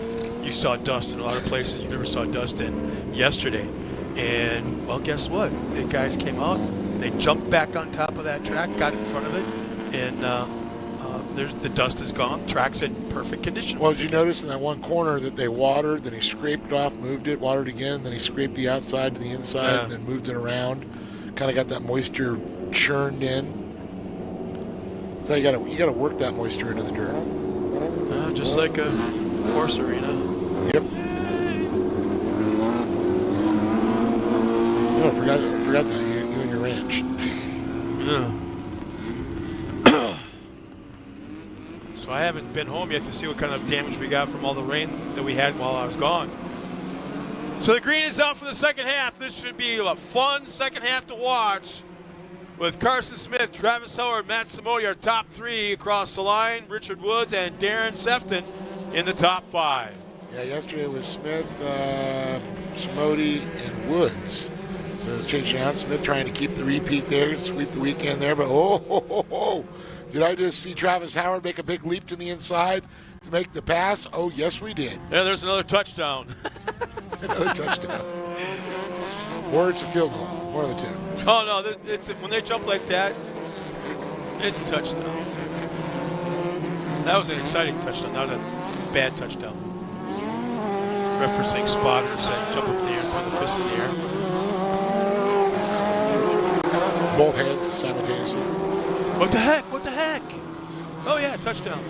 Speaker 5: You saw dust in a lot of places you never saw dust in yesterday. And, well, guess what? The guys came out, they jumped back on top of that track, got in front of it, and the dust is gone. Track's in perfect condition.
Speaker 2: Well, did you notice in that one corner that they watered, then he scraped it off, moved it, watered again, then he scraped the outside to the inside, and then moved it around. Kind of got that moisture churned in. So you got to work that moisture into the dirt.
Speaker 5: Just like a horse arena.
Speaker 2: Yep. Oh, I forgot that. You and your ranch.
Speaker 5: Yeah. So I haven't been home yet to see what kind of damage we got from all the rain that we had while I was gone. So the green is out for the second half. This should be a fun second half to watch with Carson Smith, Travis Howard, Matt Simodi, our top three across the line, Richard Woods and Darren Sefton in the top five.
Speaker 2: Yeah, yesterday was Smith, Simodi, and Woods. So it's changing out. Smith trying to keep the repeat there, sweep the weekend there, but did I just see Travis Howard make a big leap to the inside to make the pass? Oh, yes, we did.
Speaker 5: Yeah, there's another touchdown.
Speaker 2: Another touchdown. Or it's a field goal. One of the two.
Speaker 5: Oh, no, it's when they jump like that, it's a touchdown. That was an exciting touchdown, not a bad touchdown. Referencing spotters that jump up in the air and put the fist in the air.
Speaker 2: Both hands simultaneously.
Speaker 5: What the heck? What the heck? Oh, yeah, touchdown.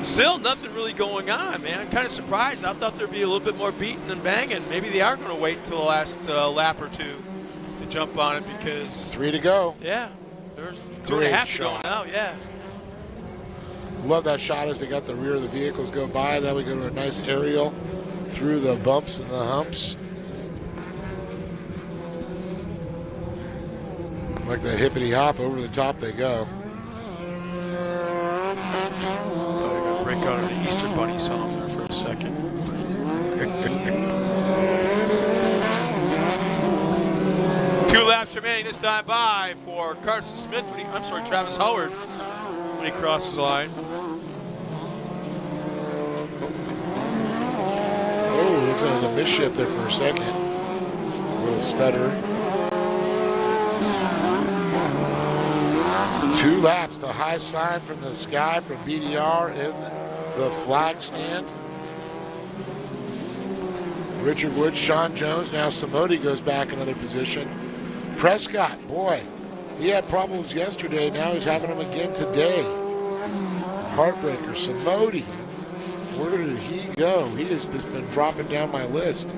Speaker 5: Still nothing really going on, man. I'm kind of surprised. I thought there'd be a little bit more beating and banging. Maybe they are going to wait until the last lap or two to jump on it because...
Speaker 2: 3 to go.
Speaker 5: Yeah. There's 2.5 to go now, yeah.
Speaker 2: Love that shot as they got the rear of the vehicles go by. Now we go to a nice aerial through the bumps and the humps. Like the hippity hop, over the top they go.
Speaker 5: Break out of the Easter Bunny song there for a second. 2 laps remaining this time by for Carson Smith. Travis Howard when he crosses the line.
Speaker 2: Oh, looks like there's a misshift there for a second. A little stutter. 2 laps, the high sign from the sky from BDR in the flag stand. Richard Woods, Sean Jones, now Simodi goes back another position. Prescott, boy, he had problems yesterday, now he's having them again today. Heartbreaker, Simodi, where did he go? He has just been dropping down my list.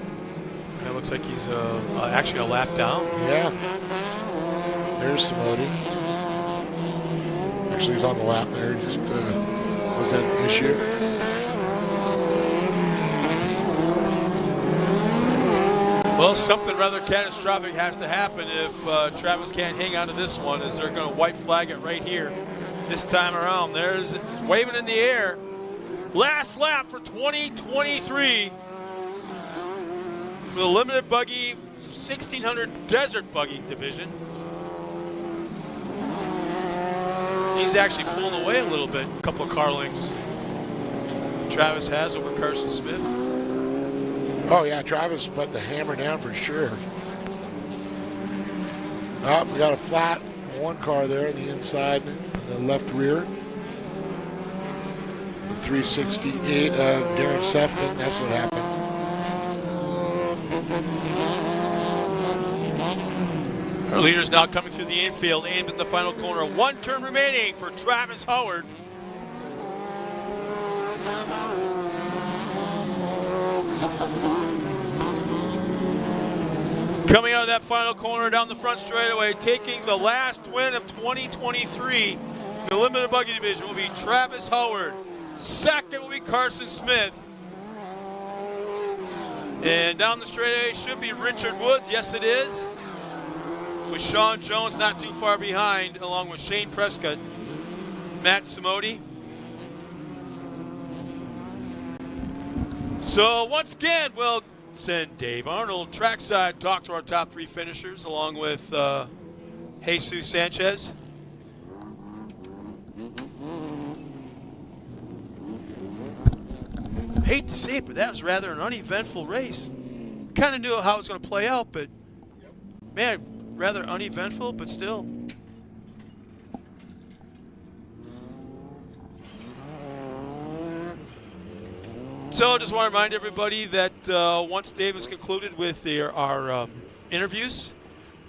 Speaker 5: It looks like he's actually a lap down.
Speaker 2: Yeah, there's Simodi. Actually, he's on the lap there. Just was that an issue?
Speaker 5: Well, something rather catastrophic has to happen if Travis can't hang on to this one, as they're going to white flag it right here this time around. There's waving in the air. Last lap for 2023 for the limited buggy 1600 desert buggy division. He's actually pulling away a little bit, a couple of car lengths. Travis has over Carson Smith.
Speaker 2: Oh, yeah, Travis put the hammer down for sure. Oh, we got a flat one car there on the inside, the left rear. The 368 of Darren Sefton, that's what happened.
Speaker 5: Our leaders now coming through the infield, aimed at the final corner. 1 turn remaining for Travis Howard. Coming out of that final corner down the front straightaway, taking the last win of 2023. The limited buggy division will be Travis Howard. Second will be Carson Smith. And down the straightaway should be Richard Woods. Yes, it is. With Sean Jones not too far behind, along with Shane Prescott, Matt Simodi. So once again, we'll send Dave Arnold trackside, talk to our top 3 finishers, along with Jesus Sanchez. Hate to say it, but that was rather an uneventful race. Kind of knew how it was going to play out, but man, rather uneventful, but still. So I just want to remind everybody that once Dave has concluded with our interviews,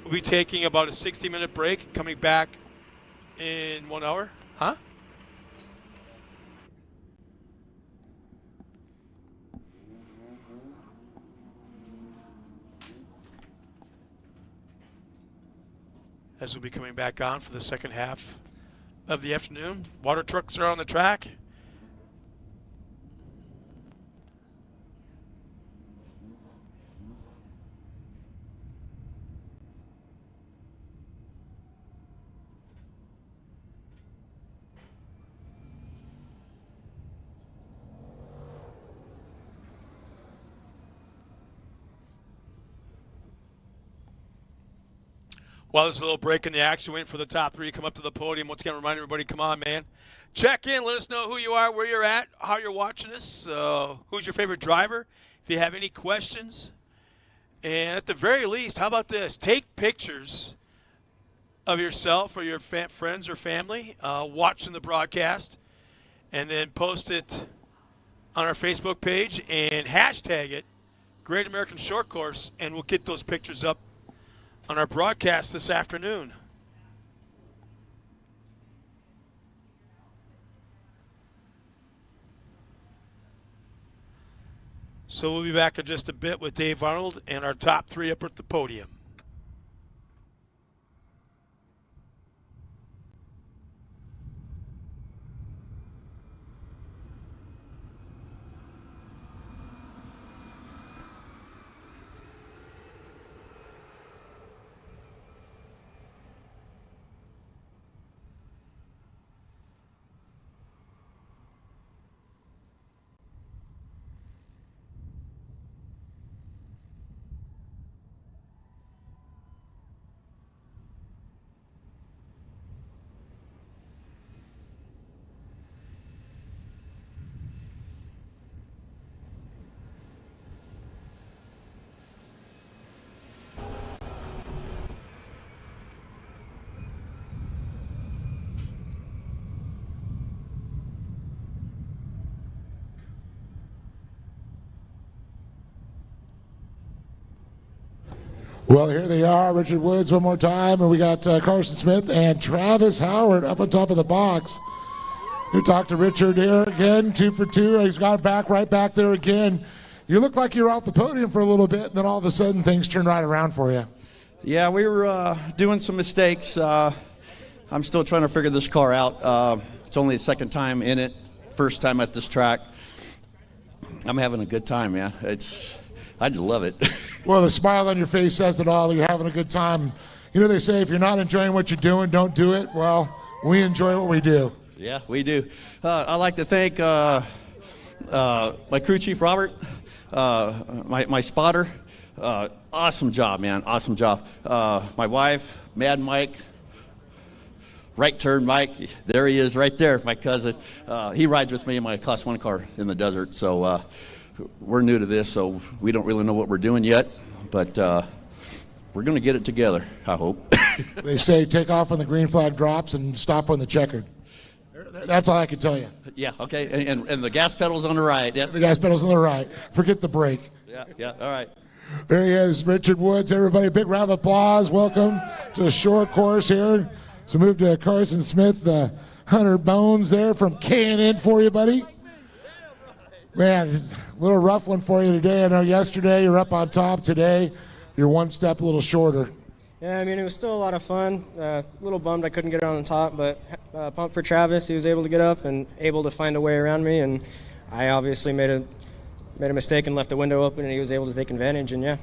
Speaker 5: we'll be taking about a 60-minute break, coming back in 1 hour. Huh? as we'll be coming back on for the second half of the afternoon. Water trucks are on the track. Well, there's a little break in the action, waiting for the top three to come up to the podium. Once again, remind everybody, come on, man. Check in. Let us know who you are, where you're at, how you're watching us, who's your favorite driver, if you have any questions. And at the very least, how about this? Take pictures of yourself or your friends or family watching the broadcast, and then post it on our Facebook page and hashtag it, Great American Short Course, and we'll get those pictures up on our broadcast this afternoon. So we'll be back in just a bit with Dave Arnold and our top three up at the podium.
Speaker 2: Well, here they are, Richard Woods one more time, and we got Carson Smith and Travis Howard up on top of the box. You talk to Richard here again, 2 for 2. He's got back right back there again. You look like you're off the podium for a little bit, and then all of a sudden things turn right around for you.
Speaker 16: Yeah, we were doing some mistakes. I'm still trying to figure this car out. It's only the second time in it, first time at this track. I'm having a good time, man. I just love it.
Speaker 2: Well, the smile on your face says it all. You're having a good time. You know, they say if you're not enjoying what you're doing, don't do it. Well, we enjoy what we do.
Speaker 16: Yeah, we do. I'd like to thank my crew chief, Robert, my spotter. Awesome job, man. Awesome job. My wife, Mad Mike. Right turn, Mike. There he is right there, my cousin. He rides with me in my Class 1 car in the desert. So we're new to this, so we don't really know what we're doing yet. But we're going to get it together, I hope.
Speaker 2: They say take off when the green flag drops and stop when the checkered. That's all I can tell you.
Speaker 16: Yeah, okay. And the gas pedal's on the right. Yep.
Speaker 2: The gas pedal's on the right. Forget the brake.
Speaker 16: Yeah, all right.
Speaker 2: There he is, Richard Woods. Everybody, big round of applause. Welcome to the short course here. So move to Carson Smith, Hunter Bones there from K&N for you, buddy. Man, a little rough one for you today. I know yesterday you were up on top. Today you're one step a little shorter.
Speaker 17: Yeah, I mean, it was still a lot of fun. A little bummed I couldn't get on the top, but pumped for Travis. He was able to get up and able to find a way around me, and I obviously made a mistake and left the window open, and he was able to take advantage, and yeah.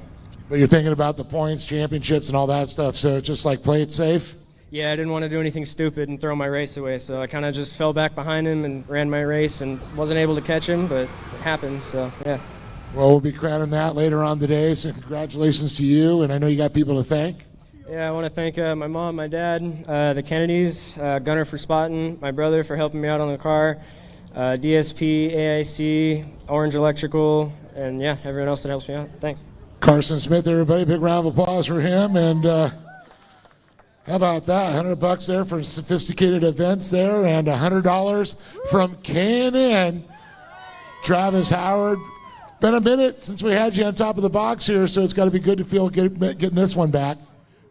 Speaker 2: But you're thinking about the points, championships, and all that stuff, so just like play it safe?
Speaker 17: Yeah, I didn't want to do anything stupid and throw my race away, so I kind of just fell back behind him and ran my race and wasn't able to catch him, but it happened, so yeah.
Speaker 2: Well, we'll be crowning that later on today, so congratulations to you, and I know you got people to thank.
Speaker 17: Yeah, I want to thank my mom, my dad, the Kennedys, Gunner for spotting, my brother for helping me out on the car, DSP, AIC, Orange Electrical, and yeah, everyone else that helps me out. Thanks.
Speaker 2: Carson Smith, everybody, big round of applause for him, and how about that? $100 there for sophisticated events there, and $100 from K&N. Travis Howard. Been a minute since we had you on top of the box here, so it's got to be good to feel getting this one back.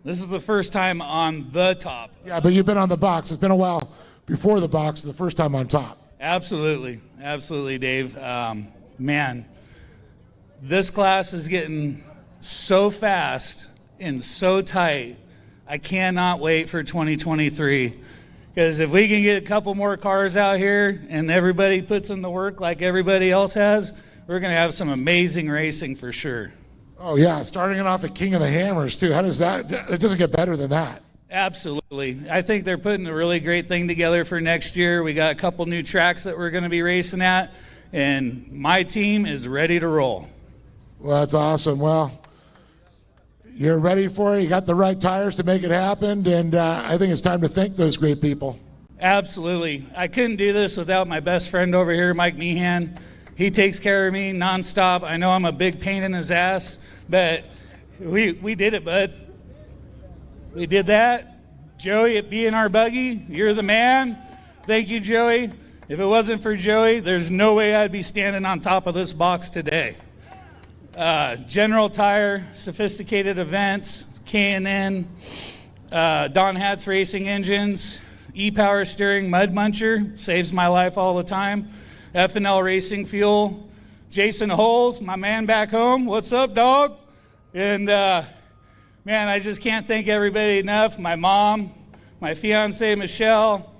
Speaker 18: This is the first time on the top.
Speaker 2: Yeah, but you've been on the box. It's been a while before the box, the first time on top.
Speaker 18: Absolutely. Absolutely, Dave. Man, this class is getting so fast and so tight. I cannot wait for 2023. Because if we can get a couple more cars out here and everybody puts in the work like everybody else has, we're going to have some amazing racing for sure.
Speaker 2: Oh, yeah, starting it off at King of the Hammers, too. How does that, it doesn't get better than that.
Speaker 18: Absolutely. I think they're putting a really great thing together for next year. We got a couple new tracks that we're going to be racing at, and my team is ready to roll.
Speaker 2: Well, that's awesome. Well, you're ready for it. You got the right tires to make it happen, and I think it's time to thank those great people.
Speaker 18: Absolutely. I couldn't do this without my best friend over here, Mike Meehan. He takes care of me nonstop. I know I'm a big pain in his ass, but we did it, bud. We did that. Joey at B&R Buggy, you're the man. Thank you, Joey. If it wasn't for Joey, there's no way I'd be standing on top of this box today. General Tire, Sophisticated Events, K&N, Don Hatz Racing Engines, E-Power Steering, Mud Muncher, saves my life all the time. F&L Racing Fuel, Jason Holes, my man back home. What's up, dog? And man, I just can't thank everybody enough. My mom, my fiance Michelle,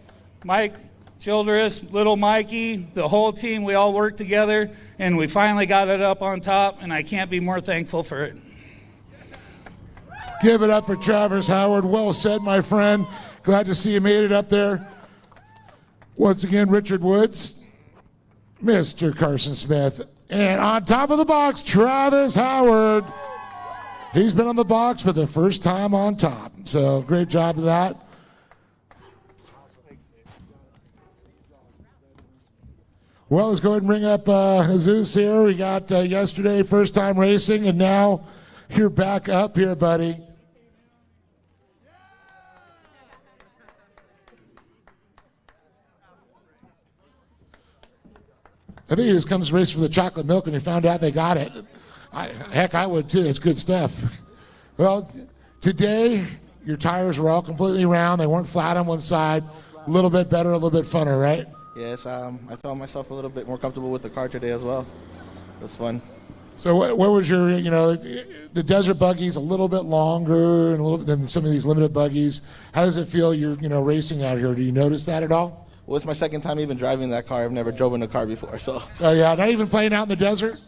Speaker 18: Mike Childress, little Mikey, the whole team, we all worked together, and we finally got it up on top, and I can't be more thankful for it.
Speaker 2: Give it up for Travis Howard. Well said, my friend. Glad to see you made it up there. Once again, Richard Woods, Mr. Carson Smith, and on top of the box, Travis Howard. He's been on the box for the first time on top, so great job of that. Well, let's go ahead and bring up Jesus here. We got yesterday, first time racing, and now you're back up here, buddy. I think he just comes to race for the chocolate milk and he found out they got it. Heck, I would too. It's good stuff. Well, today your tires were all completely round. They weren't flat on one side. A little bit better, a little bit funner, right?
Speaker 12: Yes, I found myself a little bit more comfortable with the car today as well. It was fun.
Speaker 2: So what was your, the desert buggy's a little bit longer and a little bit than some of these limited buggies. How does it feel you're, racing out here? Do you notice that at all?
Speaker 12: Well, it's my second time even driving that car. I've never driven a car before, so.
Speaker 2: So yeah, not even playing out in the desert?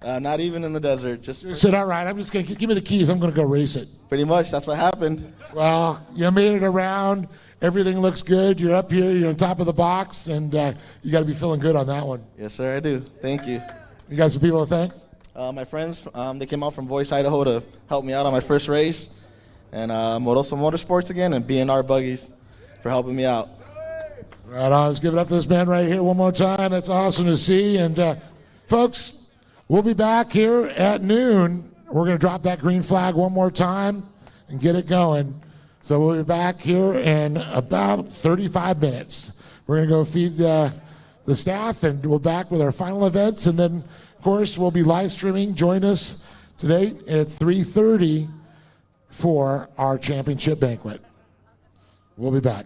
Speaker 12: Not even in the desert. Just
Speaker 2: said, all right, I'm just going to give me the keys. I'm going to go race it.
Speaker 12: Pretty much, that's what happened.
Speaker 2: Well, you made it around. Everything looks good. You're up here. You're on top of the box, and you got to be feeling good on that one.
Speaker 12: Yes, sir, I do. Thank you.
Speaker 2: You got some people to thank?
Speaker 12: My friends, they came out from Boise, Idaho to help me out on my first race. And Moroso Motorsports again and B&R Buggies for helping me out.
Speaker 2: Right on. Let's give it up to this man right here one more time. That's awesome to see. And, folks, we'll be back here at noon. We're going to drop that green flag one more time and get it going. So we'll be back here in about 35 minutes. We're going to go feed the staff, and we'll be back with our final events. And then, of course, we'll be live streaming. Join us today at 3:30 for our championship banquet. We'll be back.